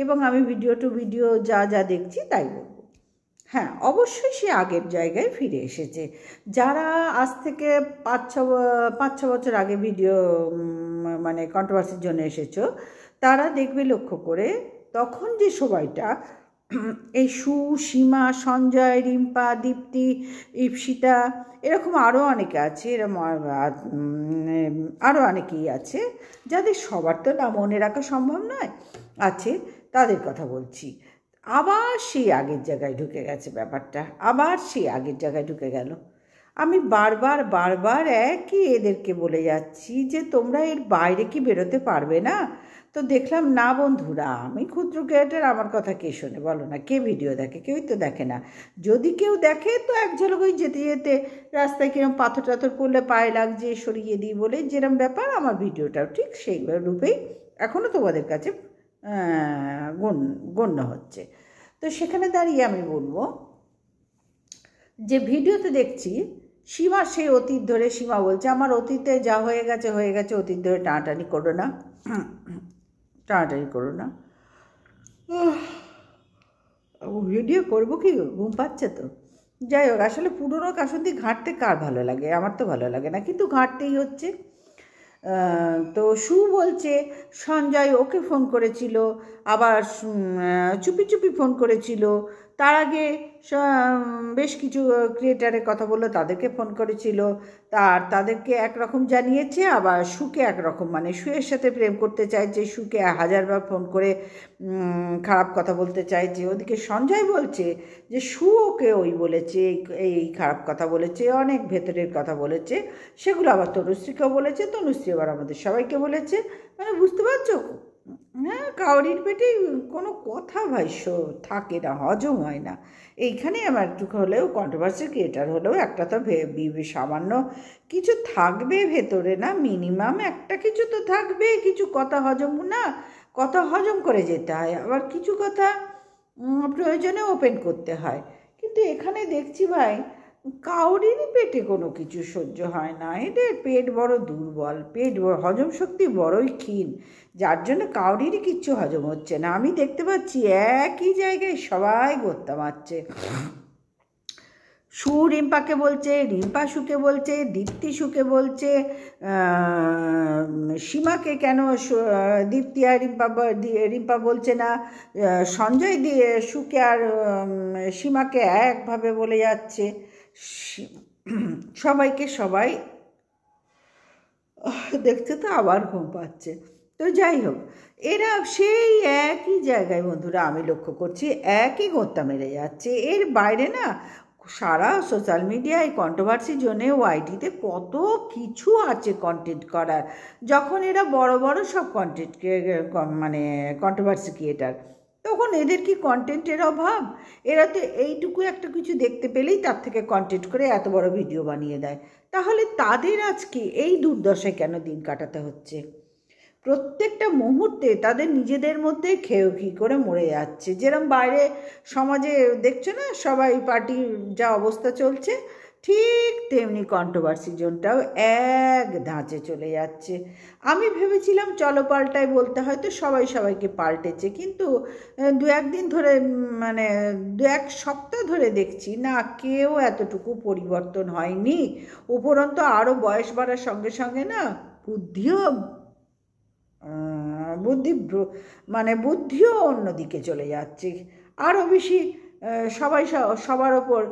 [SPEAKER 1] এবং আমি ভিডিও যা দেখছি তাই বলবো। হ্যাঁ, অবশ্যই সে আগের জায়গায় ফিরে এসেছে। যারা আজ থেকে 5-6 বছর আগে ভিডিও মানে কন্ট্রোভার্সির জন্য এসেছো, তারা দেখবে লক্ষ্য করে, তখন যে সবাইটা এই সীমা, সঞ্জয়, রিম্পা, দীপ্তি, ইপসিতা, এরকম আরও অনেকে আছে, এরকম আরও অনেকেই আছে, যাদের সবার তো না মনে রাখা সম্ভব নয়, আছে, তাদের কথা বলছি। আবার সেই আগের জায়গায় ঢুকে গেছে ব্যাপারটা, আবার সেই আগের জায়গায় ঢুকে গেল। আমি বারবার একই এদেরকে বলে যাচ্ছি যে তোমরা এর বাইরে কি বেরোতে পারবে না? তো দেখলাম না বন্ধুরা, আমি ক্ষুদ্র ক্রিয়েটার, আমার কথা কে শোনে বলো না? কে ভিডিও দেখে? কেউই তো দেখে না। যদি কেউ দেখে তো এক ঝলক ওই যেতে যেতে রাস্তায় কিরম পাথর টাথর পড়লে পায়ে লাগছে সরিয়ে দিই বলে যেরম ব্যাপার, আমার ভিডিওটাও ঠিক সেই রূপেই এখনও তোমাদের কাছে গণ্য হচ্ছে। তো সেখানে দাঁড়িয়ে আমি বলবো যে ভিডিওতে দেখছি সীমা সেই অতীত ধরে, সীমা বলছে আমার অতীতে যা হয়ে গেছে, অতীত ধরে টানাটানি করো না। ভিডিও করবো কি, ঘুম পাচ্ছে তো। যাই হোক, আসলে পুরনো কাসন্দি ঘাঁটতে কার ভালো লাগে? আমার তো ভালো লাগে না, কিন্তু ঘাঁটতেই হচ্ছে। তো বলছে সঞ্জয় ওকে ফোন করেছিল, আবার চুপি ফোন করেছিল, তার আগে বেশ কিছু ক্রিয়েটারের কথা বললো, তাদেরকে ফোন করেছিল, তাদেরকে একরকম জানিয়েছে, আবার সুকে একরকম, মানে সুয়ের সাথে প্রেম করতে চাইছে, সুকে 1000বার ফোন করে খারাপ কথা বলতে চাইছে। ওদিকে সঞ্জয় বলছে যে সু ওকে ওই বলেছে, এই খারাপ কথা বলেছে, অনেক ভেতরের কথা বলেছে, সেগুলো আবার তনুশ্রীকেও বলেছে, তনুশ্রী আবার আমাদের সবাইকে বলেছে। মানে বুঝতে পারছো, হ্যাঁ, কাউরির পেটে কোনো কথা ভাষ্য থাকে না, হজম হয় না। এইখানে আমার একটু হলেও কন্ট্রোভার্সি ক্রিয়েটার হলেও একটা তো সামান্য কিছু থাকবে ভেতরে, না মিনিমাম একটা কিছু তো থাকবে, কিছু কথা হজম না, কথা হজম করে যেতে হয়, আবার কিছু কথা প্রয়োজনে ওপেন করতে হয়। কিন্তু এখানে দেখছি ভাই কাউরিরই পেটে কোনো কিছু সহ্য হয় না, এদের পেট বড় দুর্বল, হজম শক্তি বড়ই ক্ষীণ, যার জন্য কাউরিরই কিচ্ছু হজম হচ্ছে না। আমি দেখতে পাচ্ছি একই জায়গায় সবাই গোত্তা মারছে, সু রিম্পাকে বলছে, রিম্পা সুকে বলছে, দীপ্তি সুকে বলছে, সীমাকে কেন দীপ্তি আর রিম্পা বলছে না, সঞ্জয় দিয়ে সুকে আর সীমাকে একভাবে বলে যাচ্ছে, সবাইকে সবাই দেখতে তো আবার ঘুম পাচ্ছে। তো যাই হোক, এরা সেই একই জায়গায় বন্ধুরা আমি লক্ষ্য করছি একই গোত্তা মেরে যাচ্ছে। এর বাইরে না সারা সোশ্যাল মিডিয়ায় কন্ট্রোভার্সি জন্যে ওয়াইটিতে কত কিছু আছে কন্টেন্ট করার, যখন এরা বড় বড় সব কন্টেন্ট মানে কন্ট্রোভার্সি ক্রিয়েটার, তখন এদের কি কন্টেন্টের অভাব? এরা তো এইটুকু একটা কিছু দেখতে পেলেই তার থেকে কন্টেন্ট করে এত বড় ভিডিও বানিয়ে দেয়। তাহলে তাদের আজকে এই দুর্দশায় কেন দিন কাটাতে হচ্ছে? প্রত্যেকটা মুহূর্তে তাদের নিজেদের মধ্যে খেয়ে করে মরে যাচ্ছে। যেরকম বাইরে সমাজে দেখছো না সবাই পার্টির যা অবস্থা চলছে, ঠিক তেমনি কন্ট্রোভার্সি জোনটাও এক ধাঁচে চলে যাচ্ছে। আমি ভেবেছিলাম চলো পাল্টাই বলতে, হয়তো সবাই সবাইকে পাল্টেছে, কিন্তু দু একদিন ধরে মানে 2-1 সপ্তাহ ধরে দেখছি না কেউ এতটুকু পরিবর্তন হয়নি। উপরন্তু আরও বয়স বাড়ার সঙ্গে সঙ্গে না বুদ্ধিও বুদ্ধিও অন্যদিকে চলে যাচ্ছে, আরও বেশি সবাই সবার ওপর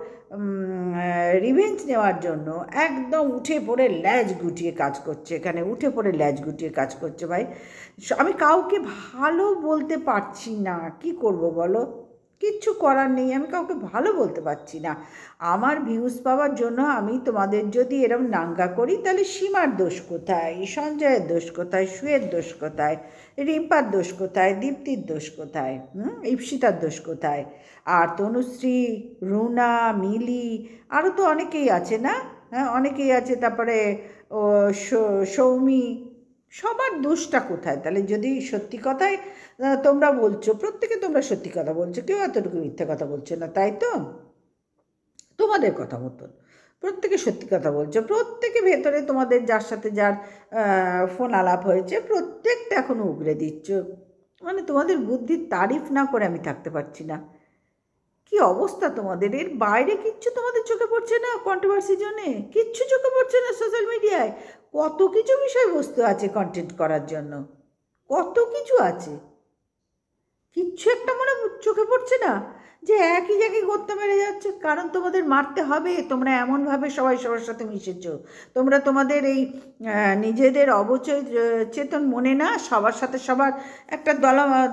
[SPEAKER 1] রিভেঞ্জ নেওয়ার জন্য একদম উঠে পড়ে ল্যাজ গুটিয়ে কাজ করছে। এখানে উঠে পড়ে ল্যাজ গুটিয়ে কাজ করছে ভাই। আমি কাউকে ভালো বলতে পারছি না, কি করব বলো, কিচ্ছু করার নেই, আমি কাউকে ভালো বলতে পারছি না। আমার ভিউজ পাওয়ার জন্য আমি তোমাদের যদি এরম নাঙ্গা করি, তাহলে সীমার দোষ কোথায়, সঞ্জয়ের দোষ কোথায়, সুয়ের দোষ কোথায়, রিম্পার দোষ কোথায়, দীপ্তির দোষ কোথায়, ঈপ্সিতার দোষ কোথায়, আর তনুশ্রী, রুনা, মিলি, আরও তো অনেকেই আছে না, হ্যাঁ অনেকেই আছে, তারপরে ও সৌমি, সবার দোষটা কোথায়? তাহলে যদি সত্যি কথাই তোমরা বলছো, প্রত্যেকে তোমরা সত্যি কথা বলছো, কেউ এতটুকু মিথ্যে কথা বলছো না, তাই তো? তোমাদের কথা মতন প্রত্যেকে সত্যি কথা বলছো, প্রত্যেকে ভেতরে তোমাদের যার সাথে যার ফোন আলাপ হয়েছে প্রত্যেকটা এখনো উগড়ে দিচ্ছ। মানে তোমাদের বুদ্ধির তারিফ না করে আমি থাকতে পারছি না। কি অবস্থা তোমাদের, এর বাইরে কিচ্ছু তোমাদের চোখে পড়ছে না কন্ট্রোভার্সির জন্যে, কিচ্ছু চোখে পড়ছে না। সোশ্যাল মিডিয়ায় কত কিছু বিষয়বস্তু আছে কন্টেন্ট করার জন্য, কত কিছু আছে, কিচ্ছু একটা মনে চোখে পড়ছে না যে একই জায়গায় গড়তে মেরে যাচ্ছে। কারণ তোমাদের মারতে হবে, তোমরা এমনভাবে সবাই সবার সাথে মিশেছো, তোমরা তোমাদের এই নিজেদের অবচয় চেতন মনে না সবার সাথে সবার একটা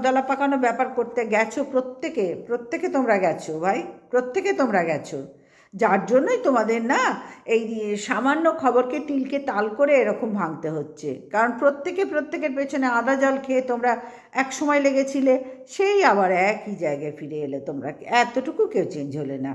[SPEAKER 1] দলা পাকানো ব্যাপার করতে গেছো, প্রত্যেকে তোমরা গেছো ভাই, প্রত্যেকে তোমরা গেছো, যার জন্যই তোমাদের না এই সামান্য খবরকে তিলকে তাল করে এরকম ভাঙতে হচ্ছে। কারণ প্রত্যেকের পেছনে আদা জল খেয়ে তোমরা এক সময় লেগেছিলে, সেই আবার একই জায়গায় ফিরে এলে তোমরা, এতটুকু কেউ চেঞ্জ হলে না।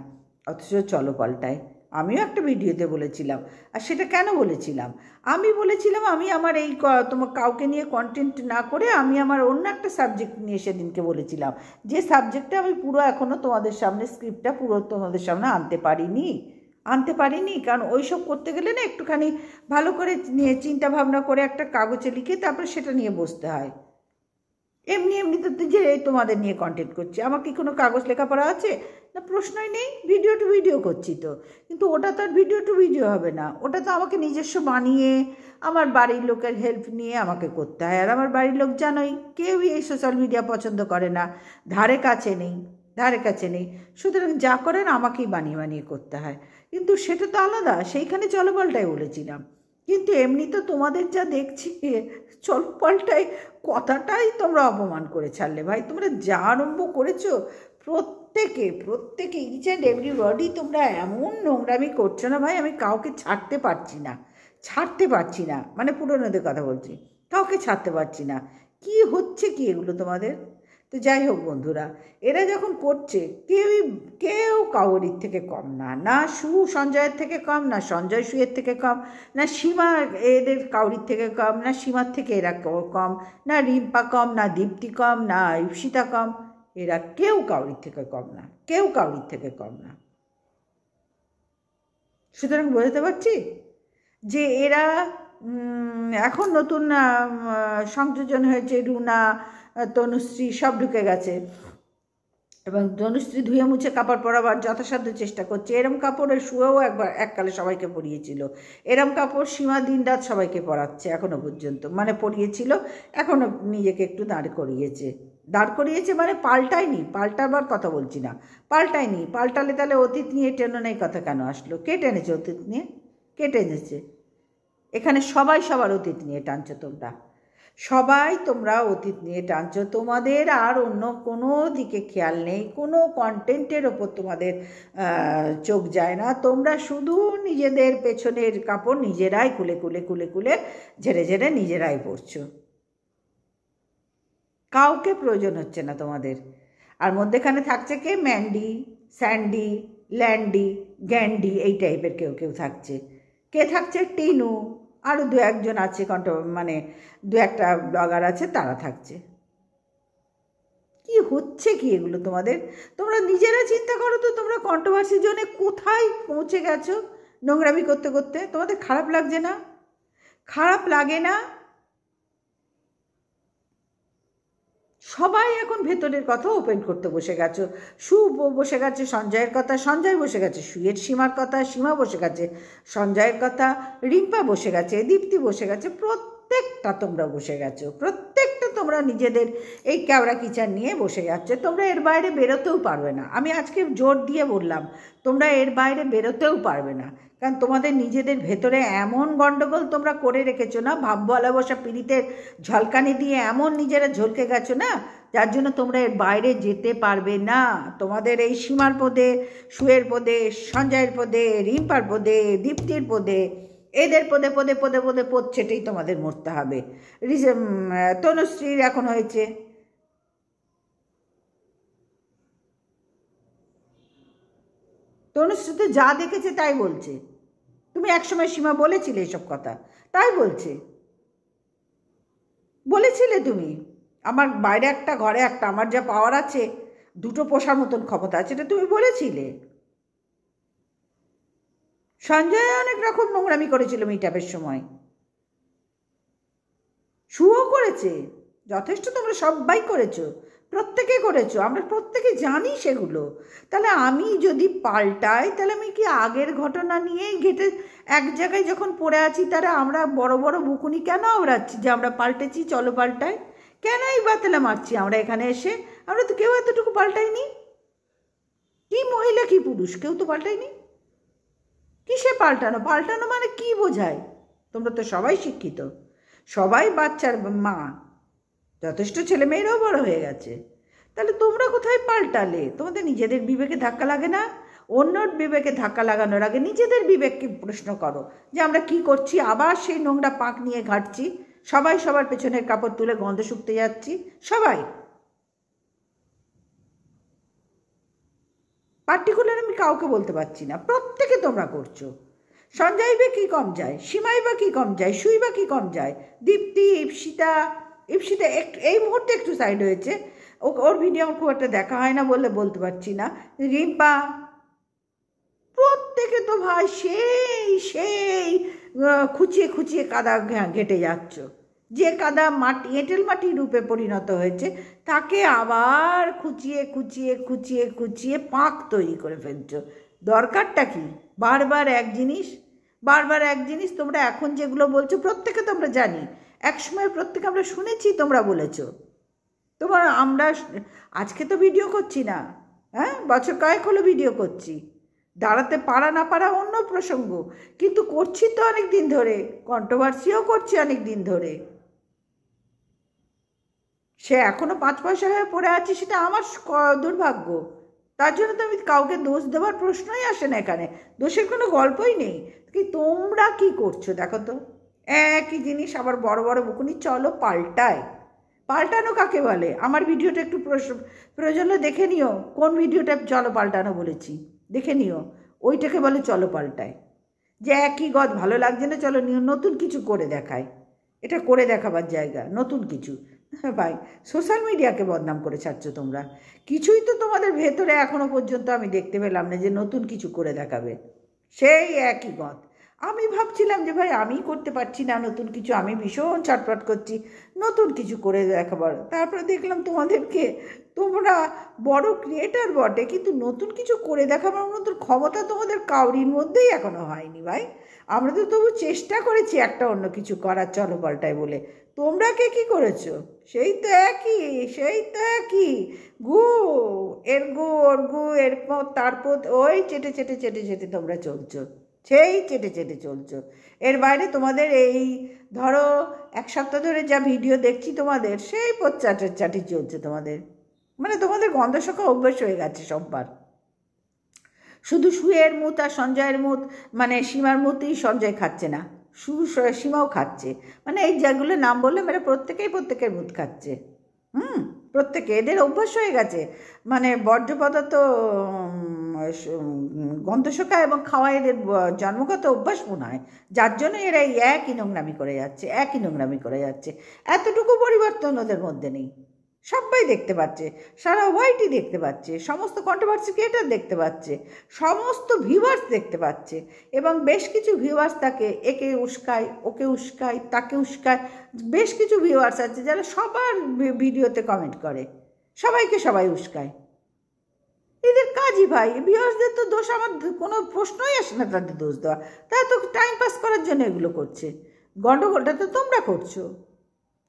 [SPEAKER 1] অথচ চলো পাল্টায় আমিও একটা ভিডিওতে বলেছিলাম, আর সেটা কেন বলেছিলাম, আমি বলেছিলাম আমি আমার এই তোমার কাউকে নিয়ে কন্টেন্ট না করে আমি আমার অন্য একটা সাবজেক্ট নিয়ে সেদিনকে বলেছিলাম, যে সাবজেক্টটা আমি পুরো এখনও তোমাদের সামনে স্ক্রিপ্টটা পুরো তোমাদের সামনে আনতে পারিনি। কারণ ওই সব করতে গেলে না একটুখানি ভালো করে নিয়ে চিন্তা ভাবনা করে একটা কাগজে লিখে তারপরে সেটা নিয়ে বসতে হয়। এমনি তো যে তোমাদের নিয়ে কন্টেন্ট করছি, আমার কি কোনো কাগজ লেখাপড়া আছে? না, প্রশ্নই নেই, ভিডিও টু ভিডিও করছি তো। কিন্তু ওটা তো আর ভিডিও টু ভিডিও হবে না, ওটা তো আমাকে নিজস্ব বানিয়ে আমার বাড়ির লোকের হেল্প নিয়ে আমাকে করতে হয়। আর আমার বাড়ির লোক জানোই কেউই এই সোশ্যাল মিডিয়া পছন্দ করে না, ধারে কাছে নেই। ধারে কাছে নেই। সুতরাং যা করেন আমাকেই বানিয়ে বানিয়ে করতে হয়, কিন্তু সেটা তো আলাদা, সেইখানে চলো পাল্টাই বলেছিলাম। কিন্তু এমনি তো তোমাদের যা দেখছি চলো পাল্টাই কথাটাই তোমরা অপমান করে ছাড়লে ভাই। তোমরা যা আরম্ভ করেছো প্রত্যেকে প্রত্যেকে ইচ অ্যান্ড এভরিবডি তোমরা এমন নোংরামি করছো না ভাই, আমি কাউকে ছাড়তে পারছি না, ছাড়তে পারছি না, মানে পুরোনোদের কথা বলছি, কাউকে ছাড়তে পারছি না। কি হচ্ছে কি এগুলো তোমাদের? তো যাই হোক বন্ধুরা, এরা যখন করছে কেউ কাউরির থেকে কম না, না সঞ্জয়ের থেকে কম, না সঞ্জয় সুয়ের থেকে কম, না সীমা এদের কাউরির থেকে কম, না সীমার থেকে এরা কম, না রিম্পা কম, না দীপ্তি কম, না ঈপ্সিতা কম। এরা কেউ কাউরির থেকে কম না, কেউ কাউরির থেকে কম না। সুতরাং বোঝাতে পারছি যে এরা এখন নতুন সংযোজন হয়েছে, রুনা তনুশ্রী সব ঢুকে গেছে, এবং তনুশ্রী ধুয়ে মুছে কাপড় পরাবার যথাসাধ্য চেষ্টা করছে। এরম কাপড়ের শুয়েও এককালে সবাইকে পরিয়েছিল, এরম কাপড় সীমা দিন রাত সবাইকে পরাচ্ছে এখনো পর্যন্ত, মানে পরিয়েছিল, এখনও নিজেকে একটু দাঁড় করিয়েছে মানে পাল্টায়নি, পাল্টাবার কথা বলছি না, পাল্টায়নি। পাল্টালে তাহলে অতীত নিয়ে টেনো নেই কথা কেন আসলো? কে টেনেছে অতীত নিয়ে? কে টেনেছে? এখানে সবাই সবার অতীত নিয়ে টানছো তোমরা, সবাই তোমরা অতীত নিয়ে টানছো। তোমাদের আর অন্য কোনো দিকে খেয়াল নেই, কোনো কন্টেন্টের ওপর তোমাদের চোখ যায় না। তোমরা শুধু নিজেদের পেছনের কাপড় নিজেরাই খুলে ঝেড়ে নিজেরাই পরছো, কাউকে প্রয়োজন হচ্ছে না তোমাদের। আর মধ্যেখানে থাকছে কে? ম্যান্ডি, স্যান্ডি, ল্যান্ডি, গ্যান্ডি, এই টাইপের কেউ থাকছে। কে থাকছে? টিনু, আরও দু একজন আছে, মানে দু একটা ব্লগার আছে, তারা থাকছে। কি হচ্ছে কি এগুলো তোমাদের? তোমরা নিজেরা চিন্তা করো তো, তোমরা কন্ট্রোভার্সি জোনে কোথায় পৌঁছে গেছো নোংরামি করতে করতে। তোমাদের খারাপ লাগছে না? খারাপ লাগে না? সবাই এখন ভেতরের কথা ওপেন করতে বসে গেছো। বসে গেছে সঞ্জয়ের কথা, সঞ্জয় বসে গেছে সুয়ের সীমার কথা, সীমা বসে গেছে সঞ্জয়ের কথা, রিম্পা বসে গেছে, দীপ্তি বসে গেছে, প্রত্যেকটা তোমরা বসে গেছো, প্রত্যেকটা তোমরা নিজেদের এই ক্যাওড়া কিচার নিয়ে বসে যাচ্ছে। তোমরা এর বাইরে বেরোতেও পারবে না, আমি আজকে জোর দিয়ে বললাম তোমরা এর বাইরে বেরোতেও পারবে না, কারণ তোমাদের নিজেদের ভেতরে এমন গণ্ডগোল তোমরা করে রেখেছো না, ভাব বলা বসা পীড়িতের ঝলকানি দিয়ে এমন নিজেরা ঝলকে গেছো না, যার জন্য তোমরা এর বাইরে যেতে পারবে না। তোমাদের এই সীমার পদে, সুয়ের পদে, সঞ্জয়ের পদে, রিম্পার পদে, দীপ্তির পদে, এদের পদে পদে পদে পদে পদছেটেই তোমাদের মরতে হবে। তনুশ্রীর এখন হয়েছে, তনুশ্রী তো যা দেখেছে তাই বলছে। তুমি একসময় সীমা বলেছিলে এসব কথা, তাই বলেছিলে তুমি, আমার বাইরে একটা ঘরে একটা, আমার যা পাওয়ার আছে দুটো পোষার মতন ক্ষমতা আছে, এটা তুমি বলেছিলে। সঞ্জয় অনেক রকম নোংরামি করেছিল মিটআপের সময়, শুও করেছে, যথেষ্ট তোমরা সবাই করেছো, প্রত্যেকে করেছো, আমরা প্রত্যেকে জানি সেগুলো। তাহলে আমি যদি পাল্টাই, তাহলে আমি কি আগের ঘটনা নিয়েই ঘেটে এক জায়গায় যখন পড়ে আছি, তারা আমরা বড় বড় বুকুনি কেন আওড়াচ্ছি যে আমরা পাল্টেছি, চলো পাল্টাই? কেন এই বাতলা মারছি আমরা এখানে এসে? আমরা তো কেউ এতটুকু পাল্টাইনি, কি মহিলা কি পুরুষ কেউ তো পাল্টাইনি। কিসে পাল্টানো? পাল্টানো মানে কি বোঝায়? তোমরা তো সবাই শিক্ষিত, সবাই বাচ্চার মা, যথেষ্ট ছেলে মেয়েরাও বড় হয়ে গেছে, তাহলে তোমরা কোথায় পাল্টালে? তোমাদের নিজেদের বিবেকে ধাক্কা লাগে না? অন্যর বিবেকে ধাক্কা লাগানোর আগে নিজেদের বিবেককে প্রশ্ন করো যে আমরা কি করছি। আবার সেই নোংরা পাক নিয়ে ঘাটছি, সবাই সবার পেছনের কাপড় তুলে গন্ধ শুকতে যাচ্ছি, সবাই পার্টিকুলার আমি কাউকে বলতে পারছি না, প্রত্যেকে তোমরা করছো। সঞ্জয় বা কী কম যায়, সীমাই বা কী কম যায়, সুই বা কী কম যায়, দীপ্তি, ঈপ্সিতা একটু এই মুহূর্তে একটু সাইড হয়েছে, ওর ভিডিও আমার খুব একটা দেখা হয় না বললে বলতে পারছি না, রিম্পা, প্রত্যেকে তো ভাই সেই খুঁচিয়ে কাদা ঘেঁটে যাচ্ছ। যে কাদা মাটি, এঁটেল মাটির রূপে পরিণত হয়েছে, তাকে আবার খুঁচিয়ে পাঁক তৈরি করে ফেলছো। দরকারটা কি? বারবার এক জিনিস তোমরা এখন যেগুলো বলছো প্রত্যেকে তোমরা জানি, একসময় প্রত্যেকে আমরা শুনেছি তোমরা বলেছো। আমরা আজকে তো ভিডিও করছি না, হ্যাঁ, বছর কয়েক হলো ভিডিও করছি, দাঁড়াতে পারা না পারা অন্য প্রসঙ্গ, কিন্তু করছি তো অনেক দিন ধরে, কন্ট্রোভার্সিও করছি অনেক দিন ধরে। সে এখনো 5 পয়সা হয়ে পড়ে আছে, সেটা আমার দুর্ভাগ্য। তার জন্য তো আমি কাউকে দোষ দেওয়ার প্রশ্নই আসে না এখানে, দোষের কোনো গল্পই নেই। কি তোমরা কি করছো দেখো তো, একই জিনিস আবার বড় বড় বকুনি, চলো পাল্টায়। পাল্টানো কাকে বলে? আমার ভিডিওটা একটু প্রয়োজন হলে দেখে নিও, কোন ভিডিওটা চলো পাল্টানো বলেছি, দেখে নিও। ওইটাকে বলে চলো পাল্টায়। যে একই গদ ভালো লাগছে না, চলো নতুন কিছু করে দেখায়। এটা করে দেখাবার জায়গা, নতুন কিছু। হ্যাঁ ভাই, সোশ্যাল মিডিয়াকে বদনাম করে ছাড়ছো তোমরা। কিছুই তো তোমাদের ভেতরে এখনো পর্যন্ত আমি দেখতে পেলাম না যে নতুন কিছু করে দেখাবে। সেই একই গদ। আমি ভাবছিলাম যে ভাই আমি করতে পারছি না নতুন কিছু, আমি ভীষণ ছটফট করছি নতুন কিছু করে দেখাবার। তারপরে দেখলাম তোমাদেরকে, তোমরা বড় ক্রিয়েটার বটে, কিন্তু নতুন কিছু করে দেখাবার মতো ক্ষমতা তোমাদের কাউরির মধ্যেই এখনো হয়নি ভাই। আমরা তো তবু চেষ্টা করেছি একটা অন্য কিছু করার, চলো পাল্টায় বলে। তোমরা কে কী করেছো? সেই তো একই, সেই তো একই গু, এর গু ওর গু, এর পথ তার পথ, ওই চেটে চেটে চেটে চেটে তোমরা চলছো, সেই চেটে চেটে চলছো। এর বাইরে তোমাদের এই ধরো 1 সপ্তাহ ধরে যা ভিডিও দেখছি তোমাদের, সেই পথ চাটি চলছে তোমাদের। মানে তোমাদের গন্ধ শোকা অভ্যেস হয়ে গেছে সববার। শুধু সুয়ের মুত আর সঞ্জয়ের মুত, মানে সীমার মুতই সঞ্জয় খাচ্ছে না, সীমাও খাচ্ছে। মানে এই যেগুলো নাম বললে মানে প্রত্যেকের মুত খাচ্ছে। প্রত্যেকে, এদের অভ্যাস হয়ে গেছে। মানে বর্জ্য পদার্থ গন্ধ শোকা এবং খাওয়া এদের জন্মগত অভ্যাস মনে হয়, যার জন্য এরা এই একই নোংরামি করে যাচ্ছে। এতটুকু পরিবর্তন ওদের মধ্যে নেই। সবাই দেখতে পাচ্ছে, সারা ওয়াইটি দেখতে পাচ্ছে, সমস্ত কন্ট্রোভার্সি ক্রিয়েটার দেখতে পাচ্ছে, সমস্ত ভিউয়ার্স দেখতে পাচ্ছে। এবং বেশ কিছু ভিউয়ার্স তাকে একে উস্কায়, ওকে উস্কায়, তাকে উস্কায়। বেশ কিছু ভিউয়ার্স আছে যারা সবার ভিডিওতে কমেন্ট করে, সবাইকে সবাই উস্কায়। এদের কাজই ভাই, ভিউয়ার্সদের তো দোষ, আমার কোনো প্রশ্নই আসে না তাদের দোষ দেওয়া। তারা তো টাইম পাস করার জন্য এগুলো করছে। গণ্ডগোলটা তো তোমরা করছো।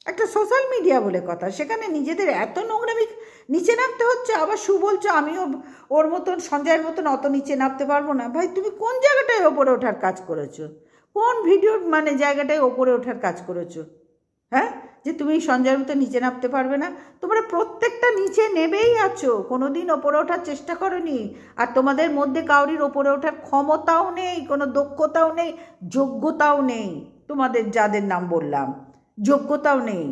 [SPEAKER 1] একটা সোশ্যাল মিডিয়া বলে কথা, সেখানে নিজেদের এত নোংরামি নিচে নামতে হচ্ছে। আবার বলছো আমিও ওর মতন, সঞ্জয়ের মতন অত নিচে নামতে পারবো না। ভাই তুমি কোন জায়গাটায় ওপরে ওঠার কাজ করেছো? কোন ভিডিওর মানে জায়গাটায় ওপরে ওঠার কাজ করেছো? হ্যাঁ, যে তুমি সঞ্জয়ের মতো নিচে নামতে পারবে না? তোমরা প্রত্যেকটা নিচে নেবেই আছো, কোনো দিন ওপরে ওঠার চেষ্টা করোনি। আর তোমাদের মধ্যে কাউরির ওপরে ওঠার ক্ষমতাও নেই, কোনো দক্ষতাও নেই, যোগ্যতাও নেই। তোমাদের যাদের নাম বললাম, যোগ্যতাও নেই।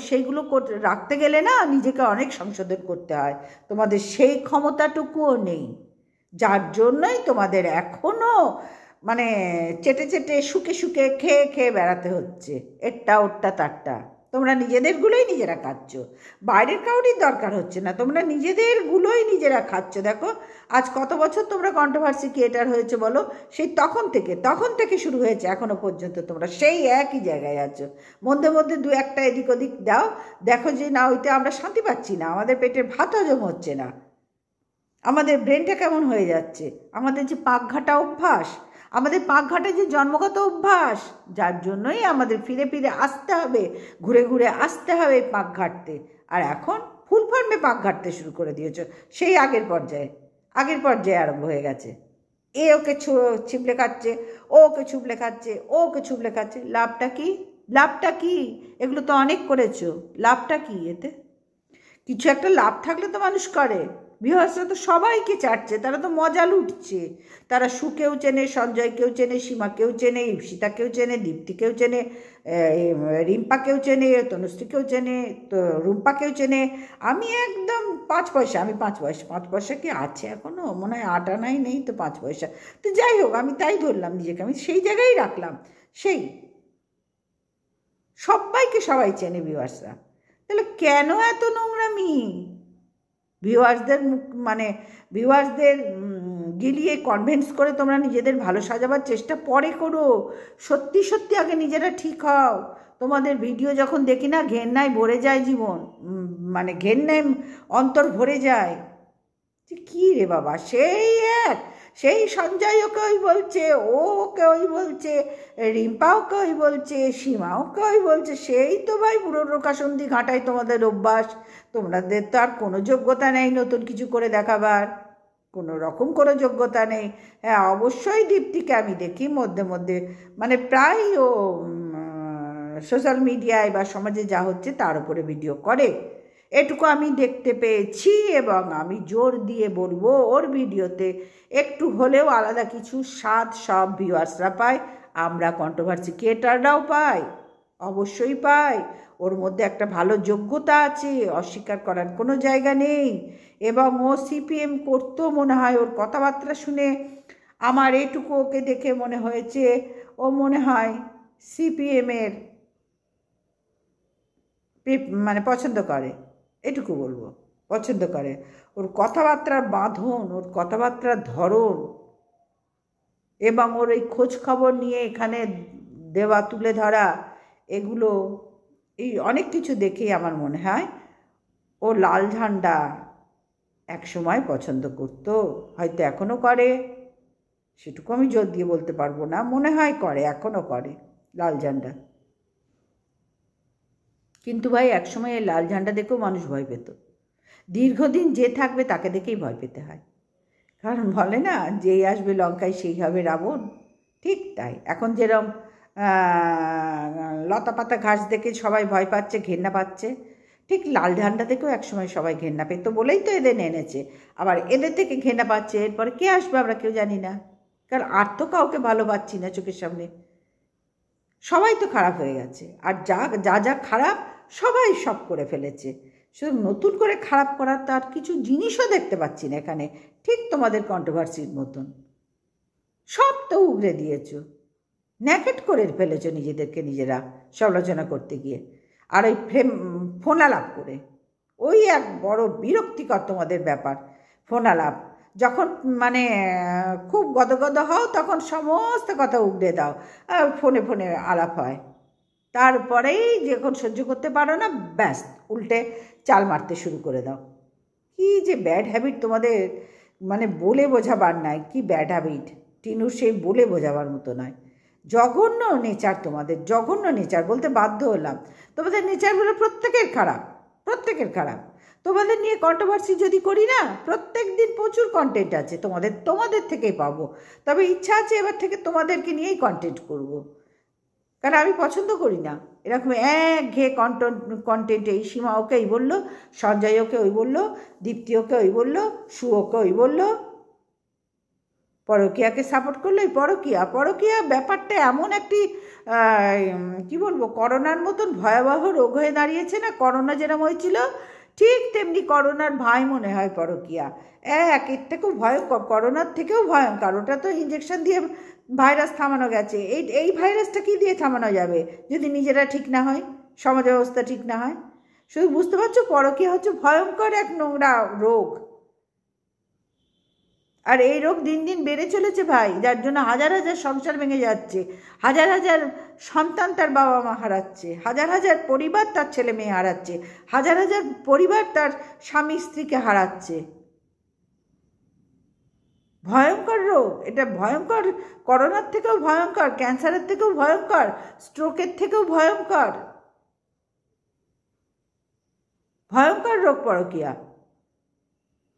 [SPEAKER 1] সেইগুলো রাখতে গেলে না নিজেকে অনেক সংশোধন করতে হয়, তোমাদের সেই ক্ষমতাটুকুও নেই। যার জন্যই তোমাদের এখনও মানে চেটে চেটে শুকে শুকে খেয়ে খেয়ে বেড়াতে হচ্ছে, এরটা ওরটা তারটা। তোমরা নিজেদেরগুলোই নিজেরা খাচ্ছ, বাইরের কাউরির দরকার হচ্ছে না, তোমরা নিজেদেরগুলোই নিজেরা খাচ্ছ। দেখো আজ কত বছর তোমরা কন্ট্রোভার্সি ক্রিয়েটার হয়েছে বলো? সেই তখন থেকে শুরু হয়েছে, এখনো পর্যন্ত তোমরা সেই একই জায়গায় আছো। মধ্যে মধ্যে 2-1টা এদিক ওদিক দাও, দেখো যে না ওইটা আমরা শান্তি পাচ্ছি না, আমাদের পেটের ভাত হজম হচ্ছে না, আমাদের ব্রেনটা কেমন হয়ে যাচ্ছে, আমাদের যে পাকঘাটা অভ্যাস, আমাদের পাকঘাটে যে জন্মগত অভ্যাস, যার জন্যই আমাদের ফিরে ফিরে আসতে হবে, ঘুরে ঘুরে আসতে হবে পাকঘাটতে। আর এখন ফুল ফর্মে পাকঘাটতে শুরু করে দিয়েছ, সেই আগের পর্যায়ে আরম্ভ হয়ে গেছে। এ ওকে ছিপলে খাচ্ছে, ও ওকে ছুপলে খাচ্ছে, ও ওকে ছুপলে খাচ্ছে। লাভটা কি? এগুলো তো অনেক করেছো, লাভটা কি এতে? কিছু একটা লাভ থাকলে তো মানুষ করে। ভিউয়ার্সরা তো সবাইকে চাটছে, তারা তো মজা লুটছে। তারা সুকেও চেনে, সঞ্জয়কেও চেনে, সীমাকেও চেনে, ঈপ্সিতাকেও চেনে, দীপ্তিকেও চেনে, রিম্পাকেও চেনে, তনুশ্রীকেও চেনে, তো রুম্পাকেও চেনে। আমি একদম 5 পয়সা, আমি 5 পয়সা কি আছে এখনও? মনে হয় 8 আনাই নেই তো 5 পয়সা। তো যাই হোক, আমি তাই ধরলাম নিজেকে, আমি সেই জায়গায় রাখলাম। সেই সবাইকে সবাই চেনে ভিউয়ার্সরা। তাহলে কেন এত নোংরামি? ভিউয়ার্সদের গিলিয়ে কনভিন্স করে তোমরা নিজেদের ভালো সাজাবার চেষ্টা পরে করো। সত্যি আগে নিজেরা ঠিক হও। তোমাদের ভিডিও যখন দেখি না, ঘেন্নায় ভরে যায় জীবন, মানে ঘেন্নায় অন্তর ভরে যায়। যে কী রে বাবা, সেই এক সেই সঞ্জয় ওকে ওই বলছে, ও ওকে ওই বলছে, রিম্পা ওকে ওই বলছে, সীমা ওকে ওই বলছে। সেই তো ভাই বুড়োর রোকাসন্ধি ঘাটাই তোমাদের অভ্যাস। তোমাদের তো আর কোনো যোগ্যতা নেই নতুন কিছু করে দেখাবার, কোনো রকম কোনো যোগ্যতা নেই। হ্যাঁ, অবশ্যই দীপ্তিকে আমি দেখি মধ্যে মধ্যে, মানে প্রায় ও সোশ্যাল মিডিয়ায় বা সমাজে যা হচ্ছে তার উপরে ভিডিও করে, এটুকু আমি দেখতে পেয়েছি। এবং আমি জোর দিয়ে বলবো ওর ভিডিওতে একটু হলেও আলাদা কিছু স্বাদ সব ভিউয়ার্সরা পায়, আমরা কন্ট্রোভার্সি ক্রিয়েটাররাও পাই, অবশ্যই পাই। ওর মধ্যে একটা ভালো যোগ্যতা আছে, অস্বীকার করার কোনো জায়গা নেই। এবং ও সিপিএম করতো মনে হয়, ওর কথাবার্তা শুনে আমার এটুকু ওকে দেখে মনে হয়েছে ও মনে হয় সিপিএমের মানে পছন্দ করে, এটুকু বলবো, পছন্দ করে। ওর কথাবার্তার বাঁধন, ওর কথাবার্তার ধরন এবং ওর এই খোঁজ খবর নিয়ে এখানে দেওয়া, তুলে ধরা, এগুলো এই অনেক কিছু দেখেই আমার মনে হয় ও লাল ঝান্ডা একসময় পছন্দ করতো, হয়তো এখনও করে, সেটুকু আমি জোর দিয়ে বলতে পারবো না, মনে হয় করে, এখনও করে লাল ঝান্ডা। কিন্তু ভাই একসময় এই লাল ঝান্ডা দেখেও মানুষ ভয় পেত। দীর্ঘদিন যে থাকবে তাকে দেখেই ভয় পেতে হয়, কারণ বলে না যেই আসবে লঙ্কায় সেই হবে রাবণ, ঠিক তাই। এখন যেরকম লতা পাতা ঘাস দেখে সবাই ভয় পাচ্ছে, ঘেন্না পাচ্ছে, ঠিক লাল ঝান্ডা থেকেও একসময় সবাই ঘেন্না পেত বলেই তো এদের এনেছে। আবার এদের থেকে ঘেন্না পাচ্ছে, এরপরে কে আসবে আমরা কেউ জানি না, কারণ আর তো কাউকে ভালো পাচ্ছি না চোখের সামনে, সবাই তো খারাপ হয়ে গেছে। আর যা যা যা খারাপ সবাই সব করে ফেলেছে, শুধু নতুন করে খারাপ করার তো আর কিছু জিনিসও দেখতে পাচ্ছি না এখানে। ঠিক তোমাদের কন্ট্রোভার্সির মতন সব তো উগড়ে দিয়েছো, ন্যাকেট করে ফেলেছো নিজেদেরকে নিজেরা সমালোচনা করতে গিয়ে, আর ওই ফোন আলাপ করে, ওই এক বড় বিরক্তিকর তোমাদের ব্যাপার। ফোন আলাপ যখন মানে খুব গদগদ হও তখন সমস্ত কথা উগড়ে দাও, আর ফোনে ফোনে আলাপ হয়, তারপরেই যখন সহ্য করতে পারো না ব্যাস উল্টে চাল মারতে শুরু করে দাও। কি যে ব্যাড হ্যাবিট তোমাদের, মানে বলে বোঝাবার নাই কি ব্যাড হ্যাবিট, টিনুর সেই বলে বোঝাবার মতো নয়। জঘন্য নেচার তোমাদের, জঘন্য নেচার বলতে বাধ্য হলাম। তোমাদের নেচারগুলো প্রত্যেকের খারাপ, প্রত্যেকের খারাপ। তোমাদের নিয়ে কন্ট্রোভার্সি যদি করি না, প্রত্যেক দিন প্রচুর কন্টেন্ট আছে তোমাদের থেকেই পাবো। তবে ইচ্ছা আছে এবার থেকে তোমাদেরকে নিয়েই কন্টেন্ট করব, কারণ আমি পছন্দ করি না এরকম একঘেয়ে কন্টেন্ট। এই সীমা ওকে ওই বললো, সঞ্জয় ওকে ওই বললো, দীপ্তি ওকে ওই বললো, সু ওকে ওই বললো, পরকীয়াকে সাপোর্ট করলো। এই পরকীয়া ব্যাপারটা এমন একটি কি বলবো, করোনার মতন ভয়াবহ রোগ হয়ে দাঁড়িয়েছে না। করোনা যেরকম হয়েছিল ঠিক তেমনি করোনার ভাই মনে হয় পরকীয়া, এর থেকেও ভয়ঙ্কর, করোনার থেকেও ভয়ঙ্কর। ওটা তো ইঞ্জেকশন দিয়ে ভাইরাস থামানো গেছে, এই ভাইরাসটা কি দিয়ে থামানো যাবে যদি নিজেরা ঠিক না হয়, সমাজ ব্যবস্থা ঠিক না হয়। শুধু বুঝতে পারছো পরকীয়া হচ্ছে ভয়ঙ্কর এক নোংরা রোগ, আর এই রোগ দিন দিন বেড়ে চলেছে ভাই, যার জন্য হাজার হাজার সংসার ভেঙে যাচ্ছে, হাজার হাজার সন্তান তার বাবা মা হারাচ্ছে, হাজার হাজার পরিবার তার ছেলে মেয়ে হারাচ্ছে, হাজার হাজার পরিবার তার স্বামী স্ত্রীকে হারাচ্ছে। ভয়ঙ্কর রোগ এটা, ভয়ঙ্কর, করোনার থেকেও ভয়ঙ্কর, ক্যান্সারের থেকেও ভয়ঙ্কর, স্ট্রোকের থেকেও ভয়ঙ্কর, ভয়ঙ্কর রোগ পরকীয়া।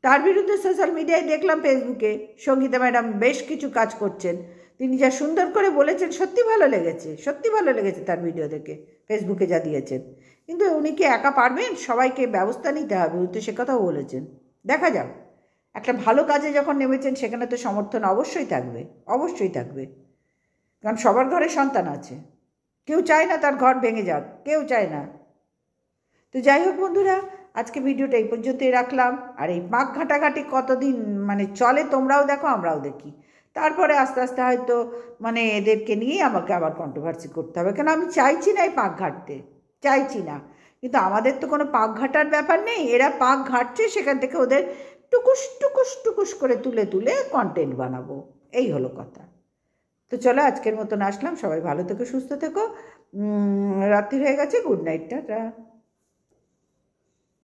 [SPEAKER 1] তার বিরুদ্ধে সোশ্যাল মিডিয়ায় দেখলাম ফেসবুকে সঙ্গীতা ম্যাডাম বেশ কিছু কাজ করছেন, তিনি যা সুন্দর করে বলেছেন সত্যি ভালো লেগেছে, সত্যি ভালো লেগেছে তার ভিডিও দেখে, ফেসবুকে যা দিয়েছেন। কিন্তু উনি কি একা পারবেন? সবাইকে ব্যবস্থা নিতে হবে, উনি তো সে কথাও বলেছেন। দেখা যাক, একটা ভালো কাজে যখন নেমেছেন সেখানে তো সমর্থন অবশ্যই থাকবে, অবশ্যই থাকবে, কারণ সবার ঘরে সন্তান আছে, কেউ চায় না তার ঘর ভেঙে যাক, কেউ চায় না। তো যাই হোক বন্ধুরা, আজকে ভিডিওটা এই পর্যন্তই রাখলাম। আর এই পাক ঘাটাঘাটি কতদিন মানে চলে তোমরাও দেখো আমরাও দেখি, তারপরে আস্তে আস্তে হয়তো মানে এদেরকে নিয়ে আমাকে আবার কন্ট্রোভার্সি করতে হবে, কেন আমি চাইছি না এই পাক ঘাটতে, চাইছি না। কিন্তু আমাদের তো কোনো পাক ঘাটার ব্যাপার নেই, এরা পাক ঘাটছে, সেখান থেকে ওদের টুকুস টুকুস টুকুস করে তুলে তুলে কন্টেন্ট বানাবো, এই হলো কথা। তো চলো আজকের মতন আসলাম, সবাই ভালো থেকো, সুস্থ থেকো, রাত্রি হয়ে গেছে, গুড নাইট, টাটা।